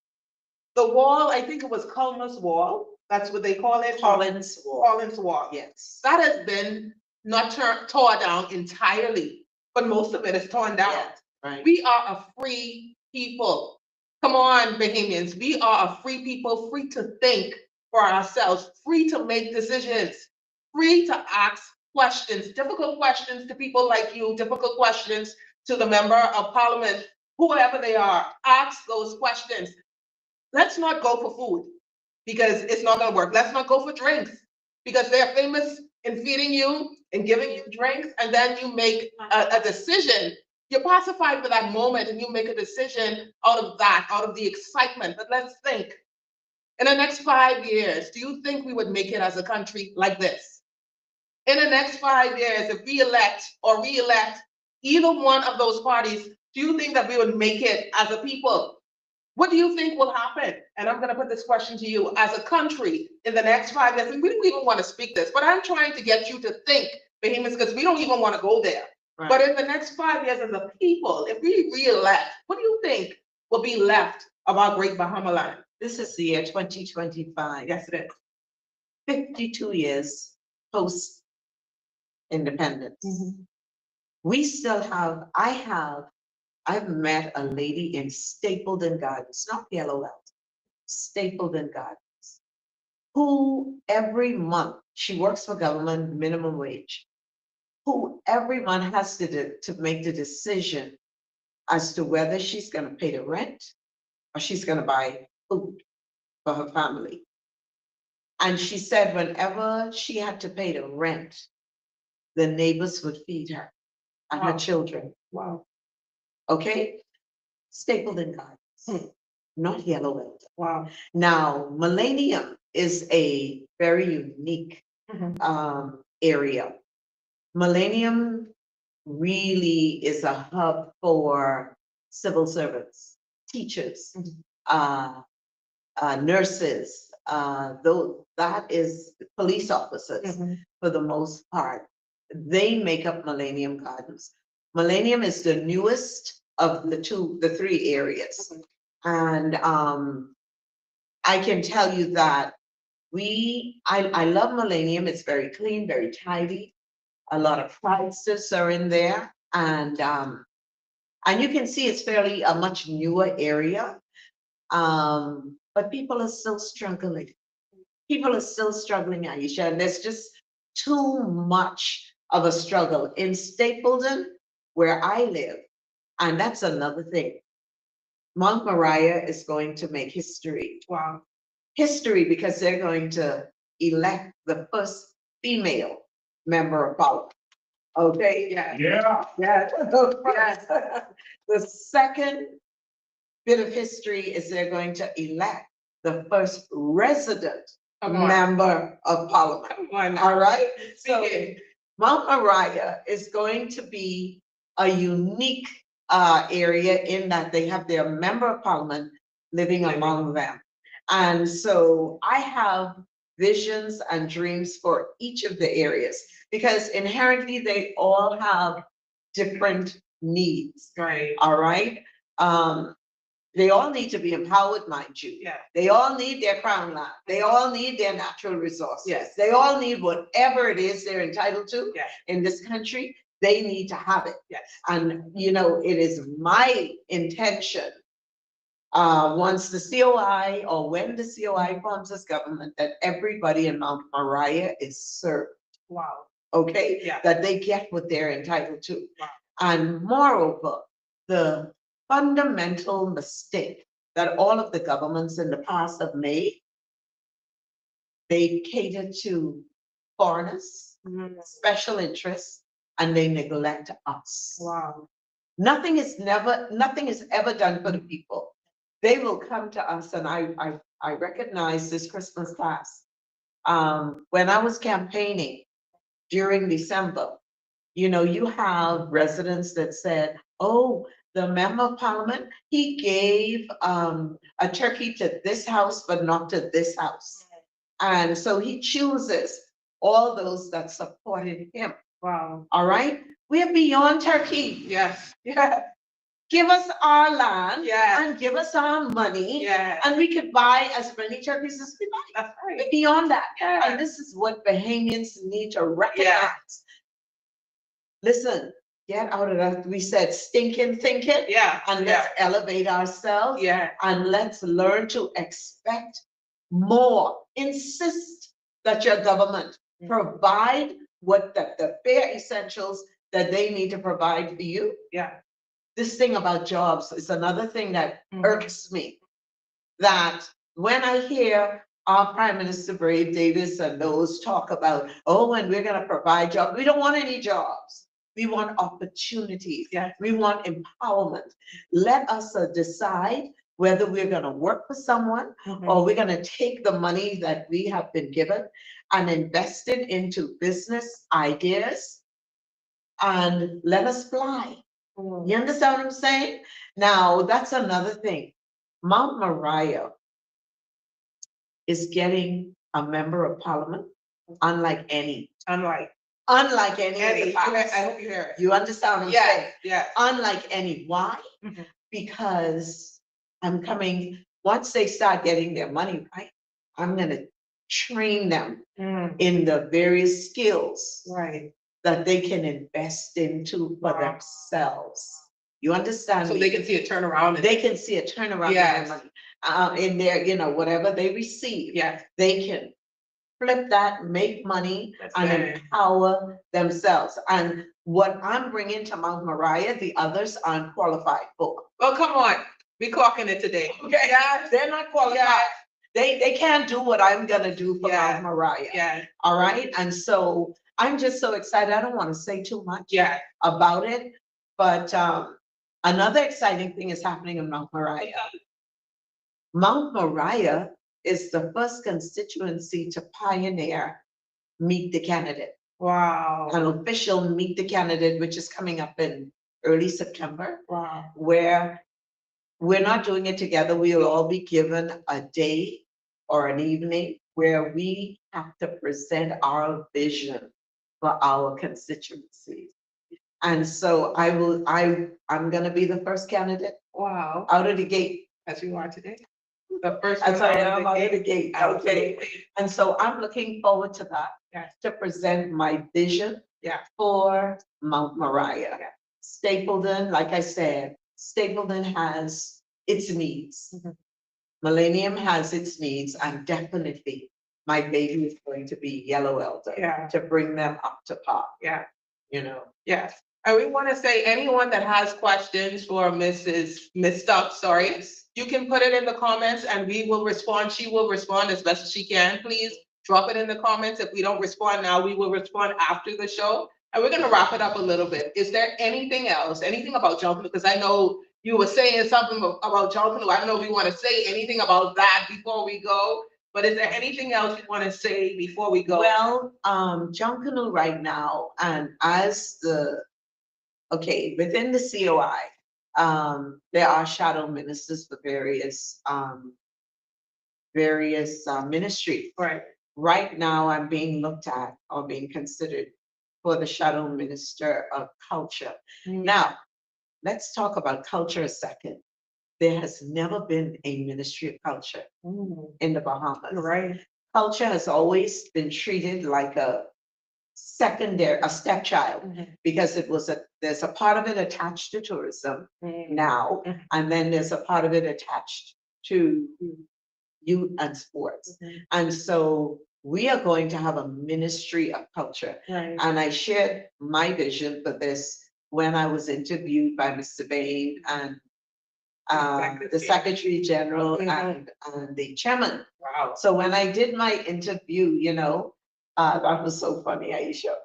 The wall, I think it was Culmer's Wall. That's what they call it. Collins Wall. Collins Wall. Yes. That has been not tore down entirely, but most of it is torn down. Yeah, right. We are a free people. Come on, Bahamians. We are a free people, free to think for ourselves, free to make decisions, free to ask questions, difficult questions to people like you, difficult questions to the member of parliament, whoever they are. Ask those questions. Let's not go for food because it's not going to work. Let's not go for drinks because they're famous in feeding you and giving you drinks, and then you make a decision. You're pacified for that moment and you make a decision out of that, out of the excitement. But let's think, in the next 5 years, do you think we would make it as a country like this? In the next 5 years, if we elect or re-elect either one of those parties, do you think that we would make it as a people? What do you think will happen? And I'm going to put this question to you. As a country, in the next 5 years, and we don't even want to speak this, but I'm trying to get you to think, Bahamians, because we don't even want to go there. Right. But in the next 5 years, as a people, if we re-elect, what do you think will be left of our great Bahama land? This is the year 2025. Yes, it is. 52 years post independence. Mm-hmm. We still have, I've met a lady in Stapleton Gardens, not Yellow Belt, Stapleton Gardens, who every month, she works for government minimum wage, who every month has to make the decision as to whether she's going to pay the rent or she's going to buy food for her family. And she said whenever she had to pay the rent, the neighbors would feed her and her children. Wow. Okay? Stapleton Gardens, not Yellow Belt. Wow. Now, Millennium is a very unique area. Millennium really is a hub for civil servants, teachers, nurses, though that is police officers for the most part. they make up Millennium Gardens. Millennium is the newest of the three areas. And I can tell you that I love Millennium. It's very clean, very tidy. A lot of prices are in there. And you can see it's fairly a much newer area. But people are still struggling. People are still struggling, Aisha, and there's just too much of a struggle in Stapleton, where I live. And that's another thing. Mount Moriah is going to make history. Wow. History, because they're going to elect the first female member of parliament. Okay, yeah. Yeah. Yes. Yes. The second bit of history is they're going to elect the first resident member of parliament. All right, so Mount Moriah is going to be a unique area in that they have their member of parliament living among them. And so I have visions and dreams for each of the areas, because inherently they all have different needs. Right. All right. They all need to be empowered, mind you. Yeah. They all need their crown land. They all need their natural resources. Yes. They all need whatever it is they're entitled to Yeah. in this country. They need to have it. Yes. And, you know, it is my intention, once the COI or when the COI forms this government, that everybody in Mount Moriah is served. Wow. Okay? Yeah. That they get what they're entitled to. Wow. And moreover, the fundamental mistake that all of the governments in the past have made, they cater to foreigners, special interests, and they neglect us. Wow. Nothing is ever done for the people. They will come to us, and I recognize this Christmas class. When I was campaigning during December, you know, you have residents that said, oh, the member of parliament, he gave a turkey to this house, but not to this house. And so he chooses all those that supported him. Wow. All right? We are beyond turkey. Yes. Yeah. Give us our land. Yeah. And give us our money. Yeah. And we could buy as many turkeys as we like. That's right. We're beyond that. Yeah. And this is what Bahamians need to recognize. Yeah. Listen, get out of that, we said, stinking thinking. Yeah. And let's elevate ourselves. Yeah. And let's learn to expect more. Insist that your government provide what the bare essentials that they need to provide for you. Yeah. This thing about jobs is another thing that irks me. That when I hear our Prime Minister Brave Davis and those talk about, oh, and we're going to provide jobs. We don't want any jobs. We want opportunities. Yeah. We want empowerment. Let us decide whether we're going to work for someone or we're going to take the money that we have been given and invest it into business ideas and let us fly. You understand what I'm saying? Now, that's another thing. Mount Moriah is getting a member of parliament unlike any. Unlike Any. any. In the past. I hope you hear it. You understand what I'm saying? Yeah. Unlike any. Why? Because I'm coming, once they start getting their money right, I'm gonna train them in the various skills Right. that they can invest into for themselves. You understand? So me? they can see a turnaround. They can see a turnaround in Yes. their money. In their, you know, whatever they receive. Yes. They can flip that, make money, That's and right. empower themselves. And what I'm bringing to Mount Moriah, the others aren't qualified for. Oh, come on. We clocking it today. Okay, they're not qualified. Yeah. They can't do what I'm gonna do for Yeah. Mount Moriah. Yeah. All right, and so I'm just so excited. I don't want to say too much Yeah. about it, but another exciting thing is happening in Mount Moriah. Mount Moriah is the first constituency to pioneer Meet the Candidate. Wow. An official Meet the Candidate, which is coming up in early September, Wow. where we're not doing it together. We'll all be given a day or an evening where we have to present our vision for our constituencies. And so I'm gonna be the first candidate Wow, out of the gate. as you are today. The first. As one I out of am the out of the gate. gate, okay? And so I'm looking forward to that, Yes. to present my vision Yeah. for Mount Moriah. Yeah. Stapleton, like I said, Stapleton has its needs. Mhm. Millennium has its needs, and definitely my baby is going to be Yellow Elder. Yeah. To bring them up to par, Yeah. you know? Yes, and we want to say anyone that has questions for Miss Stubbs, sorry, you can put it in the comments and we will respond. She will respond as best as she can. Please drop it in the comments. If we don't respond now, we will respond after the show. And we're gonna wrap it up a little bit. Is there anything else, anything about Junkanoo? Because I know you were saying something about Junkanoo. I don't know if you want to say anything about that before we go. But is there anything else you want to say before we go? Well, Junkanoo right now, and as within the COI, there are shadow ministers for various ministries. Right. Right now, I'm being looked at or being considered for the shadow minister of culture. Now, let's talk about culture a second. There has never been a ministry of culture in the Bahamas. Right. Culture has always been treated like a stepchild, because there's a part of it attached to tourism now, and then there's a part of it attached to youth and sports. And so we are going to have a ministry of culture. Right. And I shared my vision for this when I was interviewed by Mr. Bain and the Secretary General and the chairman. Wow. So when I did my interview, that was so funny, Aisha.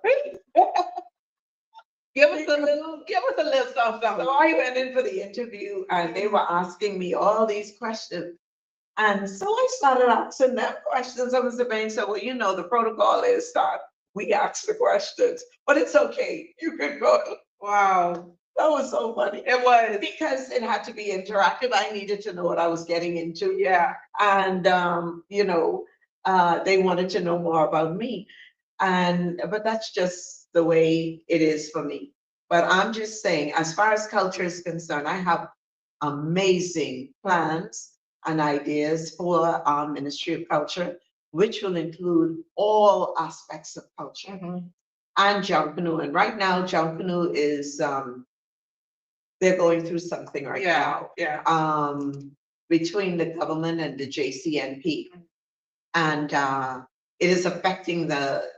Give us a little something. So I went in for the interview and they were asking me all these questions. And so I started asking them questions. I was saying, so, well, the protocol is that we ask the questions, but it's okay. You can go. Wow. That was so funny. It was. Because it had to be interactive. I needed to know what I was getting into. Yeah. And, they wanted to know more about me. But that's just the way it is for me. But I'm just saying, as far as culture is concerned, I have amazing plans and ideas for our Ministry of Culture, which will include all aspects of culture and Junkanoo. And right now, Junkanoo is, they're going through something right now. Yeah. Between the government and the JCNP. And it is affecting the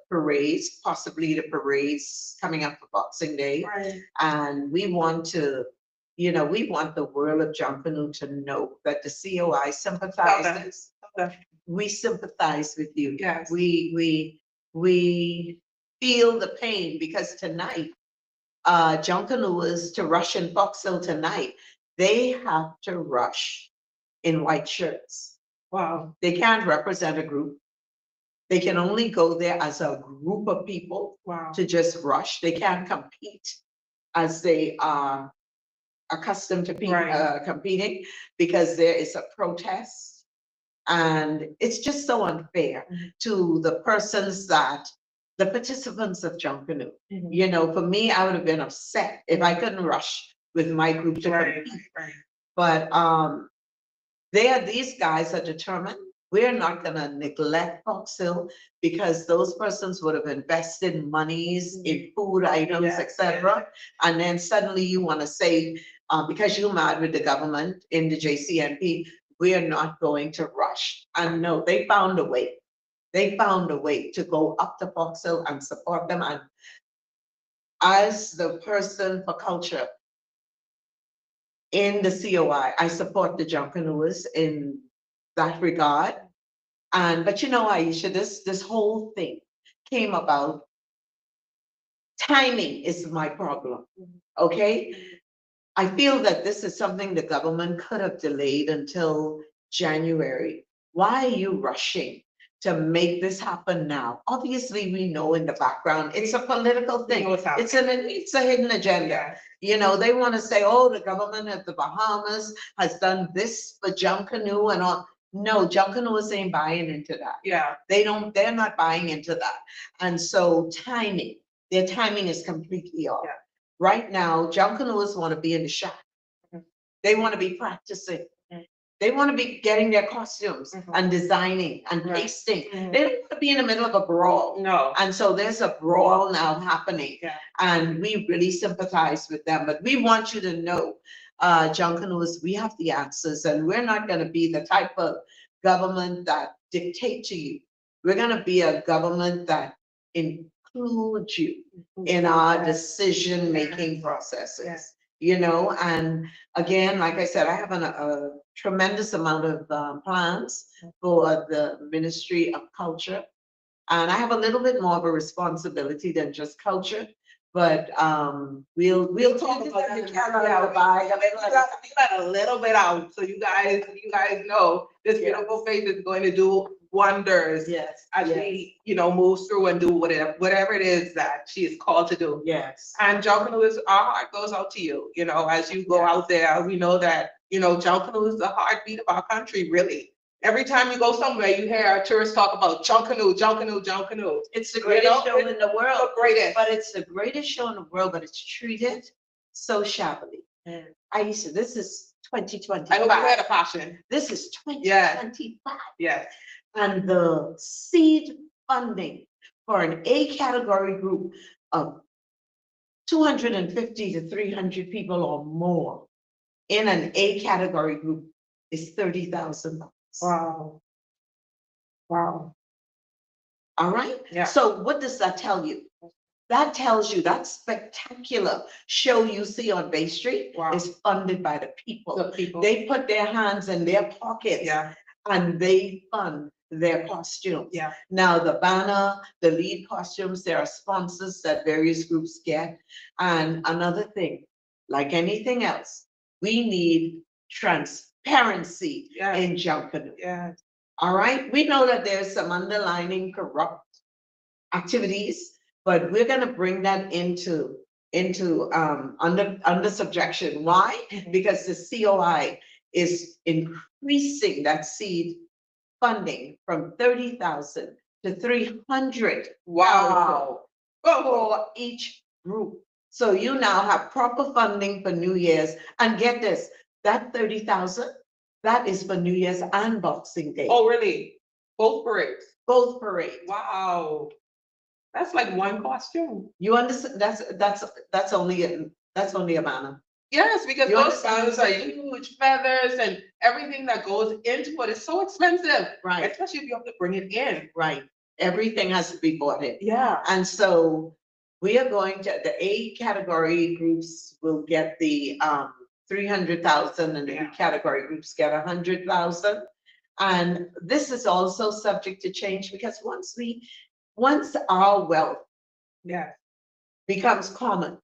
parades, possibly the parades coming up for Boxing Day. Right. And we want we want the world of Junkanoo to know that the COI sympathizes. Okay. We sympathize with you. Yes. We feel the pain, because tonight, Junkanooers to rush in Fox Hill tonight, they have to rush in white shirts. Wow. They can't represent a group. They can only go there as a group of people. Wow. To just rush. They can't compete as they are accustomed to competing, because there is a protest. And it's just so unfair to the participants of Junkanoo. For me, I would have been upset if I couldn't rush with my group to compete. Right. But these guys are determined. We're not gonna neglect Fox Hill, because those persons would have invested monies in food items, etc. And then suddenly you want to say, because you're mad with the government in the JCNP, we are not going to rush. And no, they found a way. They found a way to go up to Fox Hill and support them. And as the person for culture in the COI, I support the Junkanooers in that regard. But Aisha, this whole thing came about. Timing is my problem. Okay. I feel that this is something the government could have delayed until January. Why are you rushing to make this happen now? Obviously, we know in the background, it's a political thing. It's a hidden agenda. They want to say, oh, the government of the Bahamas has done this for Junkanoo and all. No, Junkanoo ain't buying into that. Yeah. They're not buying into that. And so timing, their timing is completely off. Yeah. Right now, Junkanoos want to be in the shop. They want to be practicing. They want to be getting their costumes and designing and pasting. They don't want to be in the middle of a brawl. No. And so there's a brawl now happening. Yeah. And we really sympathize with them. But we want you to know, Junkanoos, we have the answers, and we're not going to be the type of government that dictate to you. We're going to be a government that includes you in our decision-making processes. Yes. You know, and again, like I said, I have a tremendous amount of plans for the Ministry of Culture. And I have a little bit more of a responsibility than just culture, but we'll talk about that. We let a little bit out, so you guys know this beautiful faith is going to do wonders. Yes. As she, moves through and do whatever it is that she is called to do. Yes. And Junkanoo, our heart goes out to you, as you go out there. We know that, Junkanoo is the heartbeat of our country, really. Every time you go somewhere, you hear tourists talk about Junkanoo, Junkanoo, Junkanoo. It's the greatest show in the world. The greatest. But it's the greatest show in the world, but it's treated so shabbily. This is 2025. I hope you had a passion. This is 2025. Yes. And the seed funding for an A category group of 250 to 300 people or more in an A category group is $30,000. Wow. Wow. All right? Yeah. So what does that tell you? That tells you that spectacular show you see on Bay Street is funded by the people. The people. They put their hands in their pockets and they fund their costumes. Yeah. Now the banner, the lead costumes, there are sponsors that various groups get. And another thing, like anything else, we need transparency in Junkanoo. Yeah. All right. We know that there's some underlining corrupt activities, but we're going to bring that into under subjection. Why? Because the COI is increasing that seed funding from 30,000 to 300,000. Wow. For each group. So you now have proper funding for New Year's, and get this, that 30,000, that is for New Year's and Boxing Day. Oh, really? Both parades? Both parades. Wow. That's like one costume. You understand? That's only a banner. Yes, because You those understand? banners are huge, feathers and everything that goes into it is so expensive. Right. Especially if you have to bring it in. Right. Everything has to be bought in. Yeah. And so we are going to, the A category groups will get the 300,000 and the B category groups get 100,000. And this is also subject to change because once our wealth becomes common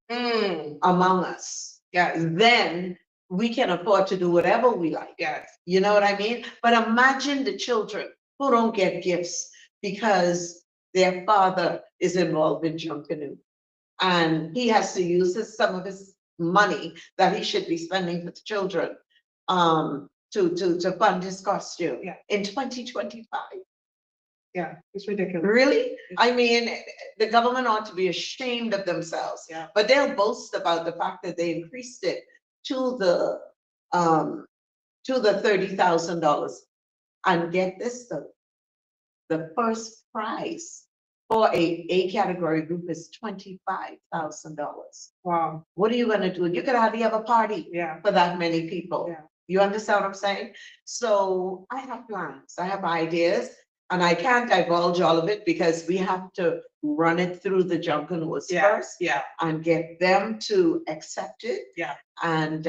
among us, then we can afford to do whatever we like. Yes. You know what I mean? But imagine the children who don't get gifts because their father is involved in Junkanoo. And he has to use some of his money that he should be spending for the children to fund his costume in 2025. Yeah, it's ridiculous. Really? I mean, the government ought to be ashamed of themselves. Yeah. But they'll boast about the fact that they increased it to the $30,000. And get this though, the first prize for a category group is $25,000. Wow. What are you gonna do? You could hardly have a party for that many people. Yeah. You understand what I'm saying? So I have plans, I have ideas, and I can't divulge all of it because we have to run it through the Junkanoos first. Yeah. And get them to accept it. Yeah. And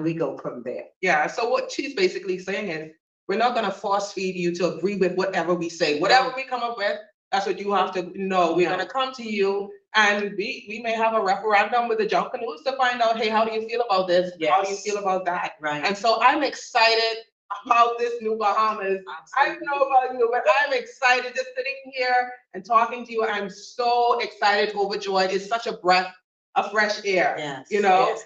we go from there. Yeah. So what she's basically saying is, we're not gonna force feed you to agree with whatever we say. Whatever we come up with, that's what you have to know. We're gonna come to you and we may have a referendum with the Junkanoos to find out, hey, how do you feel about this? Yes. How do you feel about that? Right. And so I'm excited about this new Bahamas. I don't know about you, but I'm excited just sitting here and talking to you. I'm so excited, overjoyed. It's such a breath of fresh air. Yes. Yes.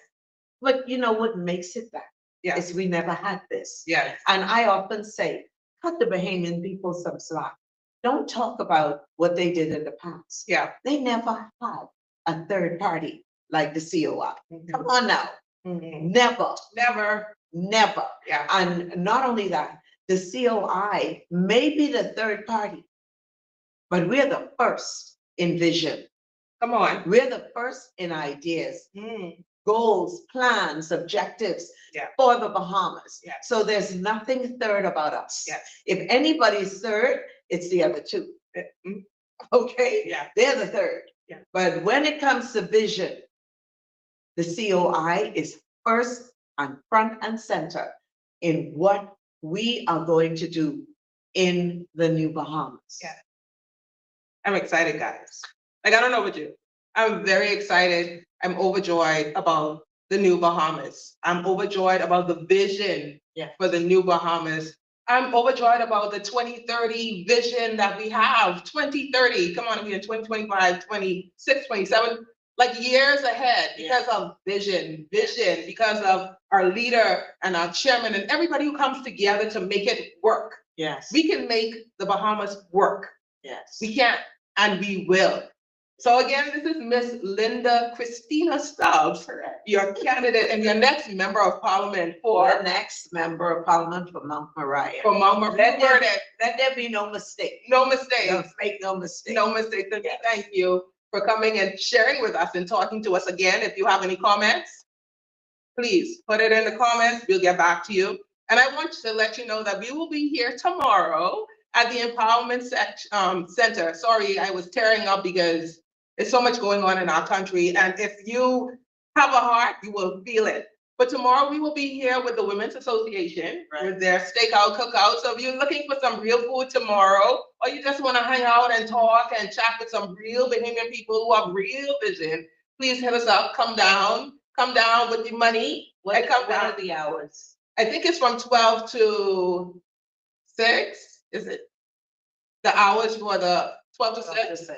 But you know what makes it that? Yes. Is we never had this. Yes. And I often say, cut the Bahamian people some slack. Don't talk about what they did in the past. Yeah. They never had a third party like the COI. Come on now. Never, never. Yeah. And not only that, the COI may be the third party, but we're the first in vision. Come on. We're the first in ideas, goals, plans, objectives Yeah. for the Bahamas. Yeah. So there's nothing third about us. Yes. If anybody's third, it's the other two. Okay? Yeah. They're the third. Yeah. But when it comes to vision, the COI is first and front and center in what we are going to do in the New Bahamas. Yeah. I'm excited, guys. Like, I don't know about you. I'm very excited. I'm overjoyed about the New Bahamas. I'm overjoyed about the vision for the New Bahamas. I'm overjoyed about the 2030 vision that we have. 2030, come on, we're in 2025, 26, 27, like years ahead because of vision, because of our leader and our chairman and everybody who comes together to make it work. Yes. We can make the Bahamas work. Yes. We can, and we will. So again, this is Miss Linda Christina Stubbs, your candidate and your next member of parliament for The next member of parliament for Mount Moriah. for Mount Moriah. Let there be no mistake. No mistake. Don't make no mistake. No mistake. Thank you for coming and sharing with us and talking to us again. If you have any comments, please put it in the comments. We'll get back to you. And I want to let you know that we will be here tomorrow at the Empowerment Center. Sorry, I was tearing up because there's so much going on in our country. And if you have a heart, you will feel it. But tomorrow we will be here with the Women's Association with their stakeout cookout. So if you're looking for some real food tomorrow, or you just want to hang out and talk and chat with some real Bahamian people who have real vision, please hit us up. Come down with your money. What are the hours? I think it's from 12 to 6. Is it? The hours for the 12 to 6?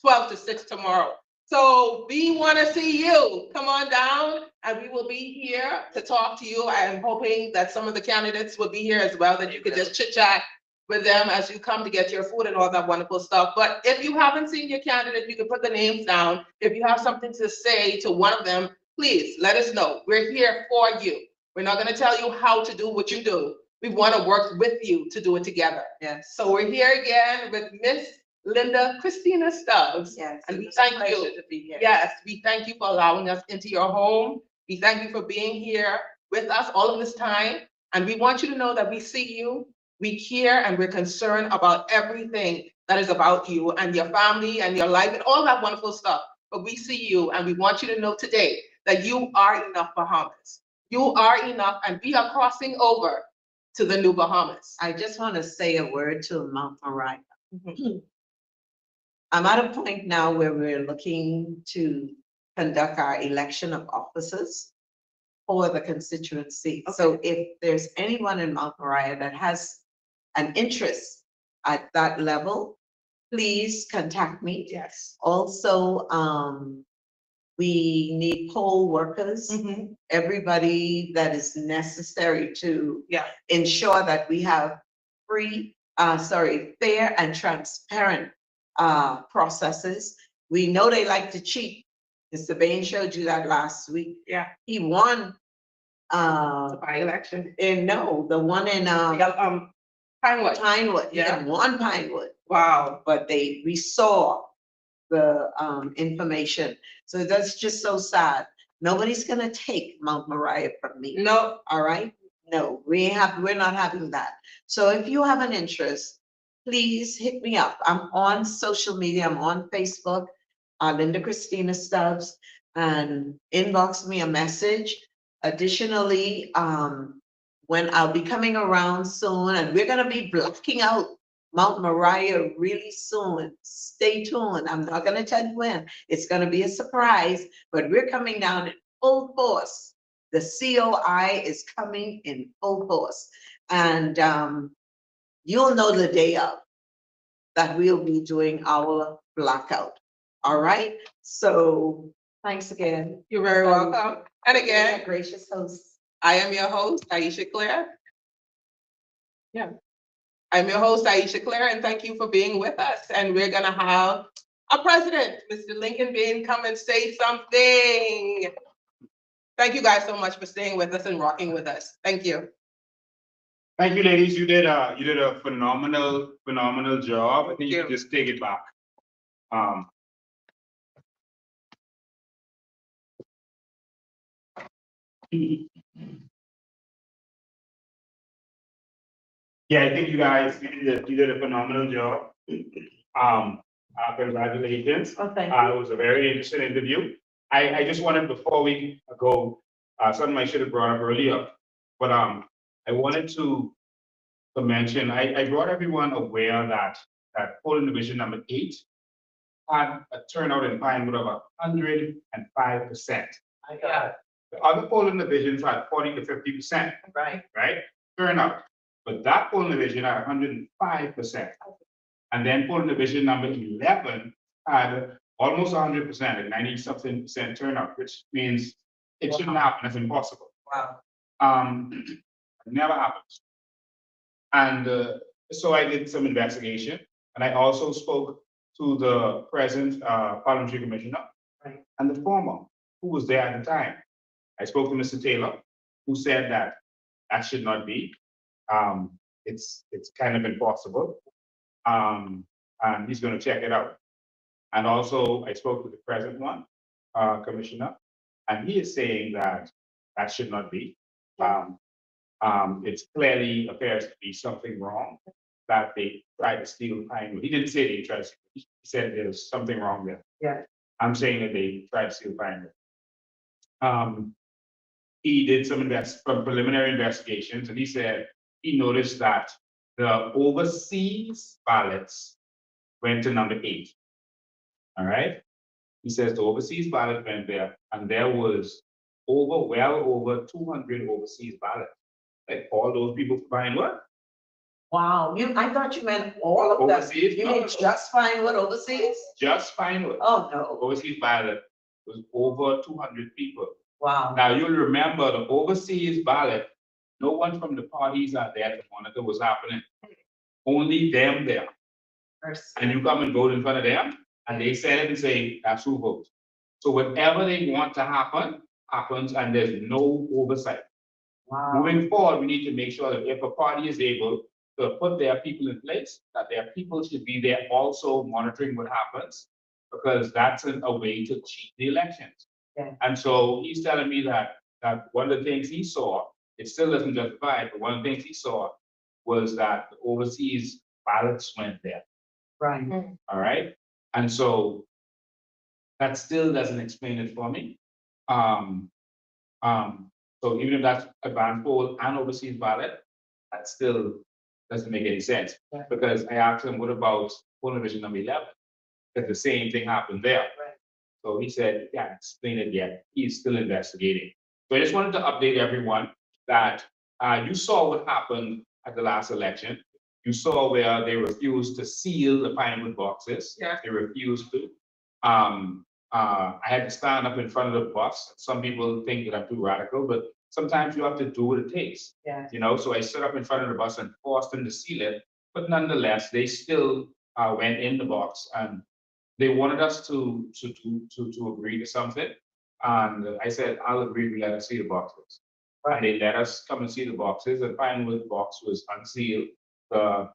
12 to 6 tomorrow. So we want to see you. Come on down and we will be here to talk to you. I am hoping that some of the candidates will be here as well, that you could just chit chat with them as you come to get your food and all that wonderful stuff. But if you haven't seen your candidate, you can put the names down. If you have something to say to one of them, please let us know. We're here for you. We're not going to tell you how to do what you do. We want to work with you to do it together. Yes. So we're here again with Miss Linda Christina Stubbs. Yes. And we thank you. To be here. Yes, we thank you for allowing us into your home. We thank you for being here with us all of this time. And we want you to know that we see you, we care, and we're concerned about everything that is about you and your family and your life and all that wonderful stuff. But we see you and we want you to know today that you are enough, Bahamas. You are enough, and we are crossing over to the New Bahamas. I just want to say a word to Mount Moriah. I'm at a point now where we're looking to conduct our election of officers for the constituency. Okay. So if there's anyone in Mount Moriah that has an interest at that level, please contact me. Yes. Also, we need poll workers, everybody that is necessary to ensure that we have fair and transparent processes. We know they like to cheat. Mr. Bain showed you that last week. Yeah. He won the by-election. The one in Pinewood. Pinewood. Yeah. He won Pinewood. Wow. But we saw the information. So that's just so sad. Nobody's gonna take Mount Moriah from me. No. All right? No, we're not having that. So if you have an interest, please hit me up. I'm on social media. I'm on Facebook, Linda Christina Stubbs, and inbox me a message. Additionally, when I'll be coming around soon, and we're gonna be blocking out Mount Moriah really soon. Stay tuned. I'm not gonna tell you when. It's gonna be a surprise, but we're coming down in full force. The COI is coming in full force. And you'll know the day of that we'll be doing our blackout. All right? So thanks again. You're very welcome. And again, gracious host. I am your host, Aisha Claire. Yeah. I'm your host, Aisha Claire, and thank you for being with us. And we're gonna have our president, Mr. Lincoln Bean, come and say something. Thank you guys so much for staying with us and rocking with us. Thank you. Thank you, ladies. You did a phenomenal job. I think you can just take it back. Yeah, I think you guys, you did a phenomenal job. Congratulations. Oh, thank you. It was a very interesting interview. I just wanted, before we go, something I should have brought up earlier, but I wanted to mention, I brought everyone aware that polling division number 8 had a turnout in Pinewood of 105%. My God. The other polling divisions had 40 to 50%. Right. Turnout. But that polling division had 105%. And then polling division number 11 had almost 100%, like 90-something percent turnout, which means it shouldn't happen. It's impossible. Wow. It never happens. And so I did some investigation, and I also spoke to the present parliamentary commissioner and the former, who was there at the time. I spoke to Mr. Taylor, who said that should not be. It's kind of impossible. And he's going to check it out. And also, I spoke to the present one, commissioner, and he is saying that should not be. It clearly appears to be something wrong, that they tried to steal Pinewood. He didn't say they tried to steal, he said there's something wrong there. Yeah. I'm saying that they tried to steal Pinewood. He did some preliminary investigations, and he said he noticed that the overseas ballots went to number 8. All right. He says the overseas ballot went there, and there was well over 200 overseas ballots. Like all those people for Pinewood. Wow, I thought you meant all of them. Overseas? You No, mean no. just Pinewood overseas? Just Pinewood. Oh, no. Overseas ballot was over 200 people. Wow. Now you'll remember the overseas ballot, no one from the parties are there to monitor what's happening. Only them there. And you come and vote in front of them, and they set it and say, that's who votes. So whatever they want to happen, happens, and there's no oversight. Wow. Moving forward, we need to make sure that if a party is able to put their people in place, that their people should be there also monitoring what happens, because that's a way to cheat the elections. Yeah. And so he's telling me that one of the things he saw, it still doesn't justify it, but one of the things he saw was that the overseas ballots went there. Right. All right. And so that still doesn't explain it for me. So even if that's advanced poll and overseas ballot, that still doesn't make any sense. Right. Because I asked him, what about polling division number 11? Because the same thing happened there. Right. So he said, yeah, explain it yet. He's still investigating. So I just wanted to update everyone that you saw what happened at the last election. You saw where they refused to seal the Pinewood boxes. Yeah. They refused to. I had to stand up in front of the bus. Some people think that I'm too radical, but sometimes you have to do what it takes. Yeah. You know, so I stood up in front of the bus and forced them to seal it. But nonetheless, they still went in the box, and they wanted us to agree to something. And I said, I'll agree to let us see the boxes. Right. And they let us come and see the boxes. And Pinewood box was unsealed. The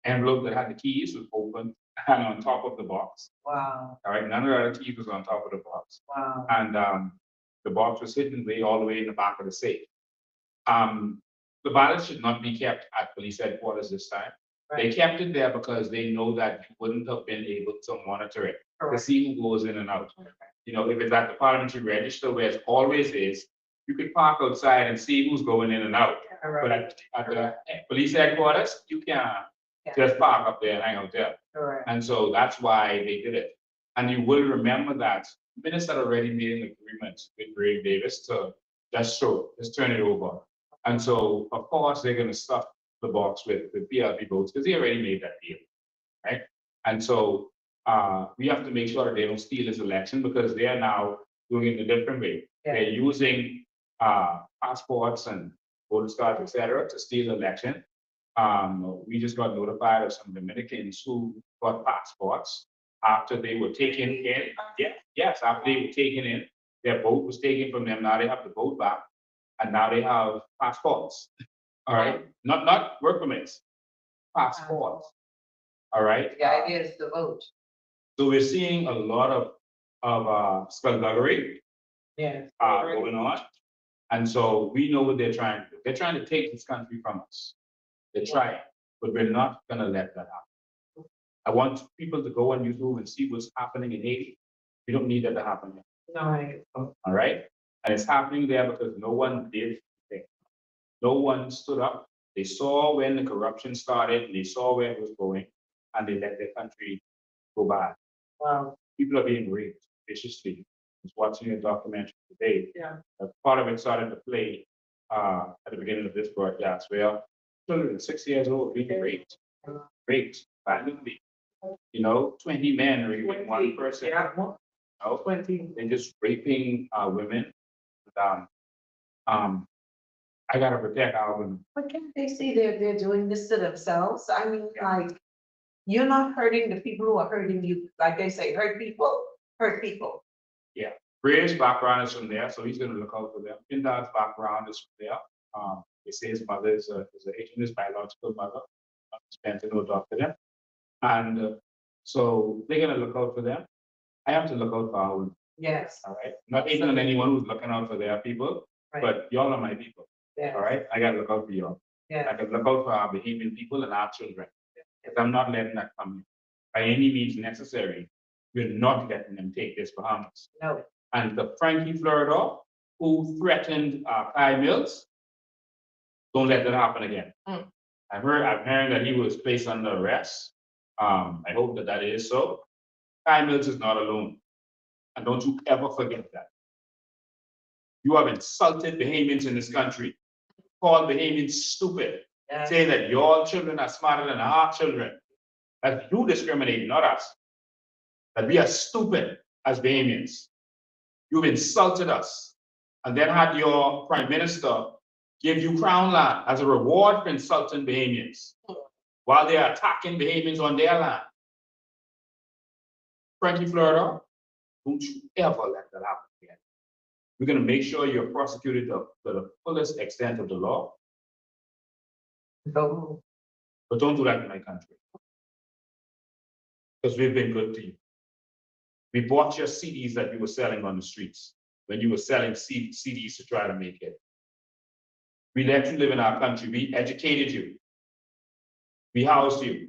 envelope that had the keys was open and on top of the box. Wow. All right, none of the other keys was on top of the box. Wow. And the box was hidden all the way in the back of the safe. The ballots should not be kept at police headquarters this time. Right. They kept it there because they know that you wouldn't have been able to monitor it, to see who goes in and out. Okay. You know, if it's at the parliamentary register, where it always is, you could park outside and see who's going in and out. Right. But at the police headquarters, you can't just park up there and hang out there. Right. And so that's why they did it. And you will remember that minister had already made an agreement with Greg Davis to just turn it over. And so, of course, they're going to stuff the box with PLP votes because they already made that deal, right? And so we have to make sure that they don't steal this election, because they are now doing it in a different way. Yeah. They're using passports and voter cards, etc., to steal the election. We just got notified of some Dominicans who got passports after they were taken in. Yeah, yes, after they were taken in, their boat was taken from them. Now they have the boat back, and now they have passports. All right, not work permits, passports. All right. The idea is to vote. So we're seeing a lot of skullduggery Yes. going on. And so we know what they're trying to do. They're trying to take this country from us. They're trying, but we're not gonna let that happen. I want people to go on YouTube and see what's happening in Haiti. We don't need that to happen here. No. All right? And it's happening there because no one did anything. No one stood up. They saw when the corruption started, and they saw where it was going, and they let their country go by. Wow. People are being raped viciously. I was watching a documentary today. Yeah. Part of it started to play at the beginning of this broadcast, where children 6 years old being raped violently. 20 men raping one person. Yeah. 20. They're just raping women. I gotta protect our women. But can't they see they're doing this to themselves? I mean, like, you're not hurting the people who are hurting you. Like they say, hurt people, hurt people. Yeah. Ray's background is from there, so he's gonna look out for them. Pindad's background is from there. They say his mother is a Haitian, his biological mother. Spent to adopted them. And so they're gonna look out for them. I have to look out for our women. Yes. All right. Not hating on anyone who's looking out for their people, Right. but y'all are my people. Yes. All right. I gotta look out for y'all. Yeah. I can look out for our Bahamian people and our children. Because I'm not letting that come by any means necessary. We're not letting them take this Bahamas. No. And the Frankie Florida, who threatened Kai Mills, don't let that happen again. I'm hearing that he was placed under arrest. I hope that is so. Kai Mills is not alone. And don't you ever forget that. You have insulted Bahamians in this country, called Bahamians stupid, saying that your children are smarter than our children. That you discriminate, not us. That we are stupid as Bahamians. You've insulted us. And then had your prime minister give you crown land as a reward for insulting Bahamians while they are attacking Bahamians on their land. Frankie Florida, don't you ever let that happen again. We're going to make sure you're prosecuted to the fullest extent of the law. No. But don't do that in my country. Because we've been good to you. We bought your CDs that you were selling on the streets when you were selling CDs to try to make it. We let you live in our country. We educated you. We housed you.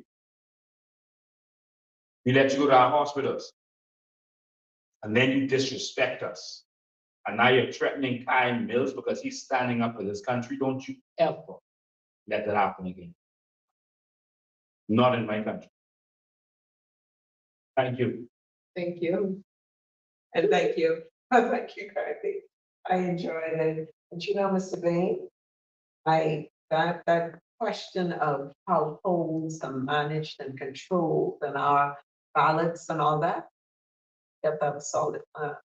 We let you go to our hospitals. And then you disrespect us. And now you're threatening Kai Mills because he's standing up for this country. Don't you ever let that happen again. Not in my country. Thank you. Thank you. And thank you. Thank you, Kathy. I enjoyed it. And Mr. Bain, that question of how polls are managed and controlled and our ballots and all that, that was solid. All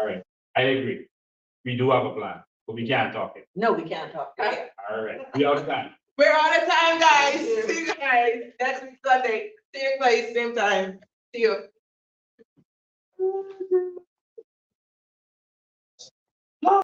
right, I agree. We do have a plan, but we can't talk it. No, we can't talk. All right, we out of time. We're out of time, guys. See you guys next week Sunday. Same place, same time. See you.